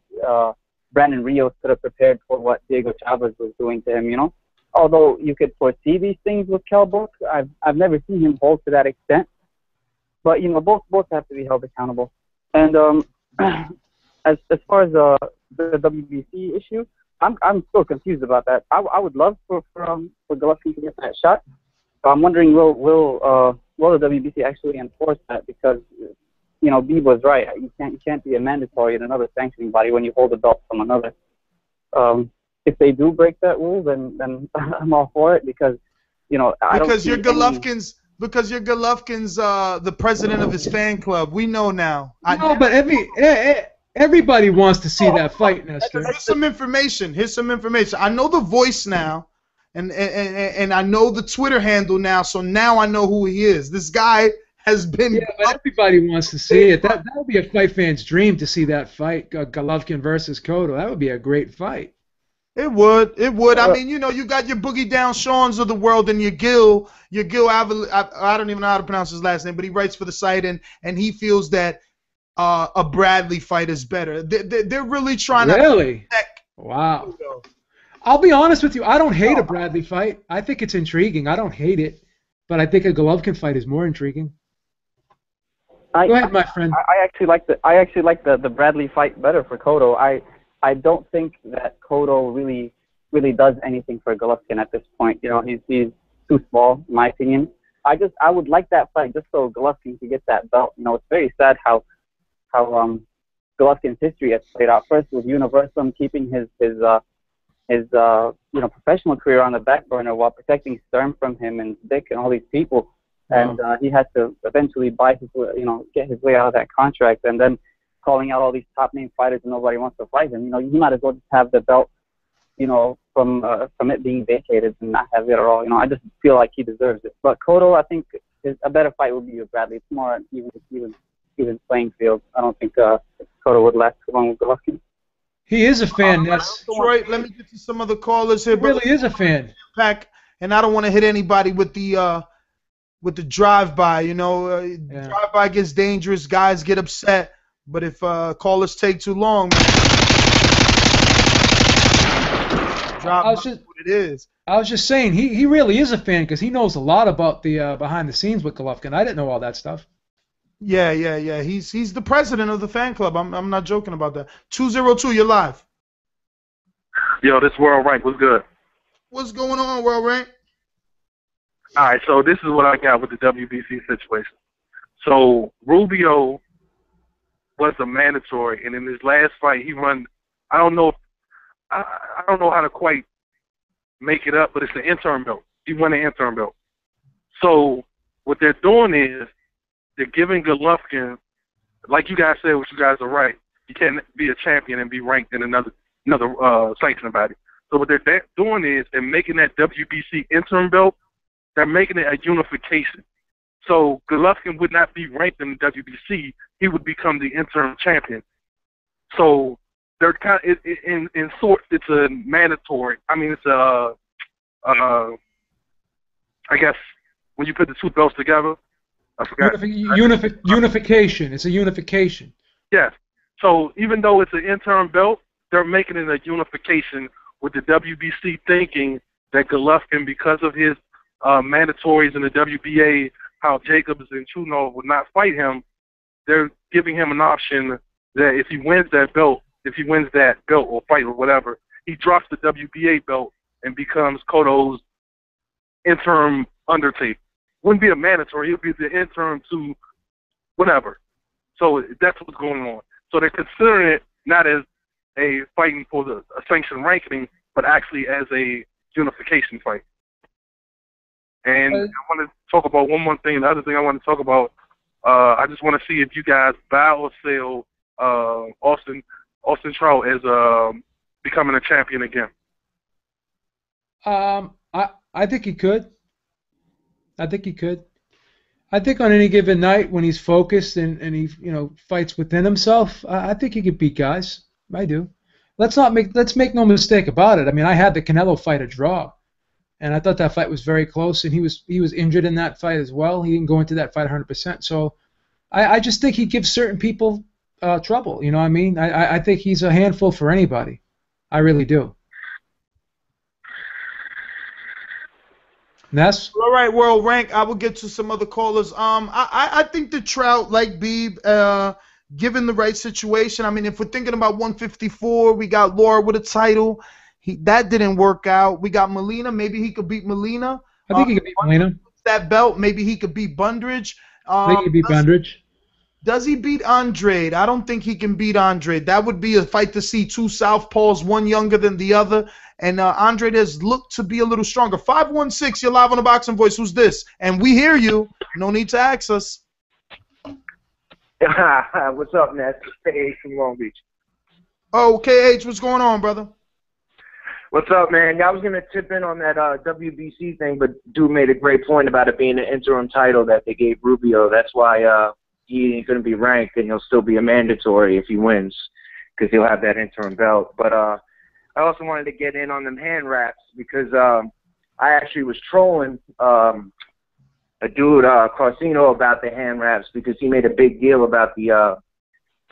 Brandon Rios could have prepared for what Diego Chavez was doing to him. Although you could foresee these things with Kell Brook, I've never seen him hold to that extent. But both have to be held accountable. And as far as the WBC issue, I'm still confused about that. I would love for Golovkin to get that shot. So I'm wondering, will the WBC actually enforce that? Because B was right. You can't be a mandatory in another sanctioning body when you hold a belt from another. If they do break that rule, then I'm all for it, because because you're Golovkin's the president of his fan club. We know now. But everybody wants to see that fight, Nestor. Here's some information. I know the voice now, and I know the Twitter handle now. So now I know who he is. This guy has been. Yeah, but everybody wants to see it. That would be a fight fan's dream to see that fight, Golovkin versus Cotto. That would be a great fight. It would. I mean, you got your Boogie Down Shawns of the world and your Gil I don't even know how to pronounce his last name, but he writes for the site, and he feels that a Bradley fight is better. They're really trying to. Really? Wow. I'll be honest with you. I don't hate a Bradley fight. I think it's intriguing. I don't hate it, but I think a Golovkin fight is more intriguing. Go ahead, my friend. I actually like the Bradley fight better for Cotto. I don't think that Cotto really does anything for Golovkin at this point. He's too small, in my opinion. I would like that fight just so Golovkin could get that belt. It's very sad how Golovkin's history has played out. First with Universal keeping his professional career on the back burner while protecting Stern from him and Dick and all these people. And he had to eventually get his way out of that contract, and then calling out all these top name fighters and nobody wants to fight him. You might as well just have the belt, from it being vacated and not have it at all. I just feel like he deserves it. But Cotto, I think a better fight would be with Bradley. It's more an even playing field. I don't think Cotto would last too long with Golovkin. He is a fan, Ness. Detroit, let me get to some of the callers here. He really is a fan. Pack, and I don't want to hit anybody with the drive-by. Drive-by gets dangerous. Guys get upset. But if callers take too long, drop what it is. I was just saying, he really is a fan because he knows a lot about the behind the scenes with Golovkin. I didn't know all that stuff. Yeah. He's the president of the fan club. I'm not joking about that. 202, you're live. Yo, this World Rank. What's good? What's going on, World Rank? All right, so this is what I got with the WBC situation. So Rubio was a mandatory, and in his last fight, he run. I don't know how to quite make it up, but it's an interim belt. He won an interim belt. So what they're doing is they're giving Golovkin, like you guys said, which you guys are right. You can't be a champion and be ranked in another sanctioning body. So what they're doing is they're making that WBC interim belt. They're making it a unification. So Golovkin would not be ranked in the WBC. He would become the interim champion. So they're kind of, in sorts, it's a mandatory. I mean, it's I guess when you put the two belts together, I forgot. Unification. It's a unification. Yes. So even though it's an interim belt, they're making it a unification with the WBC thinking that Golovkin, because of his mandatories in the WBA, how Jacobs and Chunov would not fight him, they're giving him an option that if he wins that belt or fight or whatever, he drops the WBA belt and becomes Cotto's interim undertaker. Wouldn't be a mandatory. He'll be the interim to whatever. So that's what's going on. So they're considering it not as a fighting for a sanctioned ranking, but actually as a unification fight. And I want to talk about one more thing. The other thing I want to talk about, I just want to see if you guys buy or sell Austin Trout as becoming a champion again. I think he could. I think he could. I think on any given night when he's focused and he fights within himself, I think he could beat guys. I do. Let's make no mistake about it. I mean, I had the Canelo fight a draw, and I thought that fight was very close. And he was injured in that fight as well. He didn't go into that fight 100%. So I just think he gives certain people trouble. You know what I mean? I think he's a handful for anybody. I really do. Ness? All right, World Rank. I will get to some other callers. I think the Trout, like Beeb, given the right situation. I mean, if we're thinking about 154, we got Laura with a title. That didn't work out. We got Molina. Maybe he could beat Molina. I think he could beat Molina. That belt. Maybe he could beat Bundridge. I think he could beat Bundridge. Does he beat Andrade? I don't think he can beat Andrade. That would be a fight to see two southpaws, one younger than the other. And Andrade has looked to be a little stronger. 516, you're live on the Boxing Voice. Who's this? And we hear you. No need to ask us. What's up, Ness? KH from Long Beach. Oh, KH, what's going on, brother? What's up, man? Yeah, I was going to chip in on that WBC thing, but dude made a great point about it being an interim title that they gave Rubio. That's why he ain't going to be ranked, and he'll still be a mandatory if he wins, because he'll have that interim belt. But I also wanted to get in on them hand wraps, because I actually was trolling a dude, Corsino, about the hand wraps, because he made a big deal about the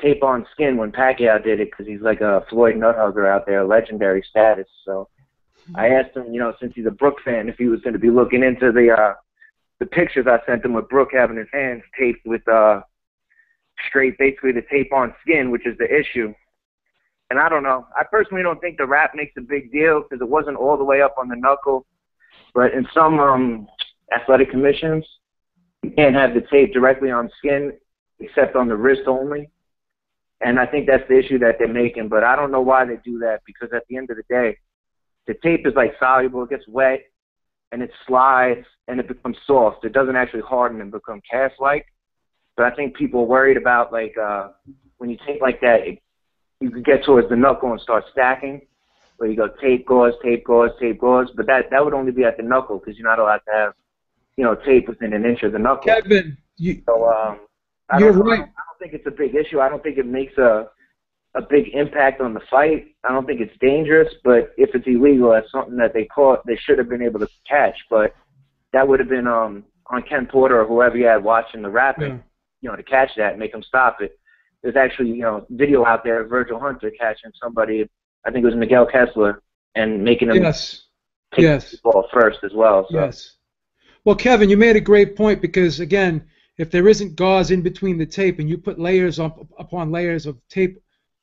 tape on skin when Pacquiao did it, because he's like a Floyd Nuthugger out there, legendary status. So I asked him, since he's a Brook fan, if he was going to be looking into the pictures I sent him with Brook having his hands taped with straight, basically the tape on skin, which is the issue. And I don't know. I personally don't think the wrap makes a big deal, because it wasn't all the way up on the knuckle. But in some athletic commissions, you can't have the tape directly on skin except on the wrist only. And I think that's the issue that they're making. But I don't know why they do that, because at the end of the day, the tape is like soluble. It gets wet, and it slides, and it becomes soft. It doesn't actually harden and become cast-like. But I think people are worried about, like, when you tape like that, you can get towards the knuckle and start stacking, where you go tape, gauze, tape, gauze, tape, gauze. But that would only be at the knuckle, because you're not allowed to have, tape within an inch of the knuckle. Kevin, so you're right. I don't think it's a big issue. I don't think it makes a big impact on the fight. I don't think it's dangerous. But if it's illegal, that's something that they should have been able to catch. But that would have been on Ken Porter or whoever you had watching the rapping, to catch that and make them stop it. There's actually, video out there of Virgil Hunter catching somebody, I think it was Miguel Kessler, and making him take the ball first as well. So. Yes. Well, Kevin, you made a great point, because, again, if there isn't gauze in between the tape and you put layers upon layers of tape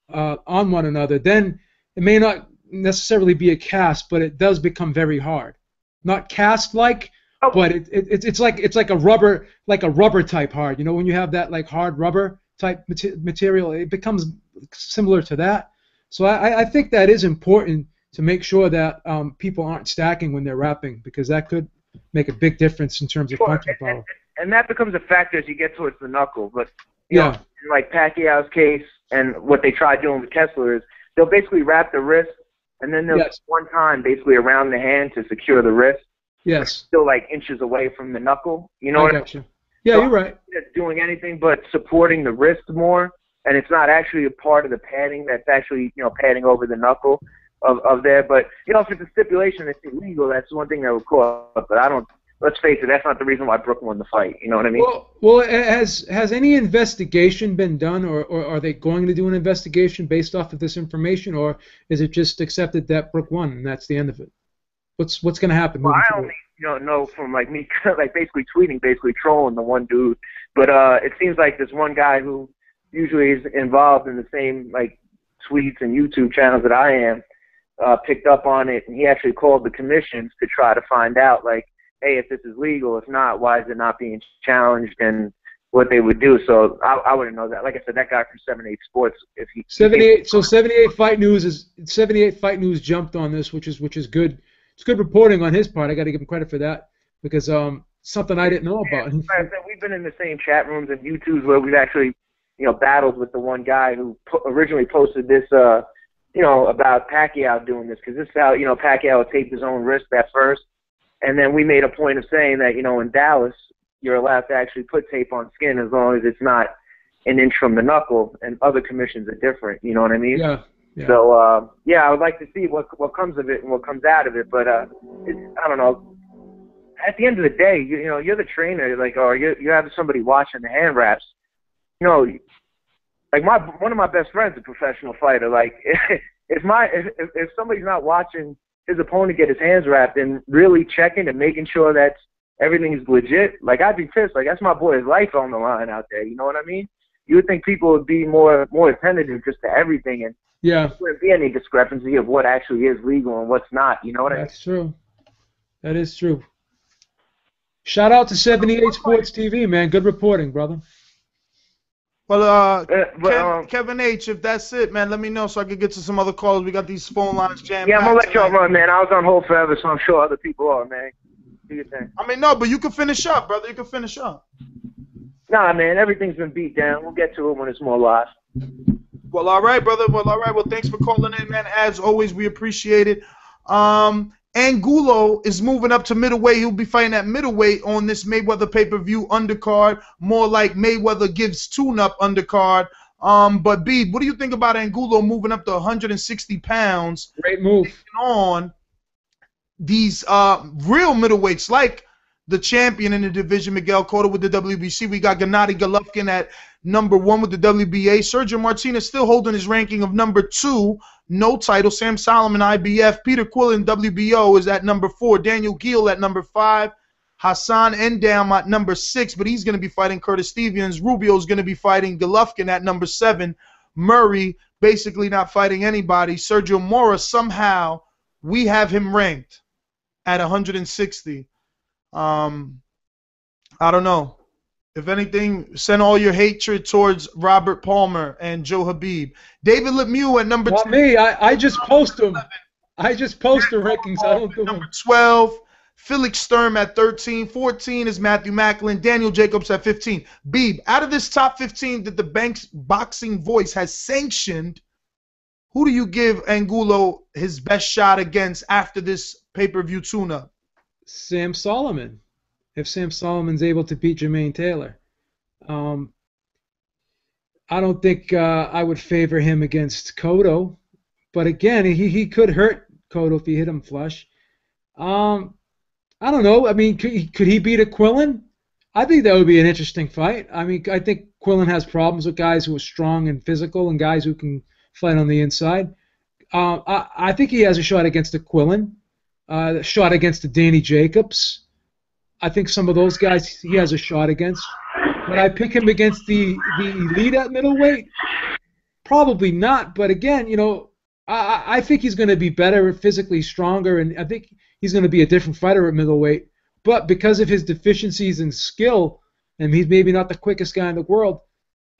on one another, then it may not necessarily be a cast, but it does become very hard. Not cast-like, but it's like a rubber type hard. When you have that like hard rubber type material, it becomes similar to that. So I think that is important to make sure that people aren't stacking when they're wrapping, because that could make a big difference in terms of punching power. And that becomes a factor as you get towards the knuckle. But in like Pacquiao's case, and what they try doing with Kessler is they'll basically wrap the wrist, and then they'll one time basically around the hand to secure the wrist. Yes. Still like inches away from the knuckle. You know what I mean? Yeah, you're right. It's doing anything but supporting the wrist more, and it's not actually a part of the padding that's actually padding over the knuckle of there. But if it's a stipulation, it's illegal. That's one thing that would cause. But I don't. Let's face it, that's not the reason why Brook won the fight. You know what I mean? Well, has any investigation been done, or are they going to do an investigation based off of this information, or is it just accepted that Brook won and that's the end of it? What's going to happen? Well, I only know from like me, like basically tweeting, basically trolling the one dude. But it seems like this one guy who usually is involved in the same like tweets and YouTube channels that I am, picked up on it, and he actually called the commissions to try to find out, like, hey, if this is legal, if not, why is it not being challenged, and what they would do. So I wouldn't know that. Like I said, that guy from 78 Sports, if he 78. So 78 Fight News jumped on this, which is good. It's good reporting on his part. I got to give him credit for that because something I didn't know about. Like I said, we've been in the same chat rooms and YouTubes where we've actually, battled with the one guy who originally posted this, about Pacquiao doing this, because this is how, Pacquiao taped his own wrist at first. And then we made a point of saying that, in Dallas, you're allowed to actually put tape on skin as long as it's not an inch from the knuckle, and other commissions are different, you know what I mean? Yeah. So, I would like to see what comes of it and what comes out of it, but I don't know. At the end of the day, you're the trainer, like, or you have somebody watching the hand wraps. Like one of my best friends, a professional fighter. Like, if somebody's not watching his opponent get his hands wrapped and really checking and making sure that everything is legit, like, I'd be pissed. Like, that's my boy's life on the line out there. You know what I mean? You would think people would be more attentive just to everything, and there wouldn't be any discrepancy of what actually is legal and what's not. You know what I mean? That's true. That is true. Shout out to 78 Sports TV, man. Good reporting, brother. Well, Kevin H., if that's it, man, let me know so I can get to some other calls. We got these phone lines jammed. Yeah, I'm going to let y'all run, man. I was on hold forever, so I'm sure other people are, man. Do your thing. I mean, no, but you can finish up, brother. You can finish up. Nah, man, everything's been beat down. We'll get to it when it's more live. Well, all right, brother. Well, all right. Well, thanks for calling in, man. As always, we appreciate it. Angulo is moving up to middleweight. He'll be fighting at middleweight on this Mayweather pay-per-view undercard, more like Mayweather gives tune-up undercard. But, B, what do you think about Angulo moving up to 160 pounds? Great move. On these real middleweights, like the champion in the division, Miguel Cotto with the WBC. We got Gennady Golovkin at number 1 with the WBA. Sergio Martinez still holding his ranking of number 2. No title. Sam Solomon, IBF. Peter Quillen, WBO, is at number 4. Daniel Gill at number 5. Hassan Endam at number 6, but he's going to be fighting Curtis Stevens. Rubio's going to be fighting Golovkin at number 7. Murray basically not fighting anybody. Sergio Mora, somehow, we have him ranked at 160. I don't know. If anything, send all your hatred towards Robert Palmer and Joe Habib. David Lemieux at number 2. Me, I just post them. I just post the rankings. I don't do number 12. Felix Sturm at 13. 14 is Matthew Macklin. Daniel Jacobs at 15. Beeb, out of this top 15 that the Bank's Boxing Voice has sanctioned, who do you give Angulo his best shot against after this pay-per-view tune-up? Sam Solomon. If Sam Solomon's able to beat Jermaine Taylor. I don't think I would favor him against Cotto. But again, he could hurt Cotto if he hit him flush. I don't know. I mean, could he beat a Quillen? I think that would be an interesting fight. I mean, I think Quillen has problems with guys who are strong and physical and guys who can fight on the inside. I think he has a shot against a Quillen, a shot against a Danny Jacobs. I think some of those guys he has a shot against. Would I pick him against the elite at middleweight? Probably not. But again, I think he's going to be better, physically stronger, and I think he's going to be a different fighter at middleweight. But because of his deficiencies in skill, and he's maybe not the quickest guy in the world,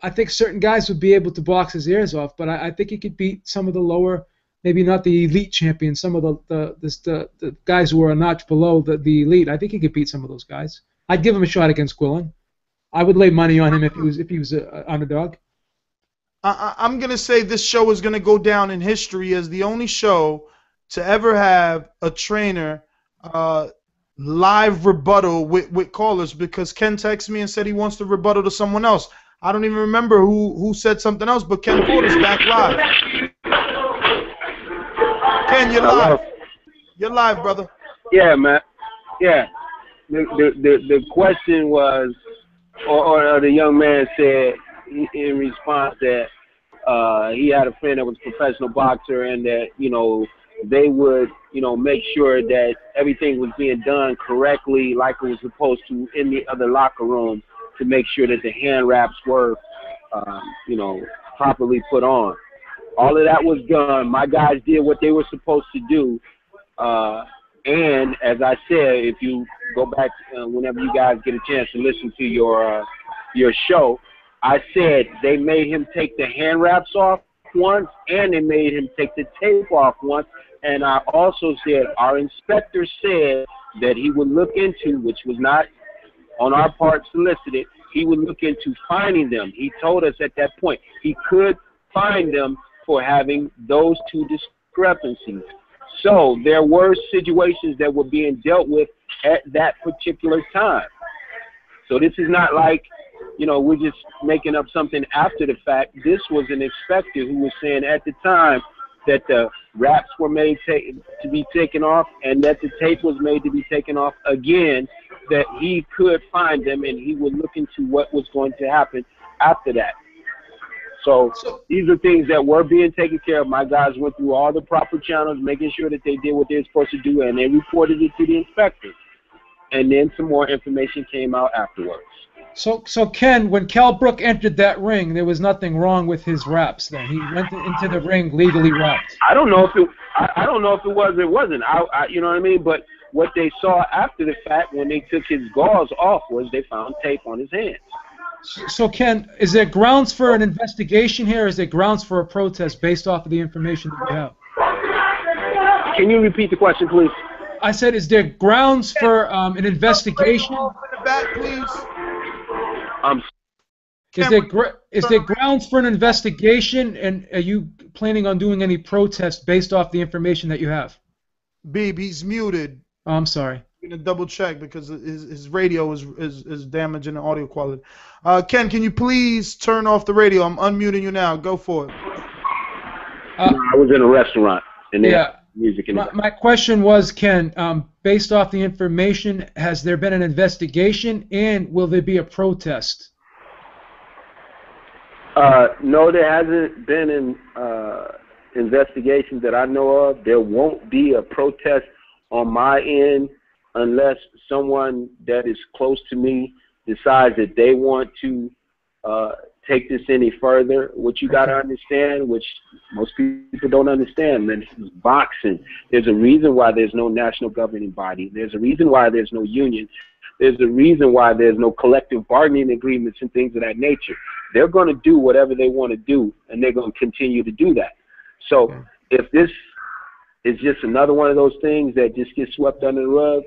I think certain guys would be able to box his ears off. But I think he could beat some of the lower, maybe not the elite champions, some of the guys who are a notch below the elite. I think he could beat some of those guys. I'd give him a shot against Quillen. I would lay money on him if he was an underdog. I'm going to say this show is going to go down in history as the only show to ever have a trainer live rebuttal with callers, because Ken texted me and said he wants to rebuttal to someone else. I don't even remember who said something else, but Ken Porter's back live. Ken, you're live. You're live, brother. Yeah, man. Yeah. The question was, or the young man said in response that he had a friend that was a professional boxer, and that, they would, make sure that everything was being done correctly like it was supposed to in the other locker room, to make sure that the hand wraps were properly put on. All of that was done. My guys did what they were supposed to do. And as I said, if you go back whenever you guys get a chance to listen to your show, I said they made him take the hand wraps off once, and they made him take the tape off once. And I also said our inspector said that he would look into, which was not on our part solicited, he would look into finding them. He told us at that point he could find them for having those two discrepancies. So there were situations that were being dealt with at that particular time. So this is not like, we're just making up something after the fact. This was an inspector who was saying at the time that the wraps were made to be taken off and that the tape was made to be taken off again, that he could find them and he would look into what was going to happen after that. So these are things that were being taken care of. My guys went through all the proper channels, making sure that they did what they were supposed to do, and they reported it to the inspector. And then some more information came out afterwards. So Ken, when Cal Brook entered that ring, there was nothing wrong with his wraps. Then he went into the ring legally wrapped. I don't know if it. I don't know if it was or it wasn't. You know what I mean? But what they saw after the fact, when they took his gauze off, was they found tape on his hands. So Ken, is there grounds for an investigation here? Or is there grounds for a protest based off of the information that we have? Can you repeat the question, please? I said, is there grounds for an investigation? In the back, please. Is there grounds for an investigation, and are you planning on doing any protest based off the information that you have? Beeb, he's muted. Oh, I'm sorry. I'm going to double check because his radio is damaging the audio quality. Ken, can you please turn off the radio? I'm unmuting you now. Go for it. I was in a restaurant and they had music in my question was, Ken, based off the information, has there been an investigation and will there be a protest? No, there hasn't been an investigation that I know of. There won't be a protest on my end unless someone that is close to me decides that they want to take this any further. What you got to understand, which most people don't understand, man, this is boxing. There's a reason why there's no national governing body. There's a reason why there's no union. There's a reason why there's no collective bargaining agreements and things of that nature. They're going to do whatever they want to do, and they're going to continue to do that. So if this is just another one of those things that just gets swept under the rug,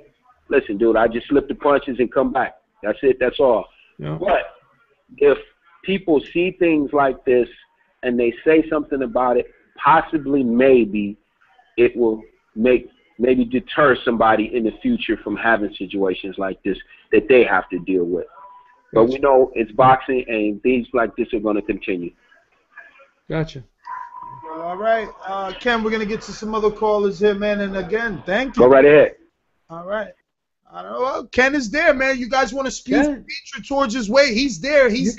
listen, dude, I just slip the punches and come back. That's it. That's all. Yeah. But if people see things like this and they say something about it, possibly maybe it will maybe deter somebody in the future from having situations like this that they have to deal with. But we know it's boxing and things like this are going to continue. Gotcha. All right. Ken, we're going to get to some other callers here, man. And again, thank you. Go right ahead. All right. I don't know. Well, Ken is there, man. You guys want to spew hatred towards his way? He's there. You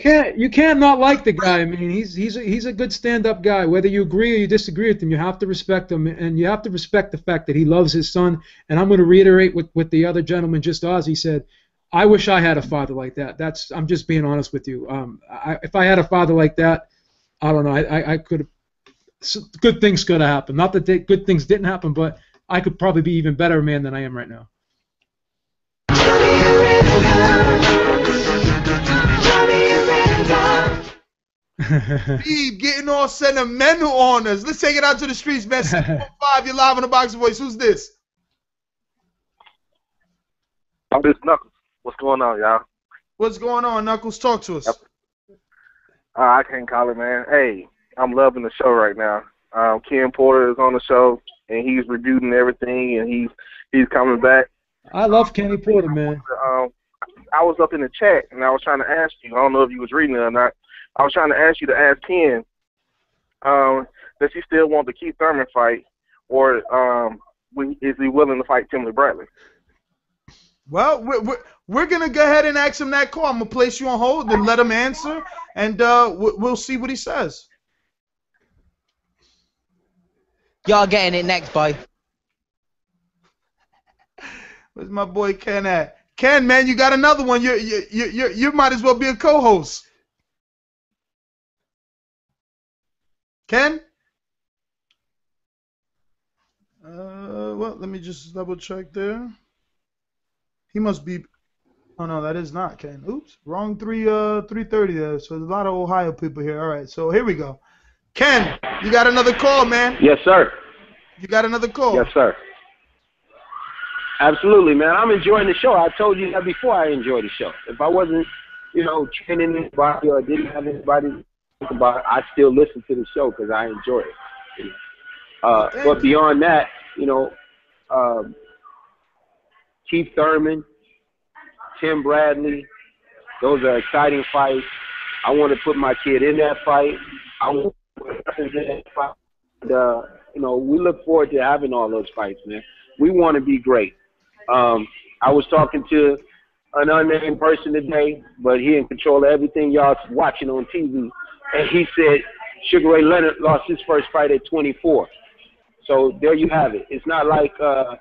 can't not like the guy. I mean, he's a good stand-up guy. Whether you agree or you disagree with him, you have to respect him, and you have to respect the fact that he loves his son. And I'm going to reiterate what the other gentleman just Ozzy said. I wish I had a father like that. I'm just being honest with you. If I had a father like that, I don't know. I could have. Good things could have happened. Not that good things didn't happen, but I could probably be even better man than I am right now. Steve getting all sentimental on us. Let's take it out to the streets, man. 615, you're live on the Boxing Voice. Who's this? I'm this Knuckles. What's going on, y'all? What's going on, Knuckles? Talk to us. I can't call it, man. Hey, I'm loving the show right now. Ken Porter is on the show, and he's reviewing everything, and he's coming back. I love Kenny Porter, man. I was up in the chat, and I was trying to ask you. I don't know if you was reading it or not. I was trying to ask you to ask Ken, does he still want the Keith Thurman fight, or is he willing to fight Timothy Bradley? Well, we're going to go ahead and ask him that call. I'm going to place you on hold and let him answer, and we'll see what he says. Y'all getting it next, boy. Where's my boy Ken at? Ken, man, you got another one. You might as well be a co-host. Ken? Well, let me just double check there. He must be. Oh no, that is not Ken. Oops, wrong 330 there. So there's a lot of Ohio people here. All right, so here we go. Ken, you got another call, man. Yes, sir. You got another call. Yes, sir. Absolutely, man. I'm enjoying the show. I told you that before. I enjoy the show. If I wasn't, training anybody or didn't have anybody to talk about it, I still listen to the show because I enjoy it. But beyond that, Keith Thurman, Tim Bradley, those are exciting fights. I want to put my kid in that fight. I want to represent that fight. We look forward to having all those fights, man. We want to be great. I was talking to an unnamed person today, but he in control of everything y'all watching on TV, and he said Sugar Ray Leonard lost his first fight at 24. So there you have it. It's not like we're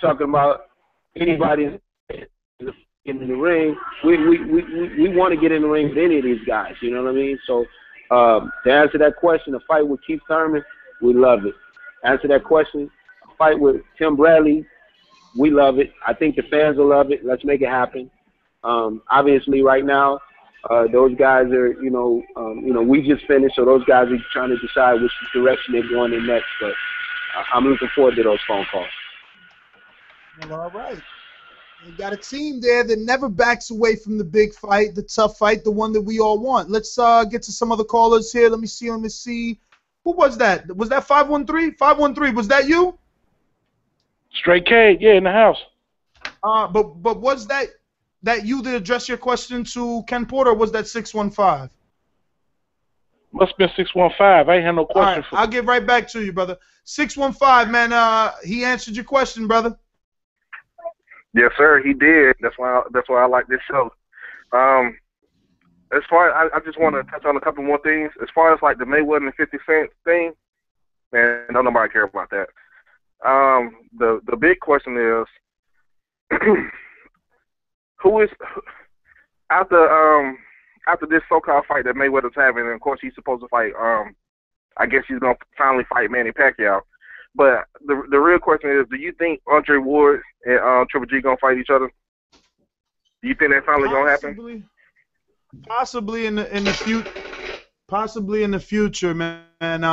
talking about anybody in the ring. We want to get in the ring with any of these guys. You know what I mean? So to answer that question, a fight with Keith Thurman, we love it. Answer that question, a fight with Tim Bradley, we love it. I think the fans will love it. Let's make it happen. Obviously, right now, those guys are, we just finished, so those guys are trying to decide which direction they're going in next. But I'm looking forward to those phone calls. Well, all right. You got a team there that never backs away from the big fight, the tough fight, the one that we all want. Let's get to some other callers here. Let me see. Who was that? Was that 513? 513, was that you? Straight K, yeah, in the house. But was that you that addressed your question to Ken Porter, or was that 615? Must have been 615. I ain't had no question. All right, I'll get right back to you, brother. 615, man, he answered your question, brother. Yes, sir, he did. That's why I like this show. As far as I just want to touch on a couple more things. As far as like the Mayweather and 50 Cent thing, man, don't nobody care about that. The big question is, who is after this so-called fight that Mayweather's having, and of course he's supposed to fight. I guess he's gonna finally fight Manny Pacquiao. But the real question is, do you think Andre Ward and Triple G gonna fight each other? Do you think that's finally gonna happen? Possibly in the future, man.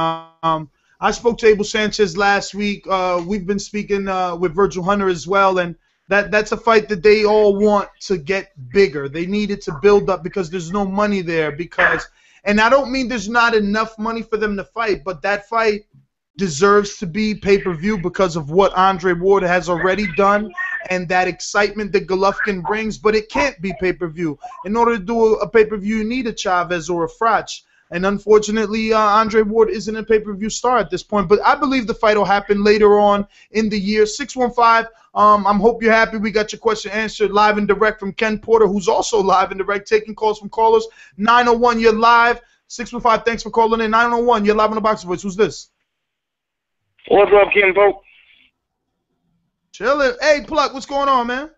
I spoke to Abel Sanchez last week. We've been speaking with Virgil Hunter as well, and that's a fight that they all want to get bigger. They need it to build up because there's no money there. And I don't mean there's not enough money for them to fight, but that fight deserves to be pay-per-view because of what Andre Ward has already done and that excitement that Golovkin brings, but it can't be pay-per-view. In order to do a pay-per-view, you need a Chavez or a Frach. And unfortunately, Andre Ward isn't a pay-per-view star at this point. But I believe the fight will happen later on in the year. 615, I hope you're happy. We got your question answered live and direct from Ken Porter, who's also live and direct, taking calls from callers. 901, you're live. 615, thanks for calling in. 901, you're live on the Boxing Voice. Who's this? What's up, Ken Pope? Chillin'. Hey, Pluck, what's going on, man?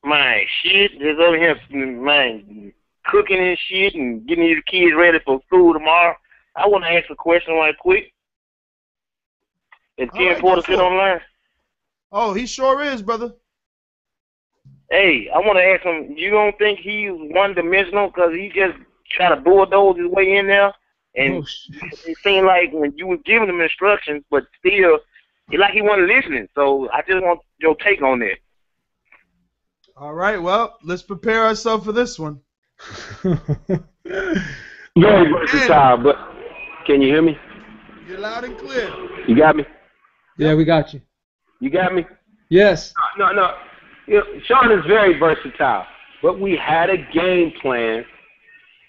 Man, shit, just over here, man, cooking and shit and getting these kids ready for school tomorrow. I want to ask a question right quick. Is Ken Porter still online? Oh, he sure is, brother. Hey, I want to ask him, you don't think he's one-dimensional because he just try to bulldoze his way in there? And it seemed like when you were giving him instructions, but still, it's like he wasn't listening. So I just want your take on that. All right, well, let's prepare ourselves for this one. Very versatile, but can you hear me? You're loud and clear. You got me? Yeah, we got you. You got me? Yes. No. Sean is very versatile, but we had a game plan,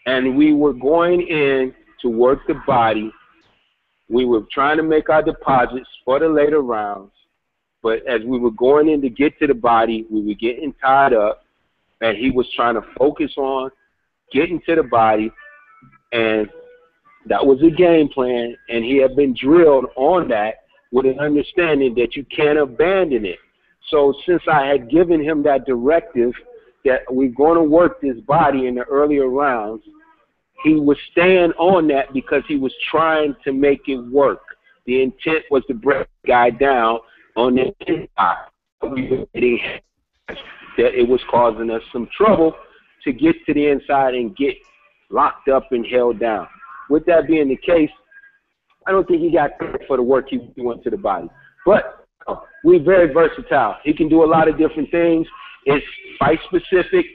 and we were going in to work the body. We were trying to make our deposits for the later rounds, but as we were going in to get to the body, we were getting tied up, and he was trying to focus on getting to the body, and that was a game plan, and he had been drilled on that with an understanding that you can't abandon it. So since I had given him that directive that we're going to work this body in the earlier rounds, he was staying on that because he was trying to make it work. The intent was to break the guy down on the inside. That it was causing us some trouble to get to the inside and get locked up and held down. With that being the case, I don't think he got credit for the work he was doing to the body. But we're very versatile. He can do a lot of different things. It's fight specific.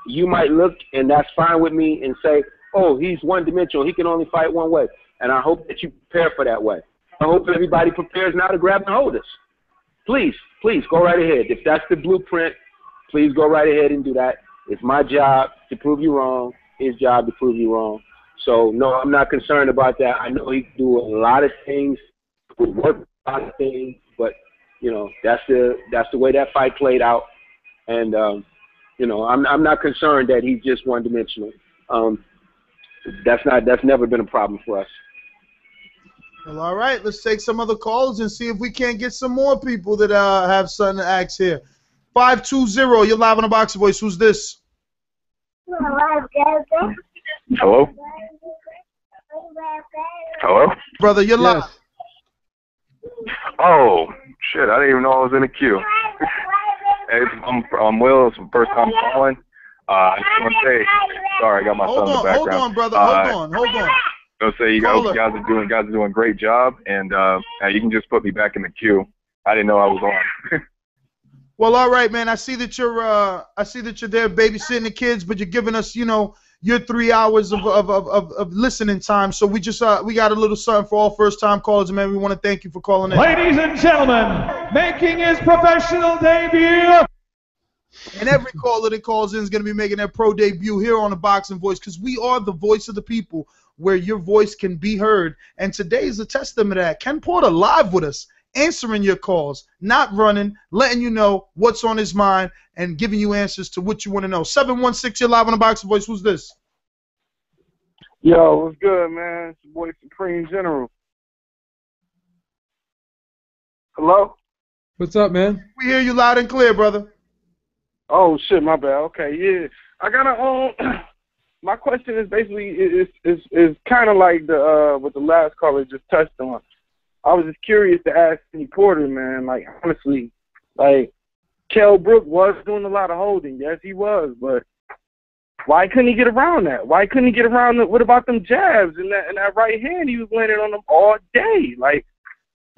You might look, and that's fine with me, and say, oh, he's one-dimensional. He can only fight one way. And I hope that you prepare for that way. I hope everybody prepares now to grab and hold us. Please, please, go right ahead. If that's the blueprint, please go right ahead and do that. It's my job to prove you wrong. His job to prove you wrong. So, no, I'm not concerned about that. I know he can do a lot of things, work a lot of things, but, you know, that's the way that fight played out. And, you know, I'm not concerned that he's just one-dimensional. That's never been a problem for us. Well, all right. Let's take some other calls and see if we can't get some more people that have something to ask here. 520, you're live on the Boxing Voice. Who's this? Hello? Hello? Brother, you're live. Oh, shit. I didn't even know I was in the queue. Hey, I'm Will. It's my first time calling. I just want to say, sorry, I got my son in the background. Hold on, brother. Hold on. I'll say you guys are doing a great job, and you can just put me back in the queue. I didn't know I was on. Well, all right, man. I see that you're there babysitting the kids, but you're giving us, you know, your 3 hours of listening time. So we got a little something for all first-time callers, man. We want to thank you for calling in. Ladies and gentlemen, making his professional debut. And every caller that calls in is going to be making their pro debut here on the Boxing Voice, because we are the voice of the people, where your voice can be heard. And today is a testament to that. Ken Porter live with us, answering your calls, not running, letting you know what's on his mind, and giving you answers to what you want to know. 716, you're live on the Boxing Voice. Who's this? Yo, what's good, man? It's your boy Supreme General. Hello? What's up, man? We hear you loud and clear, brother. Oh, shit, my bad. Okay, yeah. I got to, my question is basically, is kind of like what the last caller just touched on. I was just curious to ask Kenny Porter, man, like, honestly, like, Kell Brook was doing a lot of holding. Yes, he was, but why couldn't he get around that? Why couldn't he get around it? What about them jabs and that right hand? He was landing on them all day. Like,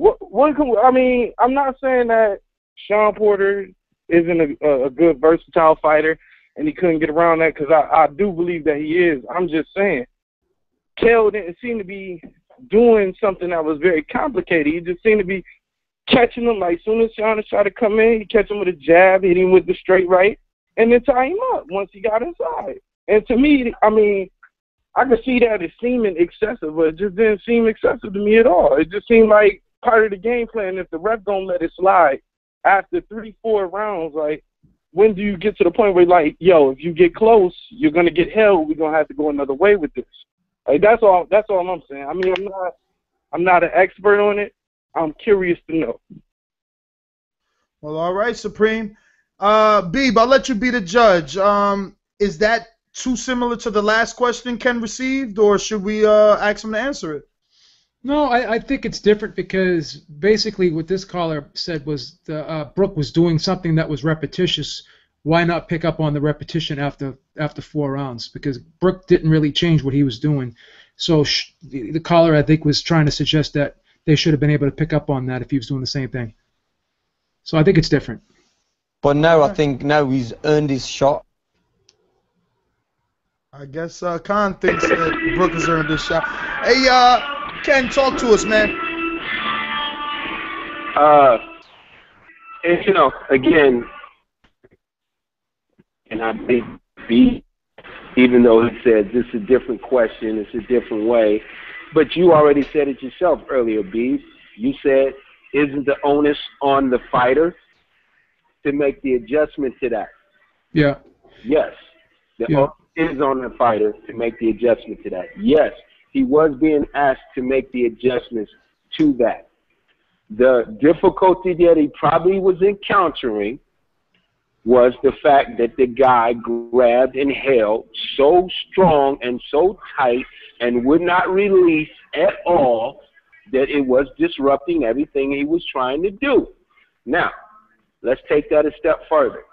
I mean, I'm not saying that Sean Porter isn't a good versatile fighter and he couldn't get around that, because I do believe that he is. I'm just saying, Kell didn't seem to be doing something that was very complicated. He just seemed to be catching him. Like, as soon as Sean tried to come in, he catch him with a jab, hit him with the straight right, and then tie him up once he got inside. And to me, I mean, I could see that as seeming excessive, but it just didn't seem excessive to me at all. It just seemed like part of the game plan. If the ref don't let it slide after 3-4 rounds, like, when do you get to the point where, like, yo, if you get close, you're gonna get held. We're gonna have to go another way with this. Like, that's all I'm saying. I mean, I'm not an expert on it. I'm curious to know. Well, all right, Supreme. Beeb, I'll let you be the judge. Is that too similar to the last question Ken received, or should we ask him to answer it? No, I think it's different, because basically what this caller said was Brook was doing something that was repetitious. Why not pick up on the repetition after 4 rounds? Because Brook didn't really change what he was doing. So the caller, I think, was trying to suggest that they should have been able to pick up on that if he was doing the same thing. So I think it's different. But now I think he's earned his shot. I guess Khan thinks that Brook has earned his shot. Hey, Ken, talk to us, man. And, you know, again, and I think B, even though he said this is a different question, it's a different way, but you already said it yourself earlier, B. You said, isn't the onus on the fighter to make the adjustment to that? Yeah. Yes. The onus is on the fighter to make the adjustment to that. Yes. He was being asked to make the adjustments to that. The difficulty that he probably was encountering was the fact that the guy grabbed and held so strong and so tight and would not release at all that it was disrupting everything he was trying to do. Now, let's take that a step further.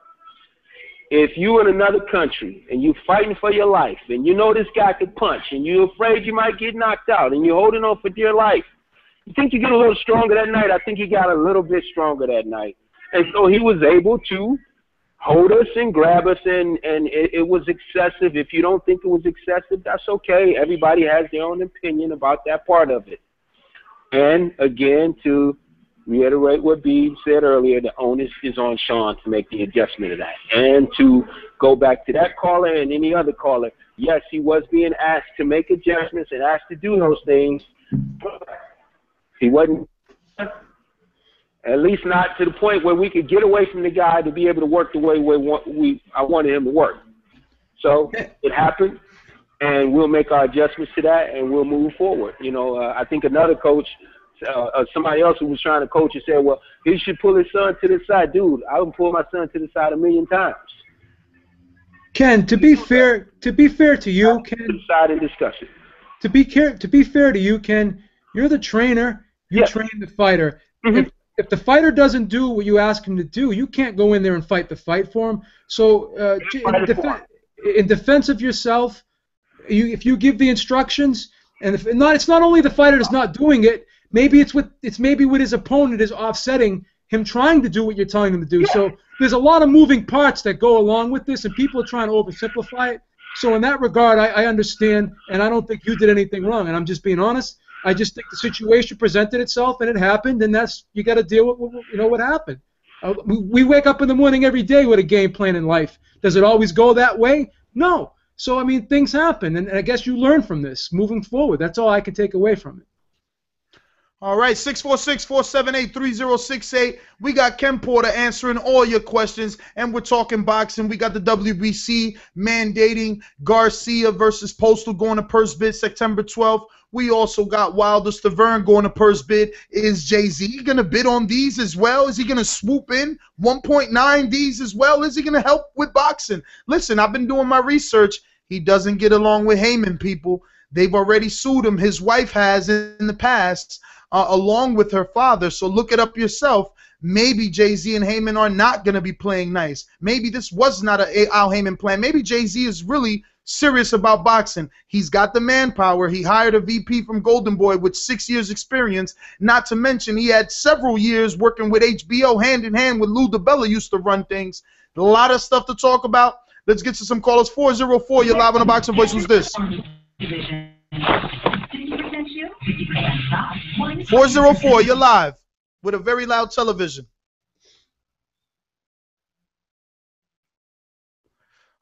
If you in another country and you're fighting for your life and you know this guy could punch and you're afraid you might get knocked out and you're holding on for dear life, you think you get a little stronger that night? I think he got a little bit stronger that night. And so he was able to hold us and grab us, and it was excessive. If you don't think it was excessive, that's okay. Everybody has their own opinion about that part of it. And again, to reiterate what Beeb said earlier, the onus is on Sean to make the adjustment of that. And to go back to that caller and any other caller, yes, he was being asked to make adjustments and asked to do those things. He wasn't, at least not to the point where we could get away from the guy to be able to work the way I wanted him to work. So it happened, and we'll make our adjustments to that, and we'll move forward. You know, I think another coach, somebody else who was trying to coach, and said, well, he should pull his son to the side. Dude, I would pull my son to the side 1,000,000 times. Ken, to be fair to you, Ken, to the side and discuss it. To be fair to you, Ken, you're the trainer. You train the fighter. Mm-hmm. If the fighter doesn't do what you ask him to do, you can't go in there and fight the fight for him. So in defense of yourself, if you give the instructions, and it's not only the fighter that's not doing it, maybe it's maybe what his opponent is offsetting him trying to do what you're telling him to do. So there's a lot of moving parts that go along with this, and people are trying to oversimplify it. So in that regard, I understand, and I don't think you did anything wrong, and I'm just being honest. I just think the situation presented itself, and it happened, and you got to deal with what happened. We wake up in the morning every day with a game plan in life. Does it always go that way? No. So, I mean, things happen, and I guess you learn from this moving forward. That's all I can take away from it. All right, 646-478-3068. We got Ken Porter answering all your questions, and we're talking boxing. We got the WBC mandating Garcia versus Postal going to purse bid September 12th. We also got Wilder Stavern going to purse bid. Is Jay-Z going to bid on these as well? Is he going to swoop in 1.9 these as well? Is he going to help with boxing? Listen, I've been doing my research. He doesn't get along with Heyman, people. They've already sued him. His wife has in the past, along with her father. So look it up yourself. Maybe Jay-Z and Heyman are not going to be playing nice. Maybe this was not an Al Heyman plan. Maybe Jay-Z is really serious about boxing. He's got the manpower. He hired a VP from Golden Boy with 6 years experience. Not to mention he had several years working with HBO hand in hand with Lou DiBella used to run things. A lot of stuff to talk about. Let's get to some callers. 404, you're live on the Boxing Voice. Who's this? 404, you're live with a very loud television.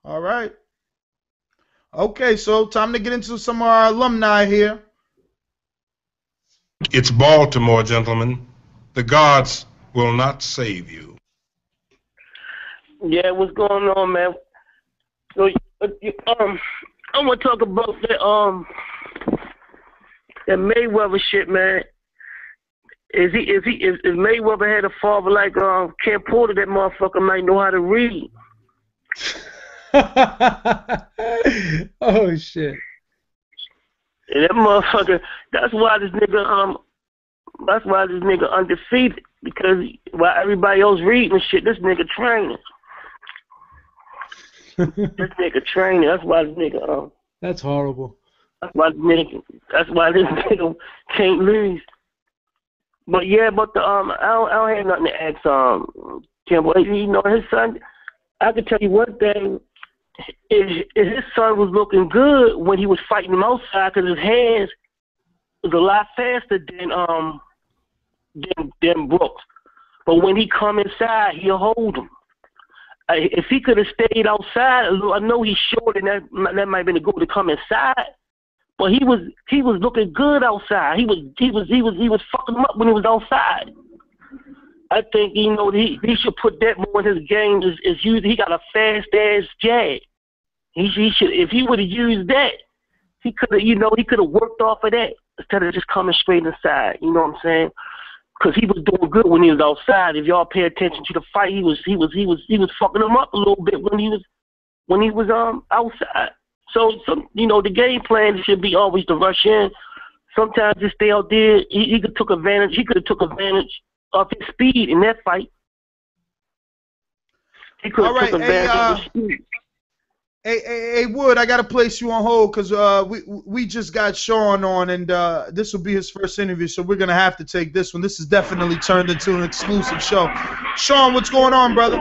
All right. Okay, so time to get into some of our alumni here. It's Baltimore, gentlemen. The gods will not save you. Yeah, what's going on, man? So, I want to talk about that Mayweather shit, man. If Mayweather had a father like Ken Porter, that motherfucker might know how to read. Oh shit! And that motherfucker. That's why this nigga undefeated, because while everybody else reading shit, this nigga training. This nigga training. That's why this nigga. That's horrible. That's why this nigga can't lose. But yeah, I don't have nothing to ask Ken. But you know, his son. I can tell you one thing. His son was looking good when he was fighting him outside, because his hands was a lot faster than Brooks. But when he come inside, he'll hold him. If he could have stayed outside, I know he's short, and that might have been a goal to come inside. But he was looking good outside. He was fucking him up when he was outside. I think he should put that more in his game. He got a fast ass jab. He should, if he would have used that, he could have worked off of that instead of just coming straight inside. You know what I'm saying? because he was doing good when he was outside. If y'all pay attention to the fight, he was fucking him up a little bit when he was outside. So the game plan should be always to rush in. Sometimes just stay out there. He could took advantage. He could have took advantage of his speed in that fight. He could have took advantage of his speed. Hey, Wood, I got to place you on hold because we just got Sean on, and this will be his first interview, so we're going to have to take this one. This is definitely turned into an exclusive show. Sean, what's going on, brother?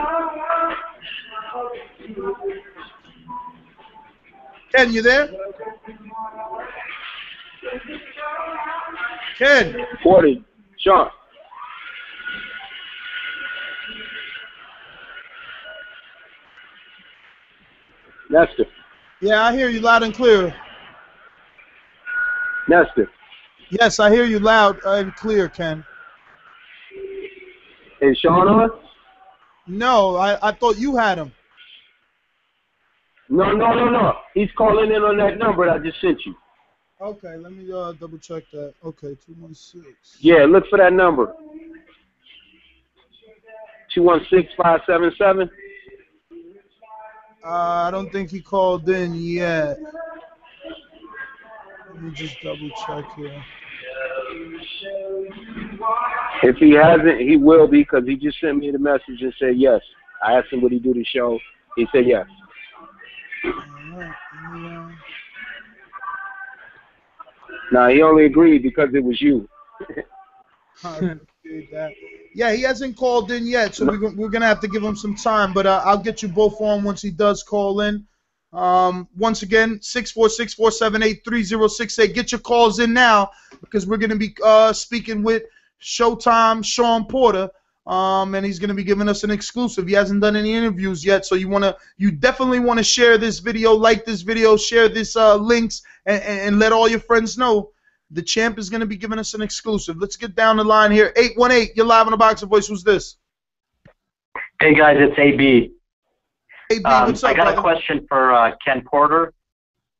Ken, you there? Ken. 40. Sean. Nestor. Yeah, I hear you loud and clear. Nestor. Yes, I hear you loud and clear, Ken. Is Sean on? No, I thought you had him. No. He's calling in on that number that I just sent you. Okay, let me double check that. Okay, 216. Yeah, look for that number. 216-577. I don't think he called in yet. Let me just double check here. If he hasn't, he will be because he just sent me the message and said yes. I asked him would he do the show. He said yes. Now he only agreed because it was you. I appreciate that. Yeah, he hasn't called in yet, so we're going to have to give him some time. But I'll get you both on once he does call in. Once again, 646-478-3068. Get your calls in now because we're going to be speaking with Showtime Sean Porter, and he's going to be giving us an exclusive. He hasn't done any interviews yet, so you definitely want to share this video, like this video, share this links, and let all your friends know. The champ is going to be giving us an exclusive. Let's get down the line here. 818, you're live on the Boxing Voice. Who's this? Hey, guys, it's AB. AB, what's up, I got brother? a question for Ken Porter.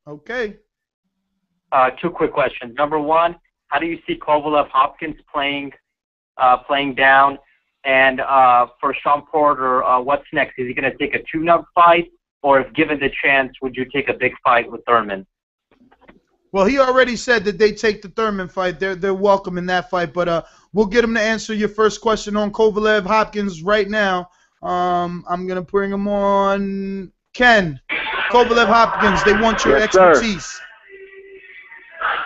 Okay. Two quick questions. Number one, how do you see Kovalev-Hopkins playing down? And for Sean Porter, what's next? Is he going to take a tune-up fight? Or if given the chance, would you take a big fight with Thurman? Well, he already said that they take the Thurman fight. They're welcome in that fight. But we'll get him to answer your first question on Kovalev-Hopkins right now. I'm going to bring him on. Ken, Kovalev-Hopkins, they want your expertise. Sir.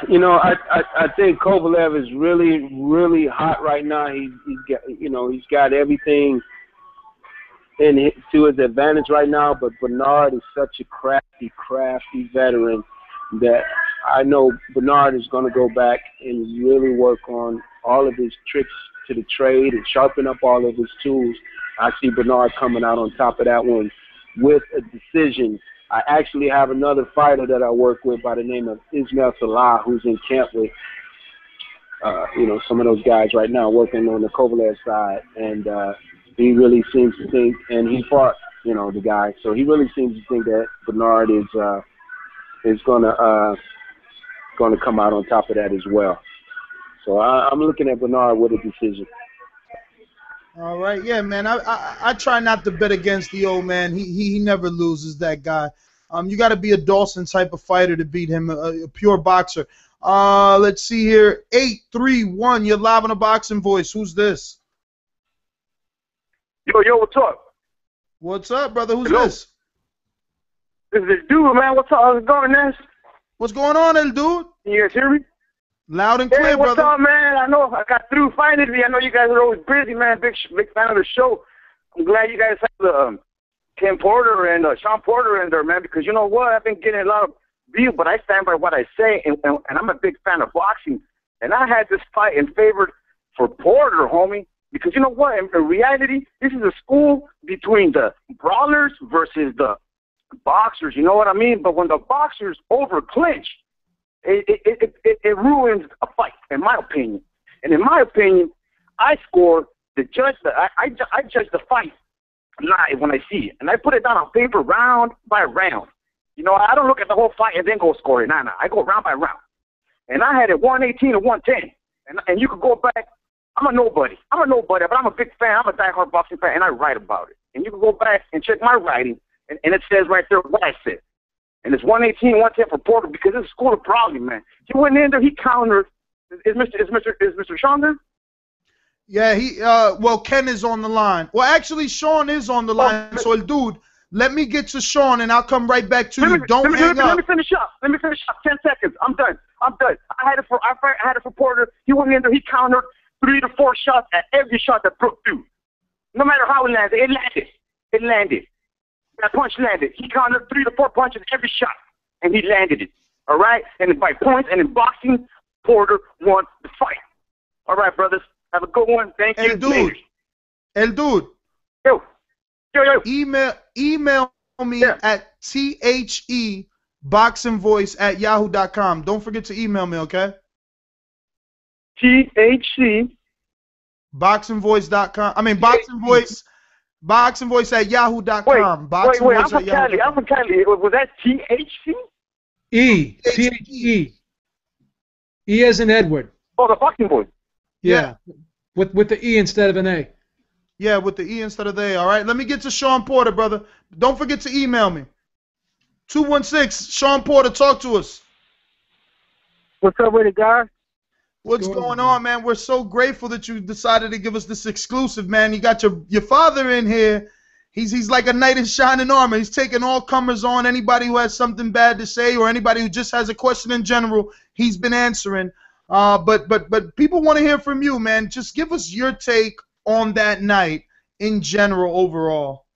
I think Kovalev is really, really hot right now. He's got everything to his advantage right now. But Bernard is such a crafty veteran that I know Bernard is going to go back and really work on all of his tricks to the trade and sharpen up all of his tools. I see Bernard coming out on top of that one with a decision. I actually have another fighter that I work with by the name of Ismail Salah, who's in camp with some of those guys right now working on the Kovalev side. And he really seems to think, and he fought, the guy. So he really seems to think that Bernard is going to come out on top of that as well. So I'm looking at Bernard with a decision. All right, yeah, man. I try not to bet against the old man. He never loses, that guy. You got to be a Dawson type of fighter to beat him, a pure boxer. Let's see here. 831. You're live on a Boxing Voice. Who's this? Yo, what's up? What's up, brother? Who's Hello. this? This is dude, man. What's up? How's it going, man? What's going on, El Dude? Can you guys hear me? Loud and clear, what's brother. up, man? I know I got through finally. I know you guys are always busy, man. Big fan of the show. I'm glad you guys have the Ken Porter and Sean Porter in there, man, because you know what? I've been getting a lot of views, but I stand by what I say, and I'm a big fan of boxing. And I had this fight in favor for Porter, homie, because you know what? In reality, this is a school between the brawlers versus the boxers, you know what I mean? But when the boxers over-clinch, it ruins a fight, in my opinion. And in my opinion, I judge the fight live when I see it. And I put it down on paper round by round. You know, I don't look at the whole fight and then go score it. Nah. I go round by round. And I had it 118 to 110. And you could go back I'm a nobody, but I'm a big fan. I'm a diehard boxing fan, and I write about it. And you can go back and check my writing, and it says right there what I said. And it's 118, 110 for Porter because it's a school of problem, man. He went in there, he countered. Is Mr. Sean there? Yeah, well, Ken is on the line. Well, actually, Sean is on the line. So, dude, let me get to Sean, and I'll come right back to you. Don't hang up. Let me finish up. 10 seconds. I'm done. I had it for Porter. He went in there, he countered 3 to 4 shots at every shot that Brook threw. No matter how it landed, it landed. That punch landed. He countered 3 to 4 punches every shot, and he landed it. All right? And by points, and in boxing, Porter won the fight. All right, brothers. Have a good one. Thank you. El dude. Yo. Email me at theboxingvoice@yahoo.com. Don't forget to email me, okay? THC. Boxingvoice.com. I mean, boxingvoice. Boxingvoice@yahoo.com. Wait. I'm from Cali. Was that THC? T-H-E. E as in Edward. Oh, the boxing voice. Yeah. With the E instead of an A. Yeah, with the E instead of the A. All right. Let me get to Sean Porter, brother. Don't forget to email me. 216, Sean Porter, talk to us. What's up with it, guys? What's going on, man? We're so grateful that you decided to give us this exclusive, man. You got your father in here. He's like a knight in shining armor. He's taking all comers on. Anybody who has something bad to say or anybody who just has a question in general, he's been answering. But people want to hear from you, man. Just give us your take on that night in general, overall.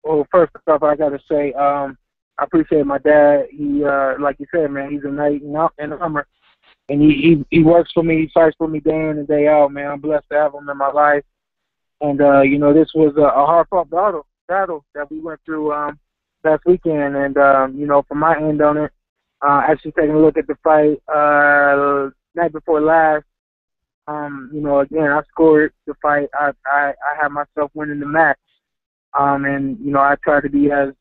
Well, first off, I got to say, I appreciate my dad. He, like you said, man, he's a knight in armor. And he works for me, he fights for me day in and day out, man. I'm blessed to have him in my life. And, this was a hard-fought battle that we went through last weekend. And, from my end on it, actually taking a look at the fight night before last, again, I scored the fight. I had myself winning the match. I try to be as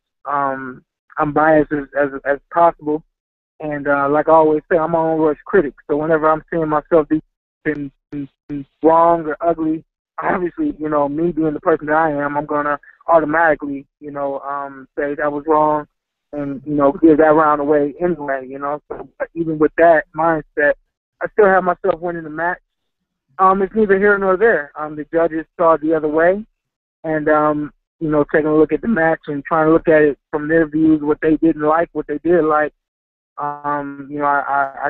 unbiased as possible. And like I always say, I'm my own worst critic. So whenever I'm seeing myself being wrong or ugly, obviously, me being the person that I am, I'm gonna automatically, say that was wrong, and give that round away anyway. So even with that mindset, I still have myself winning the match. It's neither here nor there. The judges saw it the other way, and taking a look at the match and trying to look at it from their views, what they didn't like, what they did like. I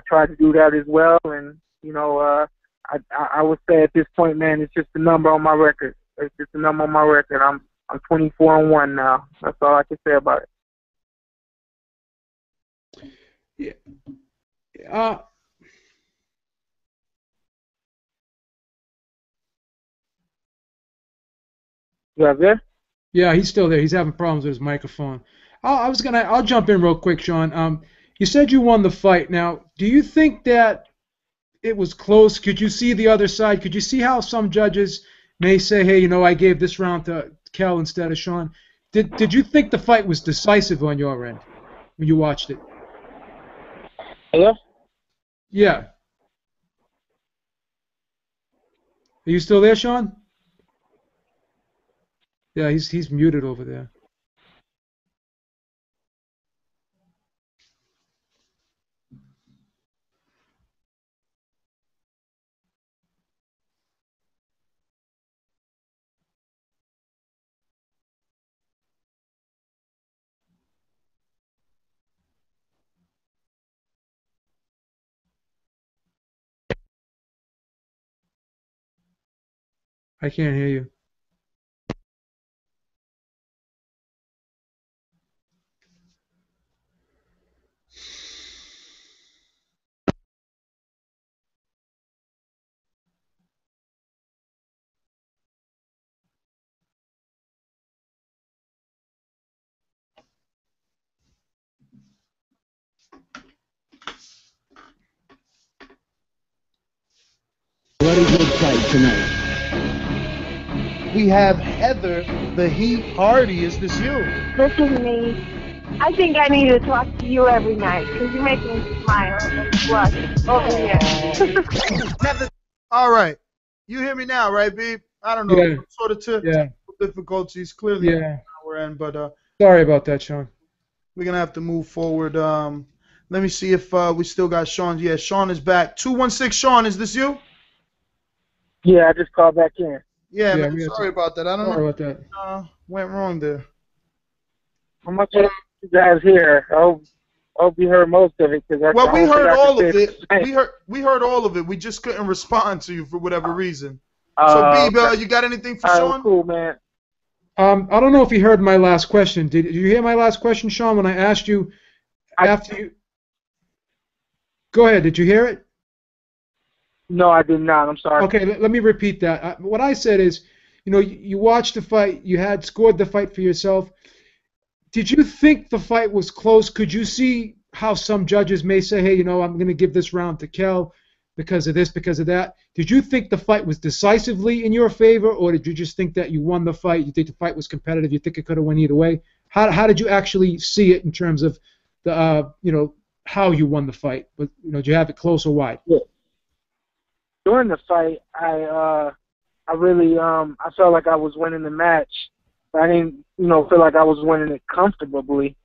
tried to do that as well, and I would say at this point, man, it's just a number on my record. It's just a number on my record. I'm 24-1 now. That's all I can say about it. Yeah. You guys there? Yeah, he's still there. He's having problems with his microphone. I'll jump in real quick, Sean. You said you won the fight. Now, do you think that it was close? Could you see the other side? Could you see how some judges may say, hey, I gave this round to Kel instead of Sean? Did you think the fight was decisive on your end when you watched it? Hello? Yeah. Are you still there, Sean? Yeah, he's muted over there. I can't hear you. Bloody good fight tonight. We have Heather, the Heat Hardy. Is this you? This is me. I think I need to talk to you every night because you make me smile and blush over here. All right. You hear me now, right, Beeb? I don't know. Yeah. Sort of Yeah. difficulties clearly Yeah. on our end, but Sorry about that, Sean. we're gonna have to move forward. Let me see if we still got Sean. Yeah, Sean is back. 216, Sean, is this you? Yeah, I just called back in. Yeah, Yeah, man. Sorry about that. I don't Sorry know about that. what went wrong there. How much you guys hear? I hope you heard most of it. Well, we heard all of it. We heard all of it. We just couldn't respond to you for whatever reason. So, Beeb, okay. you got anything for All Sean? right, cool, man. I don't know if you heard my last question. Did you hear my last question, Sean, when I asked you after you? Go ahead. Did you hear it? No, I did not. I'm sorry. Okay, let me repeat that. What I said is, you watched the fight. You had scored the fight for yourself. Did you think the fight was close? Could you see how some judges may say, hey, I'm going to give this round to Kel because of this, because of that? Did you think the fight was decisively in your favor, or did you just think that you won the fight? You think the fight was competitive? You think it could have went either way? How did you actually see it in terms of the how you won the fight? But did you have it close or wide? Yeah. During the fight, I really I felt like I was winning the match. I didn't feel like I was winning it comfortably.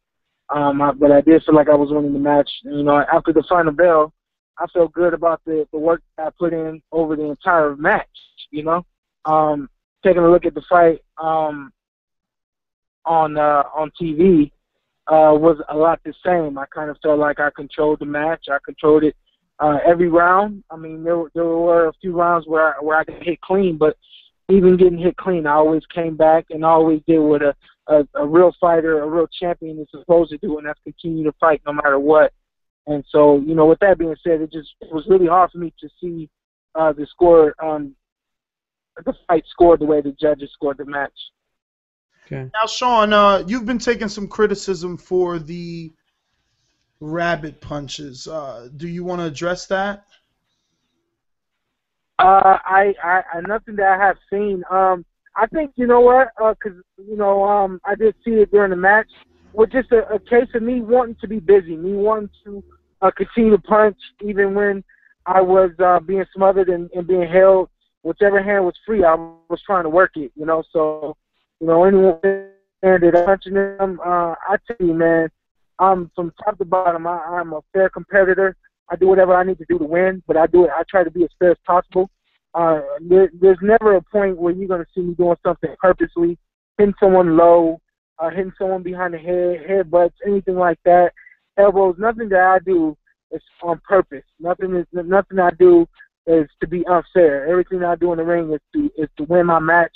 But I did feel like I was winning the match. After the final bell, I felt good about the work I put in over the entire match. Taking a look at the fight on TV was a lot the same. I kind of felt like I controlled the match. I controlled it every round. I mean, there were a few rounds where I got hit clean, but even getting hit clean, I always came back and I always did what a real fighter, a real champion is supposed to do, and that's continue to fight no matter what. And so, with that being said, it was really hard for me to see the score, the fight scored the way the judges scored the match. Okay. Now, Sean, you've been taking some criticism for the rabbit punches. Do you want to address that? Nothing that I have seen. I think because I did see it during the match. Was just a case of me wanting to be busy, me wanting to continue to punch even when I was being smothered and being held. Whichever hand was free, I was trying to work it. So anyone that punching them, I tell you, man, I'm from top to bottom. I'm a fair competitor. I do whatever I need to do to win, but I try to be as fair as possible. There's never a point where you're going to see me doing something purposely, hitting someone low, hitting someone behind the head, headbutts, anything like that, elbows. Nothing that I do is on purpose. Nothing I do is to be unfair. Everything I do in the ring is to win my match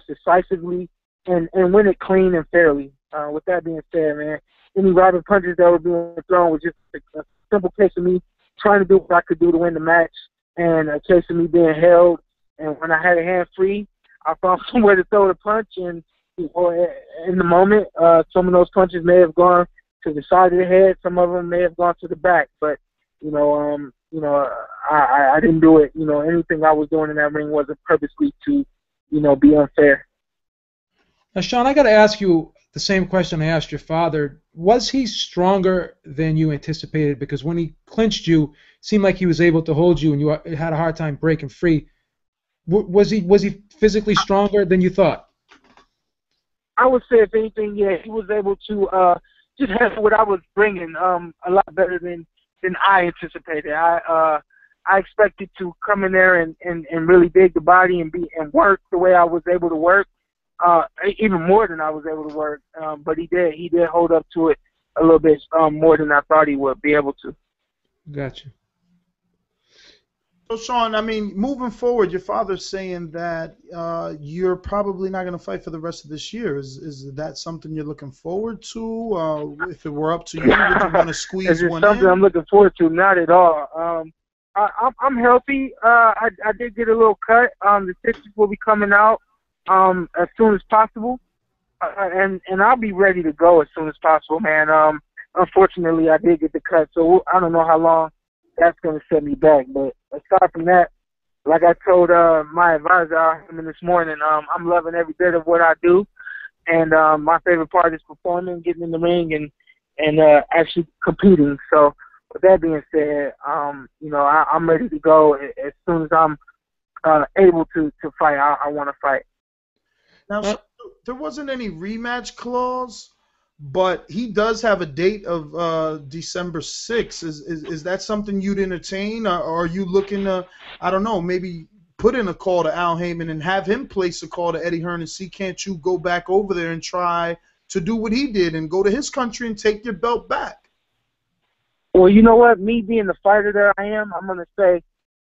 decisively, and win it clean and fairly. With that being said, man, any rabbit punches that were being thrown was just a simple case of me trying to do what I could do to win the match, and a case of me being held. And when I had a hand free, I found somewhere to throw the punch, and in the moment, some of those punches may have gone to the side of the head, some of them may have gone to the back, but I didn't do it. Anything I was doing in that ring wasn't purposely to be unfair. Now, Sean, I got to ask you the same question I asked your father. Was he stronger than you anticipated? Because when he clinched you, it seemed like he was able to hold you, and you had a hard time breaking free. Was he physically stronger than you thought? I would say, if anything, yeah, he was able to just handle what I was bringing a lot better than I anticipated. I expected to come in there and really dig the body and work the way I was able to work, even more than I was able to work. But he did hold up to it a little bit more than I thought he would be able to. Gotcha. So, Sean, I mean, moving forward, your father's saying that you're probably not going to fight for the rest of this year. Is that something you're looking forward to? If it were up to you, would you want to squeeze Is it one something in? I'm looking forward to? Not at all. I'm healthy. I did get a little cut. The stitches will be coming out as soon as possible, and I'll be ready to go as soon as possible, man. Unfortunately, I did get the cut, so I don't know how long that's going to set me back. But aside from that, like I told my advisor this morning, I'm loving every bit of what I do, and my favorite part is performing, getting in the ring, and actually competing. So with that being said, I'm ready to go as soon as I'm able to fight, I want to fight. Now, there wasn't any rematch clause, but he does have a date of December 6th. Is that something you'd entertain, or are you looking to, I don't know, maybe put in a call to Al Heyman and have him place a call to Eddie Hearn and see, can't you go back over there and try to do what he did and go to his country and take your belt back? Well, you know what? Me being the fighter that I am, I'm gonna say,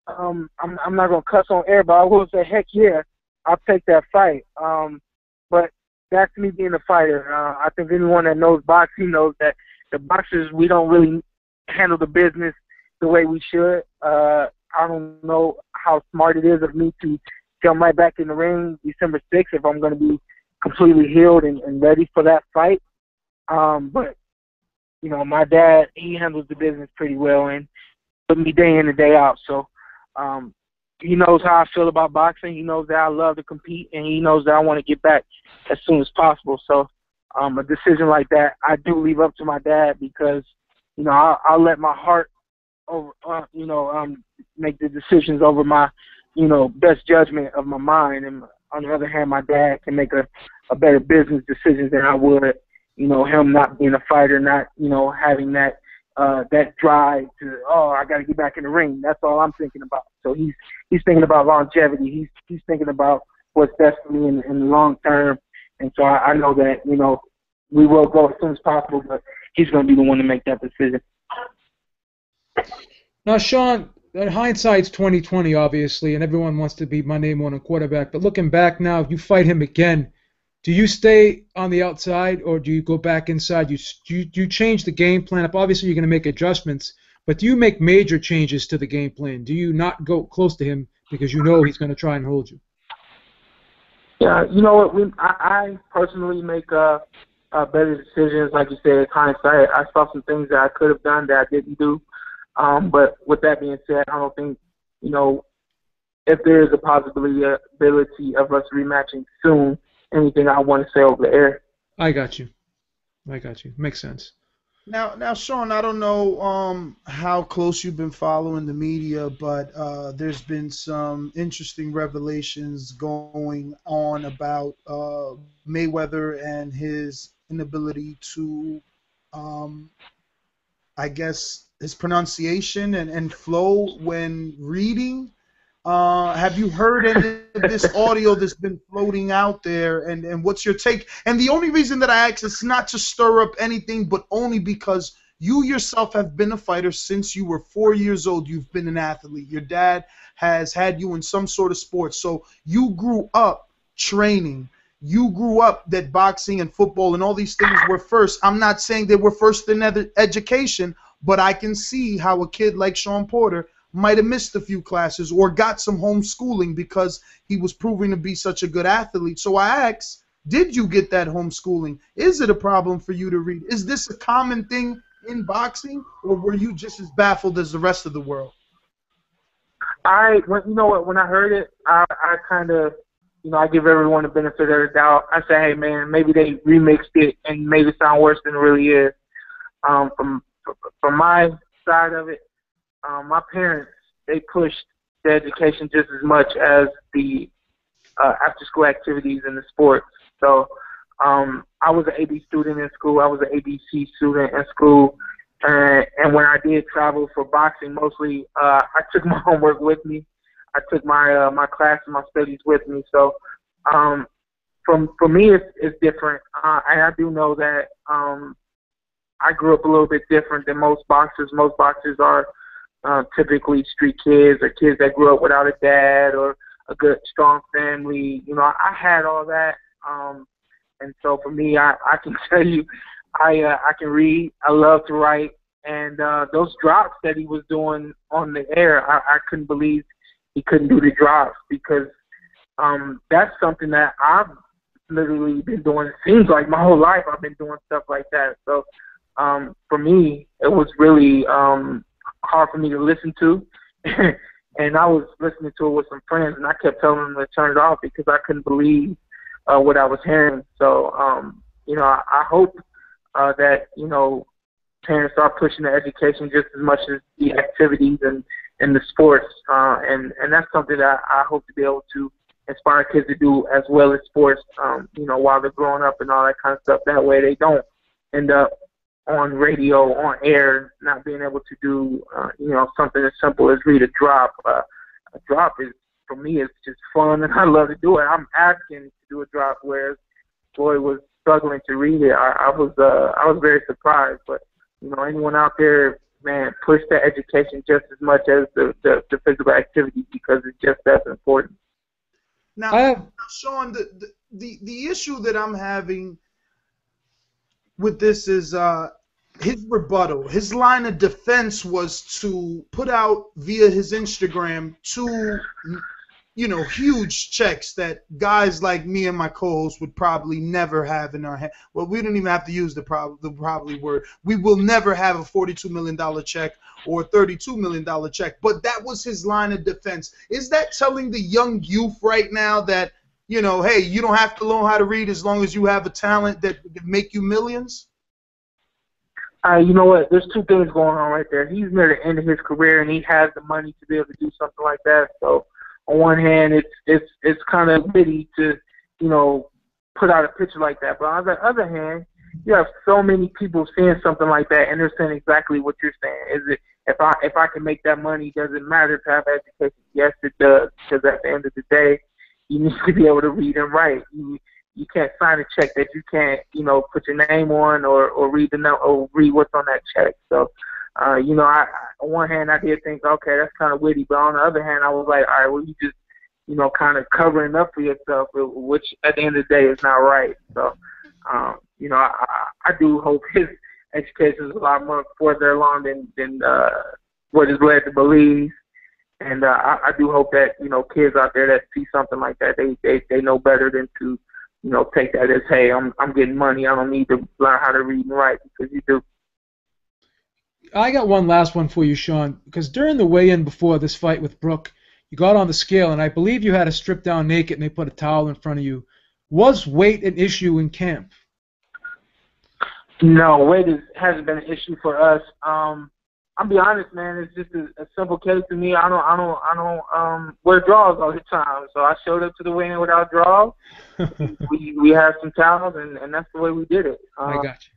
I'm not gonna cuss on air, but I will say, heck yeah, I'll take that fight. But that's me being a fighter. I think anyone that knows boxing knows that the boxers, we don't really handle the business the way we should. I don't know how smart it is of me to come right back in the ring December 6th if I'm going to be completely healed and ready for that fight. But, you know, my dad, he handles the business pretty well and put me day in and day out. So he knows how I feel about boxing. He knows that I love to compete, and he knows that I want to get back as soon as possible. So a decision like that, I do leave up to my dad because, you know, I'll let my heart over, make the decisions over my, you know, best judgment of my mind. And on the other hand, my dad can make a better business decision than I would, you know, him not being a fighter, not, you know, having that drive to, I got to get back in the ring. That's all I'm thinking about. So he's thinking about longevity. He's thinking about what's best for me in the long term. And so I know that, you know, we will go as soon as possible, but he's going to be the one to make that decision. Now, Sean, hindsight's 20/20, obviously, and everyone wants to be Monday morning quarterback. But looking back now, if you fight him again, do you stay on the outside or do you go back inside? You change the game plan up. Obviously, you're going to make adjustments, but do you make major changes to the game plan? Do you not go close to him because you know he's going to try and hold you? Yeah, you know what? I personally make better decisions. Like you said, hindsight, I saw some things that I could have done that I didn't do. But with that being said, I don't think, you know, if there is a possibility of us rematching soon, anything I want to say over the air. I got you. Makes sense. Now, Sean, I don't know how close you've been following the media, but there's been some interesting revelations going on about Mayweather and his inability to, I guess, his pronunciation and flow when reading. Have you heard any of this audio that's been floating out there, and what's your take? And the only reason that I ask is not to stir up anything, but only because you yourself have been a fighter since you were 4 years old. You've been an athlete. Your dad has had you in some sort of sport. So you grew up training. You grew up that boxing and football and all these things were first. I'm not saying they were first in education, but I can see how a kid like Sean Porter might have missed a few classes or got some homeschooling because he was proving to be such a good athlete. So I ask, did you get that homeschooling? Is it a problem for you to read? Is this a common thing in boxing, or were you just as baffled as the rest of the world? You know what, when I heard it, I kind of, you know, I give everyone the benefit of the doubt. I say, hey, man, maybe they remixed it and made it sound worse than it really is. From my side of it, my parents, they pushed the education just as much as the after-school activities in the sports. So I was an AB student in school. I was an ABC student in school. And when I did travel for boxing, mostly I took my homework with me. I took my class and my studies with me. So for me, it's different. And I do know that I grew up a little bit different than most boxers. Most boxers are typically street kids or kids that grew up without a dad or a good, strong family. You know, I had all that. And so for me, I can tell you, I can read. I love to write. And those drops that he was doing on the air, I couldn't believe he couldn't do the drops because that's something that I've literally been doing. It seems like my whole life I've been doing stuff like that. So for me, it was really hard for me to listen to. And I was listening to it with some friends, and I kept telling them to turn it off because I couldn't believe what I was hearing. So, you know, I hope that, you know, parents are pushing the education just as much as the activities and in the sports, and that's something that I hope to be able to inspire kids to do as well as sports, while they're growing up and all that kind of stuff. That way they don't end up on radio, on air, not being able to do, something as simple as read a drop. A drop is, for me, it's just fun, and I love to do it. I'm asking to do a drop, whereas Floyd was struggling to read it. I was very surprised, but anyone out there, man, push the education just as much as the physical activity, because it's just as important. Now, Sean, the issue that I'm having with this is his rebuttal. His line of defense was to put out via his Instagram two, huge checks that guys like me and my co-host would probably never have in our hand. Well, we don't even have to use the probably word. We will never have a $42 million check or a $32 million check. But that was his line of defense. Is that telling the young youth right now that, hey, you don't have to learn how to read as long as you have a talent that can make you millions? You know what? There's two things going on right there. He's near the end of his career, and he has the money to be able to do something like that. So, on one hand, it's kind of witty to, put out a picture like that. But on the other hand, you have so many people seeing something like that, and they're saying exactly what you're saying. Is it if I can make that money, does it matter to have education? Yes, it does. Because at the end of the day, you need to be able to read and write. You can't sign a check that you can't, put your name on or read the note or read what's on that check. So, on one hand, I did think, okay, that's kind of witty, but on the other hand, I was like, all right, well, you just, kind of covering up for yourself, which at the end of the day is not right. So, I do hope his education is a lot more further along than what is led to believe. And I do hope that, kids out there that see something like that, they know better than to, take that as, hey, I'm getting money. I don't need to learn how to read and write, because you do. I got one last one for you, Sean, because during the weigh-in before this fight with Brooke, you got on the scale, and I believe you had to strip down naked, and they put a towel in front of you. Was weight an issue in camp? No, weight hasn't been an issue for us. I'll be honest, man. It's just a simple case to me. I don't wear drawers all the time, so I showed up to the weigh-in without drawers. we had some towels, and that's the way we did it. I got you.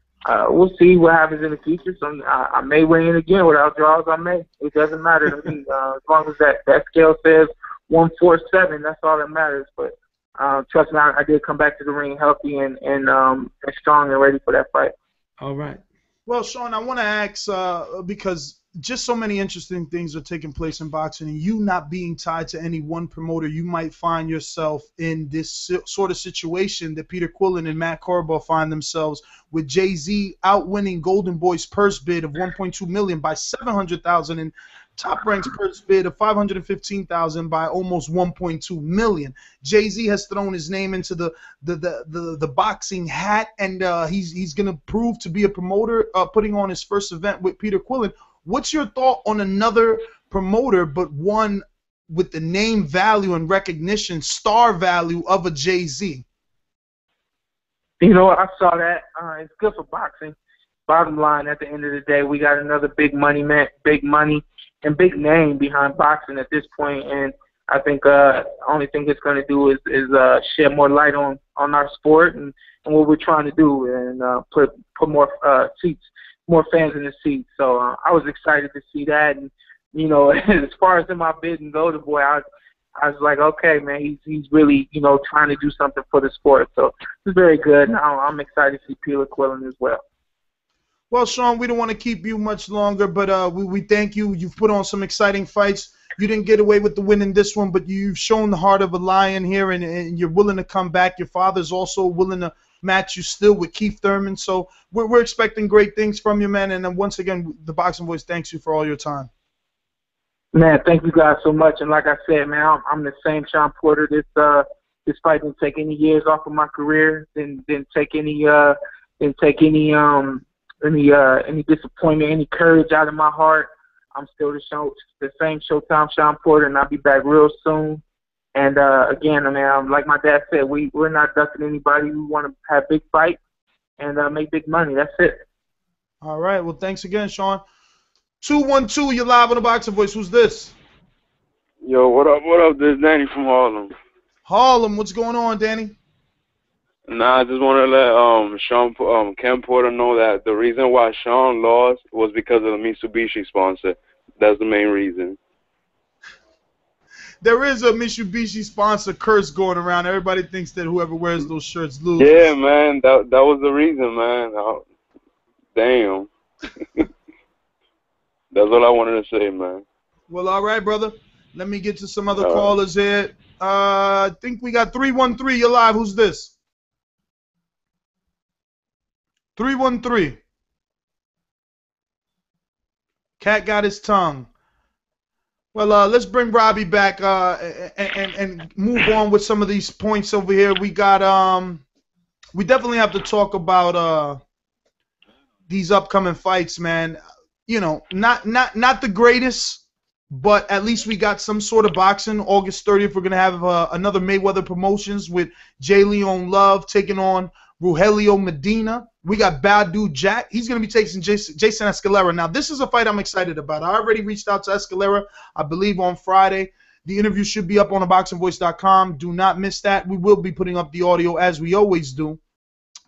We'll see what happens in the future. So I may weigh in again without drawers. I may. It doesn't matter to me. As long as that scale says 147, that's all that matters. But trust me, I did come back to the ring healthy and strong and ready for that fight. All right. Well, Sean, I want to ask, because just so many interesting things are taking place in boxing, and you not being tied to any one promoter, you might find yourself in this sort of situation that Peter Quillen and Matt Corbo find themselves, with Jay-Z outwinning Golden Boy's purse bid of $1.2 million by $700,000 and Top Rank's purse bid of $515,000 by almost $1.2 million. Jay-Z has thrown his name into the boxing hat, and he's going to prove to be a promoter, putting on his first event with Peter Quillen. What's your thought on another promoter, but one with the name value and recognition, star value of a Jay-Z? You know what? I saw that. It's good for boxing. Bottom line, at the end of the day, we got another big money man, big money and big name behind boxing at this point, and I think the only thing it's going to do is shed more light on our sport and what we're trying to do, and put more seats, more fans in the seats. So I was excited to see that, and as far as in my bid and Golden Boy, I was like, okay, man, he's really trying to do something for the sport. So it's very good. I'm excited to see Peter Quillen as well. Well, Sean, we don't want to keep you much longer, but we thank you. You've put on some exciting fights. You didn't get away with the win in this one, but you've shown the heart of a lion here, and you're willing to come back. Your father's also willing to match you still with Keith Thurman. So we're expecting great things from you, man. And then once again, the Boxing Voice thanks you for all your time. Man, thank you guys so much. And like I said, man, I'm the same Sean Porter. This fight didn't take any years off of my career. Didn't take any disappointment, any courage out of my heart. I'm still the same Showtime Sean Porter, and I'll be back real soon. And again, I mean, like my dad said, we're not ducking anybody. We want to have big fights and make big money. That's it. All right. Well, thanks again, Sean. 212, you're live on the Boxing Voice. Who's this? Yo, what up? What up? This is Danny from Harlem. Harlem, what's going on, Danny? Nah, I just want to let Ken Porter know that the reason why Sean lost was because of the Mitsubishi sponsor. That's the main reason. There is a Mitsubishi sponsor curse going around. Everybody thinks that whoever wears those shirts loses. Yeah, man, that was the reason, man. Damn. That's all I wanted to say, man. Well, all right, brother. Let me get to some other callers here. I think we got 313. You're live. Who's this? 313. Cat got his tongue. Well, let's bring Robbie back and move on with some of these points over here. We got we definitely have to talk about these upcoming fights, man. You know, not the greatest, but at least we got some sort of boxing. August 30th, we're gonna have another Mayweather Promotions with J. Leon Love taking on Rogelio Medina. We got Badu Jack. He's going to be taking Jason Escalera. Now, this is a fight I'm excited about. I already reached out to Escalera, I believe, on Friday. The interview should be up on theboxingvoice.com. Do not miss that. We will be putting up the audio as we always do.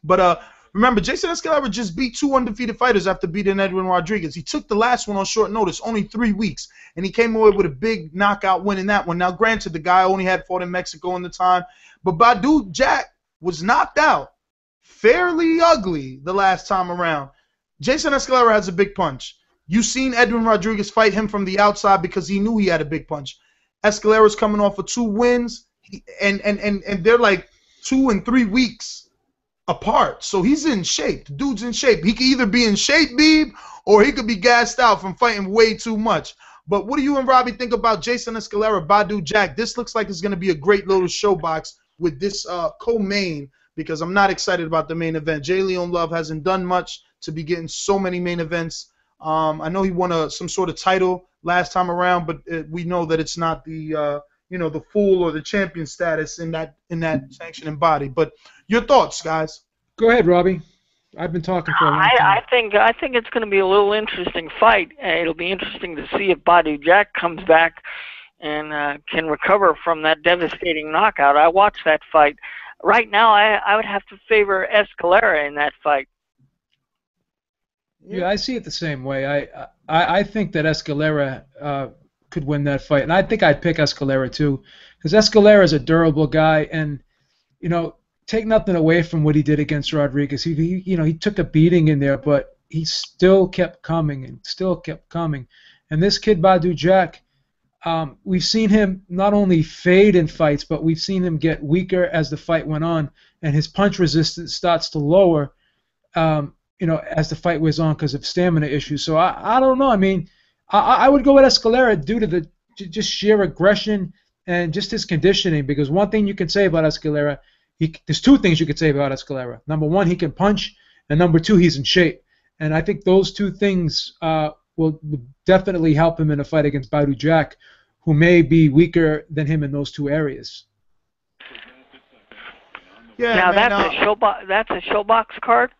But remember, Jason Escalera just beat 2 undefeated fighters after beating Edwin Rodriguez. He took the last one on short notice, only 3 weeks, and he came away with a big knockout win in that one. Now, granted, the guy only had fought in Mexico in the time, but Badu Jack was knocked out fairly ugly the last time around. Jason Escalera has a big punch. You've seen Edwin Rodriguez fight him from the outside because he knew he had a big punch. Escalera's coming off of 2 wins, and they're like 2 and 3 weeks apart. So he's in shape. The dude's in shape. He could either be in shape, Beeb, or he could be gassed out from fighting way too much. But what do you and Robbie think about Jason Escalera, Badu Jack? This looks like it's going to be a great little show box with this co-main, because I'm not excited about the main event. J. Leon Love hasn't done much to be getting so many main events. I know he won some sort of title last time around, but we know that it's not the the full or the champion status in that sanctioning body. But your thoughts, guys? Go ahead, Robbie. I've been talking for a long time. I think it's going to be a little interesting fight. It'll be interesting to see if Badu Jack comes back and can recover from that devastating knockout. I watched that fight. Right now, I would have to favor Escalera in that fight. Yeah, I see it the same way. I think that Escalera could win that fight, and I think I'd pick Escalera too, because Escalera is a durable guy, and take nothing away from what he did against Rodriguez. He took a beating in there, but he still kept coming and still kept coming. And this kid Badu Jack, we've seen him not only fade in fights, but we've seen him get weaker as the fight went on, and his punch resistance starts to lower, as the fight was on because of stamina issues. So I don't know. I mean, I would go with Escalera due to the just sheer aggression and just his conditioning. Because one thing you can say about Escalera, there's 2 things you could say about Escalera. Number 1, he can punch, and number 2, he's in shape. And I think those 2 things will definitely help him in a fight against Badu Jack, who may be weaker than him in those 2 areas. Yeah. Now man, that's a showbox card.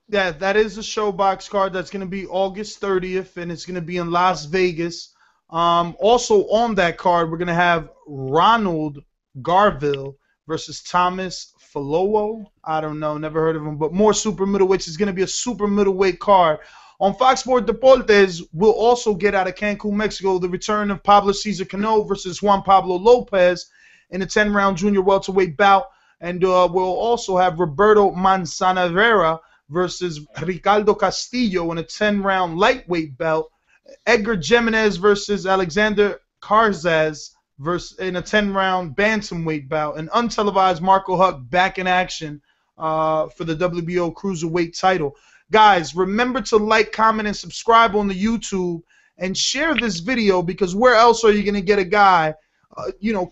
Yeah, that is a showbox card. That's going to be August 30th, and it's going to be in Las Vegas. Also on that card, we're going to have Ronald Garville versus Thomas Falowo. I don't know, never heard of him, but more super middleweights. It's going to be a super middleweight card. On Fox Sports Deportes, we'll also get out of Cancun, Mexico, the return of Pablo Cesar Cano versus Juan Pablo Lopez in a 10-round junior welterweight bout. And we'll also have Roberto Manzanera versus Ricardo Castillo in a 10-round lightweight bout. Edgar Jimenez versus Alexander Karzaz in a 10-round bantamweight bout. An untelevised Marco Huck back in action for the WBO cruiserweight title. Guys, remember to like, comment, and subscribe on the YouTube and share this video, because where else are you going to get a guy,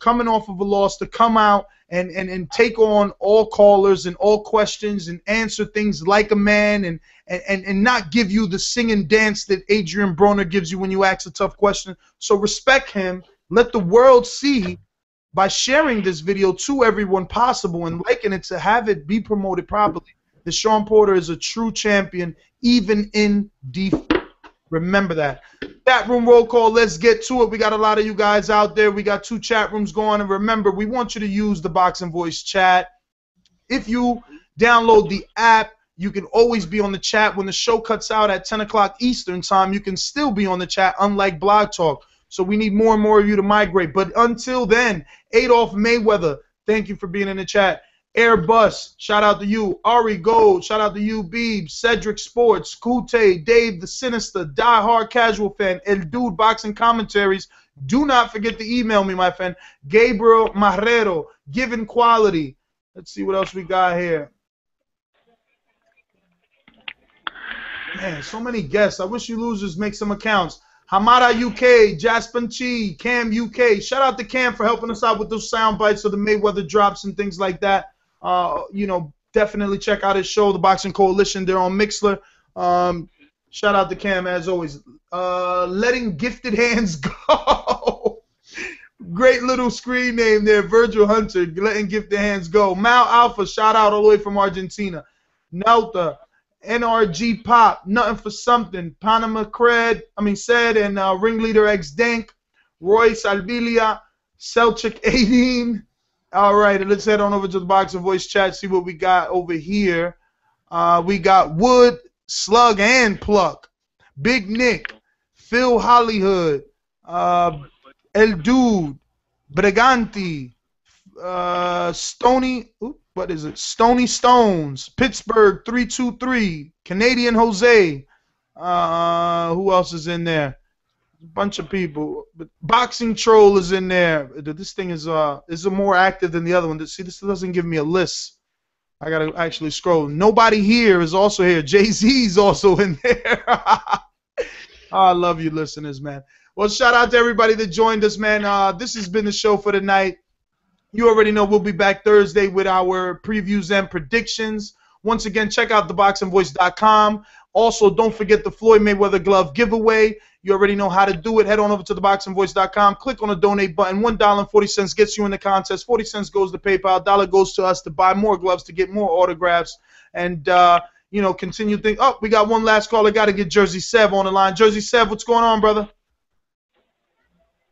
coming off of a loss to come out and take on all callers and all questions and answer things like a man and not give you the sing and dance that Adrian Broner gives you when you ask a tough question. So respect him. Let the world see by sharing this video to everyone possible and liking it to have it be promoted properly that Sean Porter is a true champion, even in defeat. Remember that. Chat room roll call. Let's get to it. We got a lot of you guys out there. We got 2 chat rooms going. And remember, we want you to use the Boxing Voice chat. If you download the app, you can always be on the chat. When the show cuts out at 10 o'clock Eastern time, you can still be on the chat, unlike Blog Talk. So we need more and more of you to migrate. But until then, Adolf Mayweather, thank you for being in the chat. Airbus, shout out to you. Ari Gold, shout out to you. Beeb, Cedric Sports, Kute, Dave the Sinister, Die Hard Casual Fan, El Dude Boxing Commentaries. Do not forget to email me, my friend. Gabriel Marrero, Given Quality. Let's see what else we got here. Man, so many guests. I wish you losers make some accounts. Hamada UK, Jasper Chi, Cam UK. Shout out to Cam for helping us out with those sound bites of the Mayweather drops and things like that. You know, definitely check out his show, The Boxing Coalition. They're on Mixler. Shout out to Cam as always. Letting Gifted Hands Go. Great little screen name there, Virgil Hunter. Letting Gifted Hands Go. Mal Alpha, shout out all the way from Argentina. Nelta, NRG Pop, Nothing for Something. Panama said, and Ringleader X Dank. Royce Albilia, Selchuk 18. All right, let's head on over to the Boxing Voice chat, see what we got over here. We got Wood, Slug, and Pluck. Big Nick, Phil Hollywood, El Dude, Briganti, Stony, what is it? Stony Stones, Pittsburgh 323, Canadian Jose. Who else is in there? A bunch of people. Boxing Troll is in there. This thing is more active than the other one. See, this doesn't give me a list. I gotta actually scroll. Nobody Here is also here. Jay-Z's also in there. I love you listeners, man. Well, shout out to everybody that joined us, man. This has been the show for tonight. You already know we'll be back Thursday with our previews and predictions. Once again, check out theboxingvoice.com. Also, don't forget the Floyd Mayweather glove giveaway. You already know how to do it. Head on over to theboxingvoice.com. Click on the donate button. $1.40 gets you in the contest. 40 cents goes to PayPal. $1 goes to us to buy more gloves, to get more autographs, and you know, continue things. Oh, we got one last call. I got to get Jersey Sev on the line. Jersey Sev, what's going on, brother?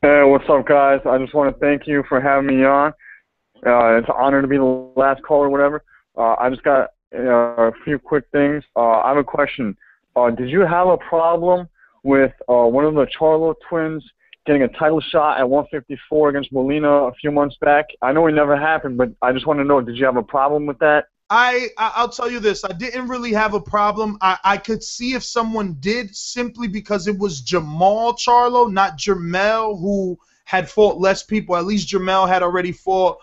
Hey, what's up, guys? I just want to thank you for having me on. It's an honor to be the last caller or whatever. I just got a few quick things. I have a question. Did you have a problem with one of the Charlo twins getting a title shot at 154 against Molina a few months back? I know it never happened, but I just want to know, did you have a problem with that? I'll tell you this. I didn't really have a problem. I could see if someone did, simply because it was Jamal Charlo, not Jermell, who had fought less people. At least Jermell had already fought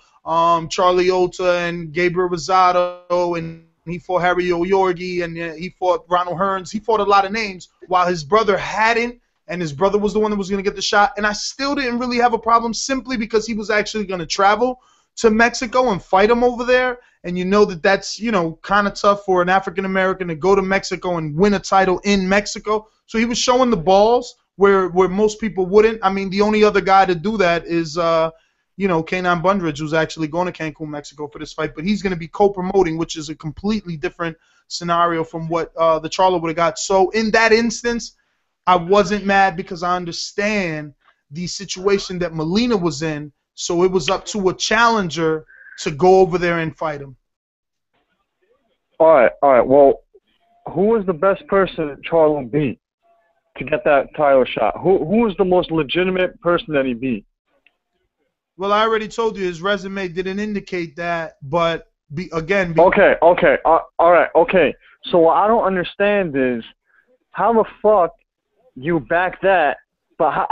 Charlie Ota and Gabriel Rosado, and he fought Harry O'Yorgi, and he fought Ronald Hearns. He fought a lot of names, while his brother hadn't, and his brother was the one that was going to get the shot. And I still didn't really have a problem, simply because he was actually going to travel to Mexico and fight him over there. And you know that that's, you know, kind of tough for an African-American to go to Mexico and win a title in Mexico. So he was showing the balls where most people wouldn't. I mean, the only other guy to do that is, you know, Kenan Bundridge, who's actually going to Cancun, Mexico for this fight. But he's going to be co-promoting, which is a completely different scenario from what the Charlo would have got. So in that instance, I wasn't mad, because I understand the situation that Molina was in. So it was up to a challenger to go over there and fight him. All right. Well, who was the best person Charlo beat to get that title shot? Who was the most legitimate person that he beat? Well, I already told you his resume didn't indicate that, but again. Okay. All right. Okay. So what I don't understand is how the fuck you back that. But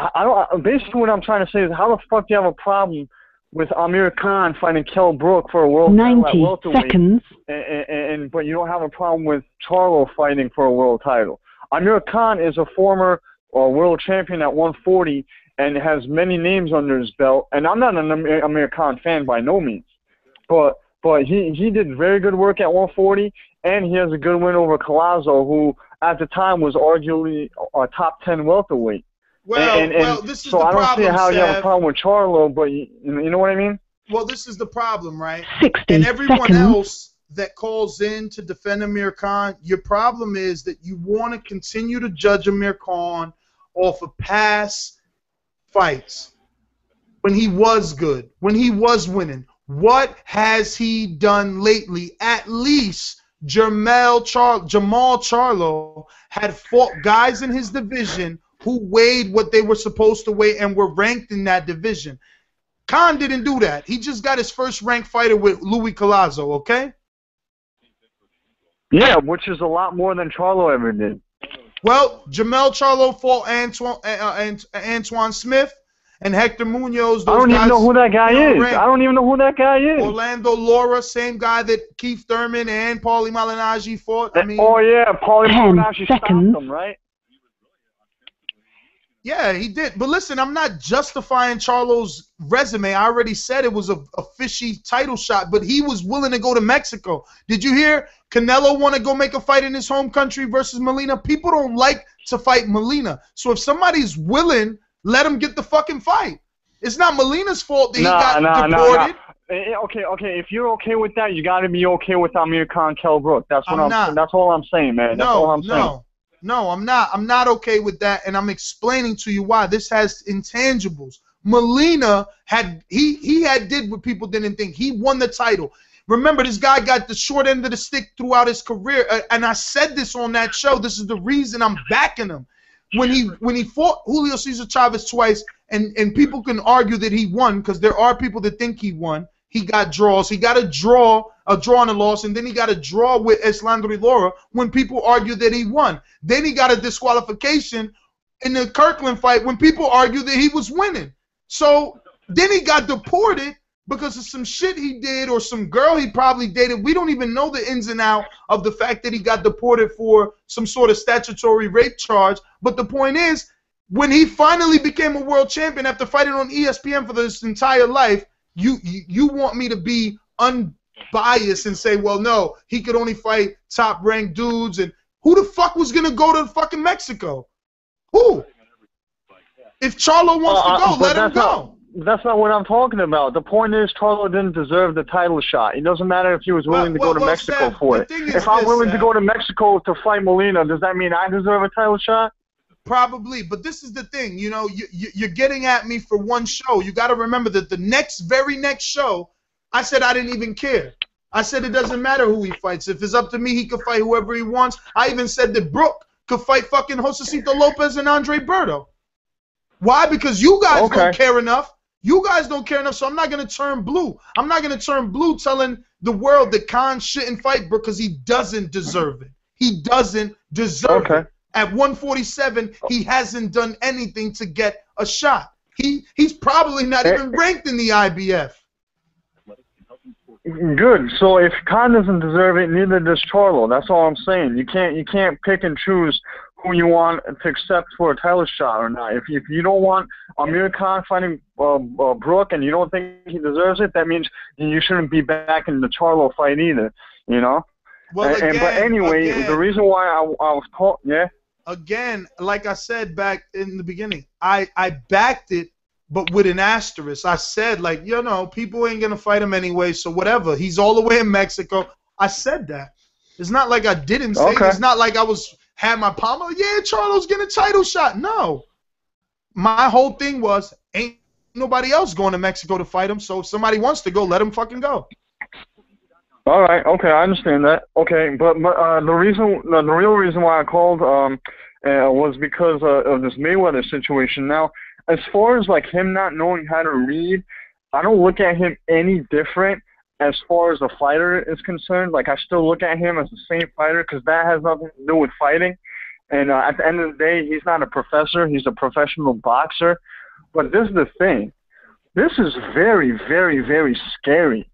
basically what I'm trying to say is, how the fuck do you have a problem with Amir Khan fighting Kell Brook for a world title at welterweight, seconds. But you don't have a problem with Charlo fighting for a world title? Amir Khan is a former world champion at 140 and has many names under his belt. And I'm not an Amir Khan fan by no means, but he did very good work at 140, and he has a good win over Collazo, who at the time was arguably a top 10 welterweight. Well, this is so the I don't problem, see how you have a Sav. problem with Charlo, but you know what I mean? Well, this is the problem, right? 60 and everyone seconds. else that calls in to defend Amir Khan, your problem is that you want to continue to judge Amir Khan off of past fights when he was good, when he was winning. What has he done lately? At least Jamal Charlo had fought guys in his division who weighed what they were supposed to weigh and were ranked in that division. Khan didn't do that. He just got his first ranked fighter with Louis Collazo, okay? Yeah, which is a lot more than Charlo ever did. Well, Jamel Charlo fought Antoine Smith and Hector Munoz. I don't even know who that guy is. I don't even know who that guy is. Orlando Lara, same guy that Keith Thurman and Paulie Malignaggi fought. I mean, oh yeah, Paulie Malignaggi stopped him, right? Yeah, he did. But listen, I'm not justifying Charlo's resume. I already said it was a fishy title shot, but he was willing to go to Mexico. Did you hear Canelo want to go make a fight in his home country versus Molina? People don't like to fight Molina. So if somebody's willing, let him get the fucking fight. It's not Molina's fault that he got deported. Okay. If you're okay with that, you got to be okay with Amir Khan, Kell Brook. That's what That's all I'm saying, man. That's all I'm saying. No, I'm not. I'm not okay with that, and I'm explaining to you why. This has intangibles. Molina he did what people didn't think. He won the title. Remember, this guy got the short end of the stick throughout his career, and I said this on that show. This is the reason I'm backing him. When he fought Julio Cesar Chavez twice, and people can argue that he won because there are people that think he won. He got draws. He got a draw and a loss, and then he got a draw with Eslandri Lara when people argue that he won. Then he got a disqualification in the Kirkland fight when people argue that he was winning. So then he got deported because of some shit he did or some girl he probably dated. We don't even know the ins and outs of the fact that he got deported for some sort of statutory rape charge. But the point is, when he finally became a world champion after fighting on ESPN for his entire life, you want me to be unbiased and say, well, no, he could only fight top-ranked dudes, and who the fuck was going to go to fucking Mexico? Who? If Charlo wants to go, let him go. That's not what I'm talking about. The point is, Charlo didn't deserve the title shot. It doesn't matter if he was willing to go to Mexico for it. If I'm willing to go to Mexico to fight Molina, does that mean I deserve a title shot? Probably, but this is the thing. You know, you're getting at me for one show. You got to remember that the very next show, I said I didn't even care. I said it doesn't matter who he fights. If it's up to me, he could fight whoever he wants. I even said that Brooke could fight fucking Josecito Lopez and Andre Berto. Why? Because you guys don't care enough. You guys don't care enough, so I'm not going to turn blue. I'm not going to turn blue telling the world that Khan shouldn't fight Brooke because he doesn't deserve it. He doesn't deserve it. At 147, he hasn't done anything to get a shot. He's probably not even ranked in the IBF. Good. So if Khan doesn't deserve it, neither does Charlo. That's all I'm saying. You can't pick and choose who you want to accept for a title shot or not. If you don't want Amir Khan fighting Brooke and you don't think he deserves it, that means you shouldn't be back in the Charlo fight either. You know. Well, but anyway, the reason why I was caught, Again, like I said back in the beginning, I backed it, but with an asterisk. I said, like, you know, people ain't going to fight him anyway, so whatever. He's all the way in Mexico. I said that. It's not like I didn't say it. It's not like I had my palm. Yeah, Charlo's getting a title shot. No. My whole thing was, ain't nobody else going to Mexico to fight him, so if somebody wants to go, let him fucking go. All right, okay, I understand that. Okay, but the real reason why I called was because of this Mayweather situation. Now, as far as like him not knowing how to read, I don't look at him any different as far as a fighter is concerned. Like, I still look at him as the same fighter because that has nothing to do with fighting. And at the end of the day, he's not a professor. He's a professional boxer. But this is the thing. This is very, very, very scary.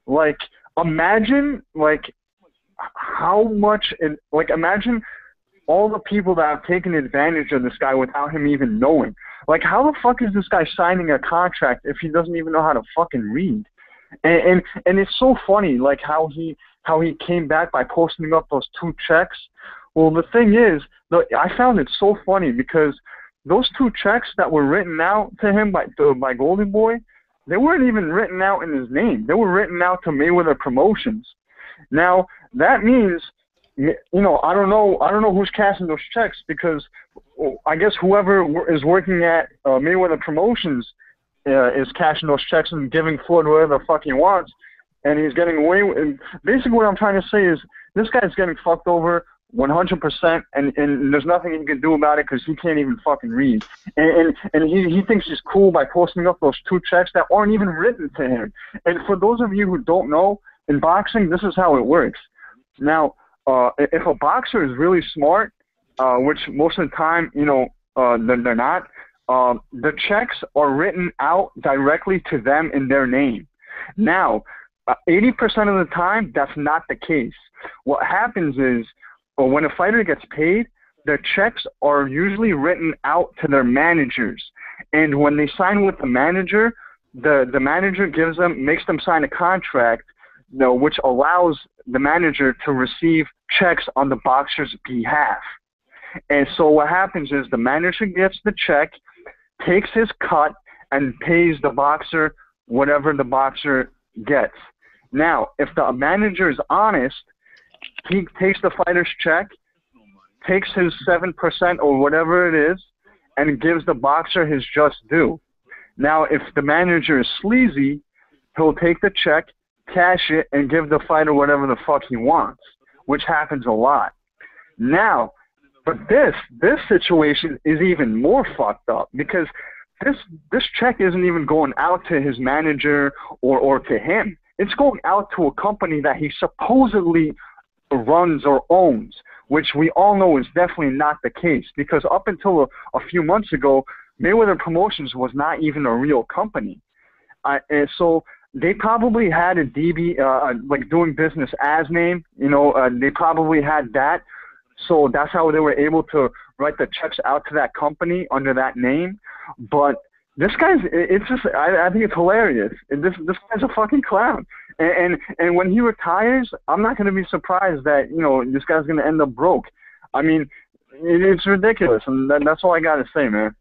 Like, imagine, like, how much, imagine all the people that have taken advantage of this guy without him even knowing. Like, how the fuck is this guy signing a contract if he doesn't even know how to fucking read? And it's so funny, like, how he came back by posting up those 2 checks. Well, the thing is, I found it so funny because those 2 checks that were written out to him by Golden Boy, they weren't even written out in his name. They were written out to Mayweather Promotions. Now that means, you know, I don't know who's cashing those checks, because I guess whoever is working at Mayweather Promotions is cashing those checks and giving Floyd whatever the fuck he wants, and he's getting away with. And basically, what I'm trying to say is this guy's getting fucked over 100%, and there's nothing he can do about it because he can't even fucking read. And he thinks he's cool by posting up those 2 checks that aren't even written to him. And for those of you who don't know, in boxing, this is how it works. Now, if a boxer is really smart, which most of the time, you know, they're not, the checks are written out directly to them in their name. Now, 80% of the time, that's not the case. What happens is, when a fighter gets paid, the checks are usually written out to their managers. And when they sign with the manager, the manager makes them sign a contract, you know, which allows the manager to receive checks on the boxer's behalf. And so what happens is the manager gets the check, takes his cut, and pays the boxer whatever the boxer gets. Now, if the manager is honest, he takes the fighter's check, takes his 7% or whatever it is, and gives the boxer his just due. Now, if the manager is sleazy, he'll take the check, cash it, and give the fighter whatever the fuck he wants, which happens a lot. Now, but this situation is even more fucked up, because this check isn't even going out to his manager or to him. It's going out to a company that he supposedly runs or owns, which we all know is definitely not the case, because up until a few months ago, Mayweather Promotions was not even a real company. And so they probably had a DB, like doing business as name, you know, they probably had that. So that's how they were able to write the checks out to that company under that name. But this guy's, it's just, I think it's hilarious. This guy's a fucking clown. And when he retires, I'm not going to be surprised that, you know, this guy's going to end up broke. I mean, it's ridiculous, and that's all I got to say, man.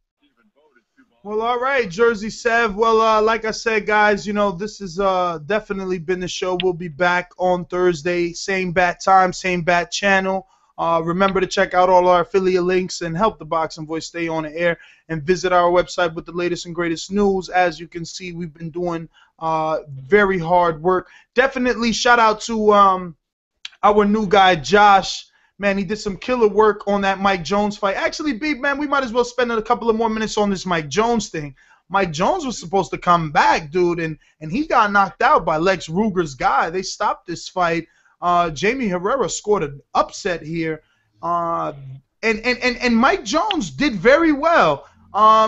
Well, all right, Jersey Sev. Well, like I said, guys, you know, this has definitely been the show. We'll be back on Thursday, same bat time, same bat channel. Remember to check out all our affiliate links and help the Boxing Voice stay on the air, and visit our website with the latest and greatest news. As you can see, we've been doing very hard work. Definitely shout out to our new guy, Josh. Man, he did some killer work on that Mike Jones fight. Actually, Big Man, we might as well spend a couple of more minutes on this Mike Jones thing. Mike Jones was supposed to come back, dude, and he got knocked out by Lex Ruger's guy. They stopped this fight. Jamie Herrera scored an upset here. And Mike Jones did very well.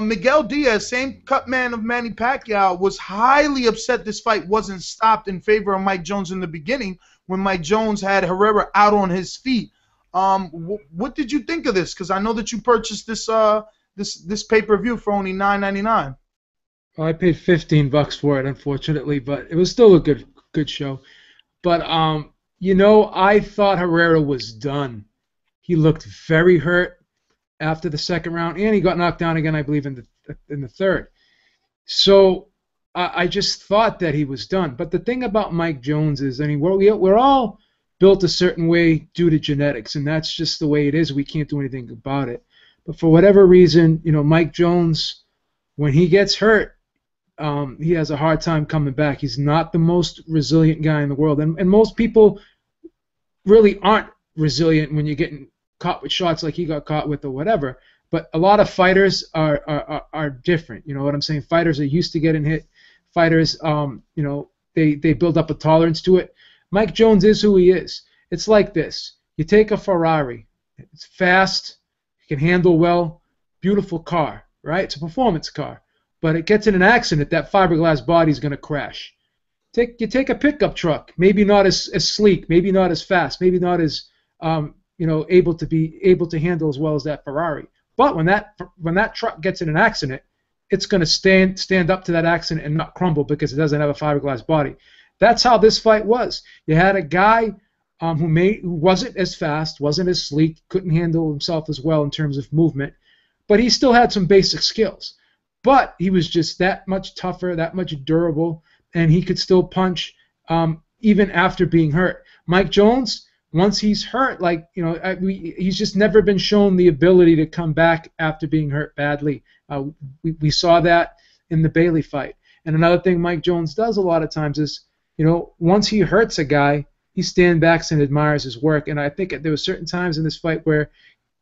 Miguel Diaz, same cut man of Manny Pacquiao, was highly upset this fight wasn't stopped in favor of Mike Jones in the beginning, when Mike Jones had Herrera out on his feet. What did you think of this? Because I know that you purchased this this pay-per-view for only $9.99. Well, I paid $15 for it, unfortunately, but it was still a good show. But you know, I thought Herrera was done. He looked very hurt after the second round, and he got knocked down again, I believe, in the third. So I just thought that he was done. But the thing about Mike Jones is, I mean, we're all built a certain way due to genetics, and that's just the way it is. We can't do anything about it. But for whatever reason, you know, Mike Jones, when he gets hurt, he has a hard time coming back. He's not the most resilient guy in the world, and most people really aren't resilient when you're getting caught with shots like he got caught with or whatever. But a lot of fighters are different. You know what I'm saying? Fighters are used to getting hit. Fighters, you know, they build up a tolerance to it. Mike Jones is who he is. It's like this. You take a Ferrari. It's fast. You can handle well. Beautiful car, right? It's a performance car. But it gets in an accident, that fiberglass body is going to crash. You take a pickup truck. Maybe not as sleek. Maybe not as fast. Maybe not as you know, able to handle as well as that Ferrari. But when that truck gets in an accident, it's going to stand up to that accident and not crumble because it doesn't have a fiberglass body. That's how this fight was. You had a guy who wasn't as fast, wasn't as sleek, couldn't handle himself as well in terms of movement, but he still had some basic skills. But he was just that much tougher, that much durable, and he could still punch even after being hurt. Mike Jones, once he's hurt, like, you know, he's just never been shown the ability to come back after being hurt badly. We saw that in the Bailey fight. And another thing Mike Jones does a lot of times is, you know, once he hurts a guy, he stands back and admires his work. And I think there were certain times in this fight where,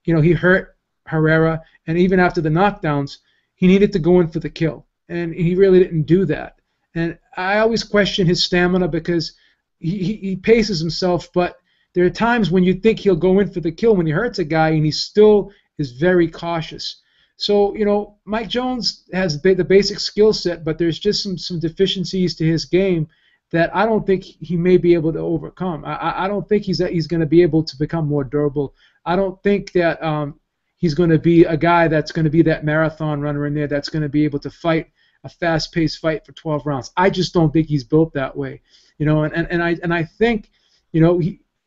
you know, he hurt Herrera, and even after the knockdowns, he needed to go in for the kill. And he really didn't do that. And I always question his stamina because he paces himself, but there are times when you think he'll go in for the kill when he hurts a guy, and he still is very cautious. So, you know, Mike Jones has the basic skill set, but there's just some deficiencies to his game that I don't think he may be able to overcome. I don't think he's going to be able to become more durable. I don't think that he's going to be a guy that's going to be that marathon runner in there that's going to be able to fight a fast-paced fight for 12 rounds. I just don't think he's built that way, you know. And I think, you know,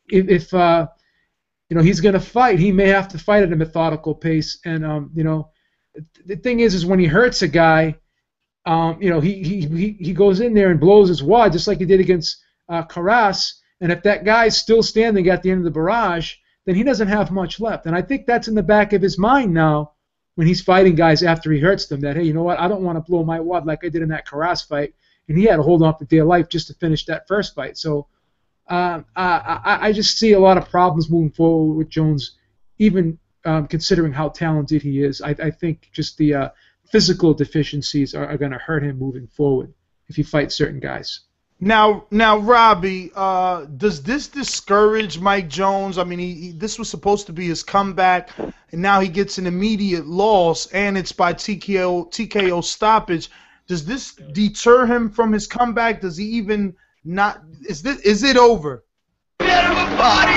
if you know, he's going to fight, he may have to fight at a methodical pace. And you know, the thing is when he hurts a guy, you know, he goes in there and blows his wad just like he did against Carras. And if that guy's still standing at the end of the barrage, then he doesn't have much left. And I think that's in the back of his mind now when he's fighting guys after he hurts them, that, hey, you know what, I don't want to blow my wad like I did in that Carras fight. And he had to hold on for dear life just to finish that first fight. So I just see a lot of problems moving forward with Jones, even considering how talented he is. I think just the physical deficiencies are going to hurt him moving forward if he fights certain guys. Now, Robbie, does this discourage Mike Jones? I mean, this was supposed to be his comeback, and now he gets an immediate loss, and it's by TKO stoppage. Does this deter him from his comeback? Does he even not? Is it over? I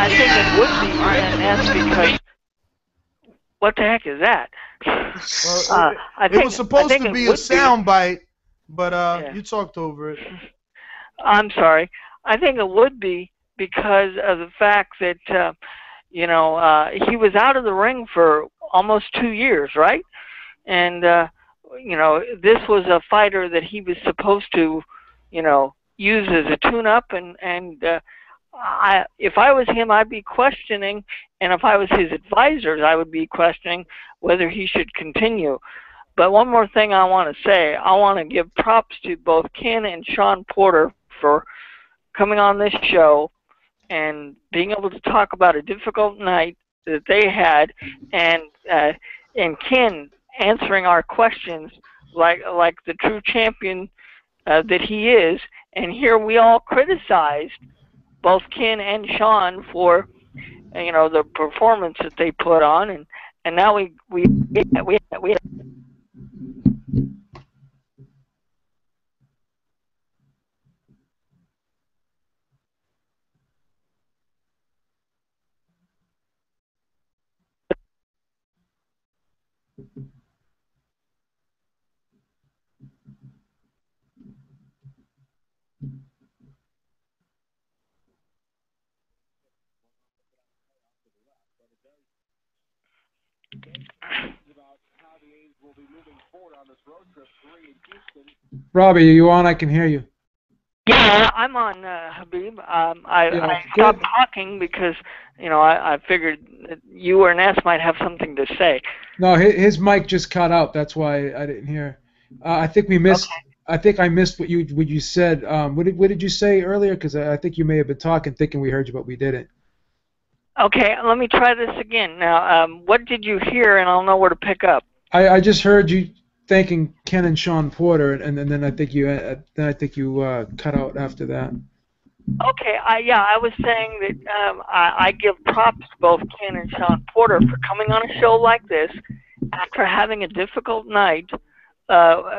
think it would be, and that's because what the heck is that? It was supposed to be a soundbite, but you talked over it. I'm sorry. I think it would be because of the fact that you know, he was out of the ring for almost 2 years, right? And you know, this was a fighter that he was supposed to, you know, use as a tune-up, and if I was him, I'd be questioning, and if I was his advisors, I would be questioning whether he should continue. But one more thing I want to say, I want to give props to both Ken and Sean Porter for coming on this show and being able to talk about a difficult night that they had, and Ken answering our questions like the true champion that he is. And here we all criticized both Ken and Sean for, you know, the performance that they put on, and now we Robbie, are you on? I can hear you. Yeah, I'm on, Habib. I stopped talking because, you know, I figured that you or Ness might have something to say. No, his mic just cut out. That's why I didn't hear. I think we missed. Okay. I think I missed what you said. What did you say earlier? Because I think you may have been talking, thinking we heard you, but we didn't. Okay, let me try this again. Now, what did you hear? And I'll know where to pick up. I just heard you thanking Ken and Sean Porter, and then I think you cut out after that. Okay, I was saying that I give props to both Ken and Sean Porter for coming on a show like this after having a difficult night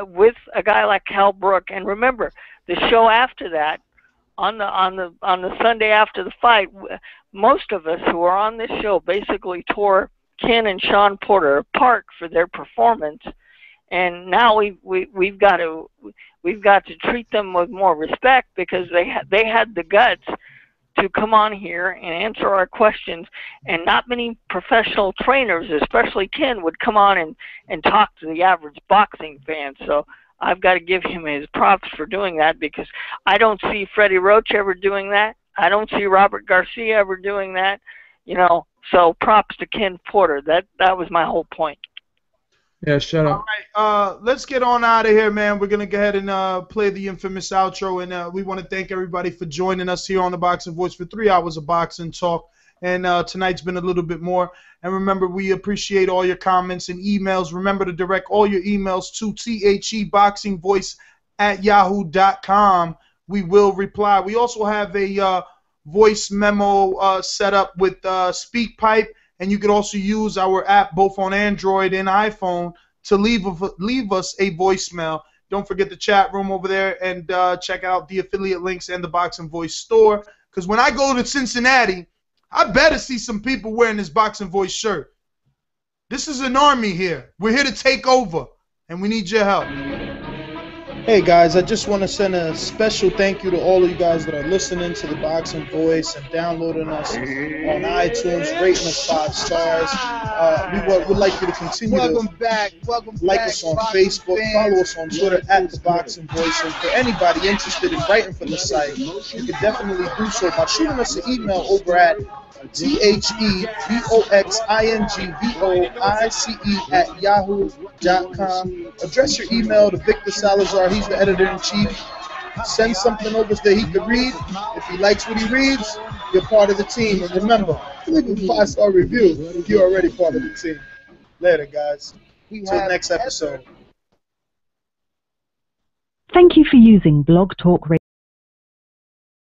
with a guy like Cal Brook. And remember, the show after that, on the Sunday after the fight, most of us who are on this show basically tore Ken and Sean Porter apart for their performance. And now we've got to treat them with more respect because they had the guts to come on here and answer our questions, and not many professional trainers, especially Ken, would come on and talk to the average boxing fan. So I've got to give him his props for doing that, because I don't see Freddie Roach ever doing that. I don't see Robert Garcia ever doing that. You know, so props to Ken Porter. That was my whole point. Yeah, shut up. All right, let's get on out of here, man. We're gonna go ahead and play the infamous outro, and we want to thank everybody for joining us here on the Boxing Voice for 3 hours of boxing talk. And tonight's been a little bit more. And remember, we appreciate all your comments and emails. Remember to direct all your emails to theboxingvoice@yahoo.com. We will reply. We also have a voice memo set up with SpeakPipe, and you can also use our app both on Android and iPhone to leave us a voicemail. Don't forget the chat room over there, and check out the affiliate links and the Boxing Voice store. Because when I go to Cincinnati, I better see some people wearing this Boxing Voice shirt. This is an army here. We're here to take over, and we need your help. Hey guys, I just want to send a special thank you to all of you guys that are listening to the Boxing Voice and downloading us on iTunes, rating us 5 stars. We would like you to continue to like us on Facebook, follow us on Twitter at the Boxing Voice, and for anybody interested in writing for the site, you can definitely do so by shooting us an email over at theboxingvoice@yahoo.com. Address your email to Victor Salazar. He's the editor-in-chief. Send something over so that he can read. If he likes what he reads, you're part of the team. And remember, leave a 5-star review. You're already part of the team. Later, guys. Till next episode. Thank you for using Blog Talk Radio.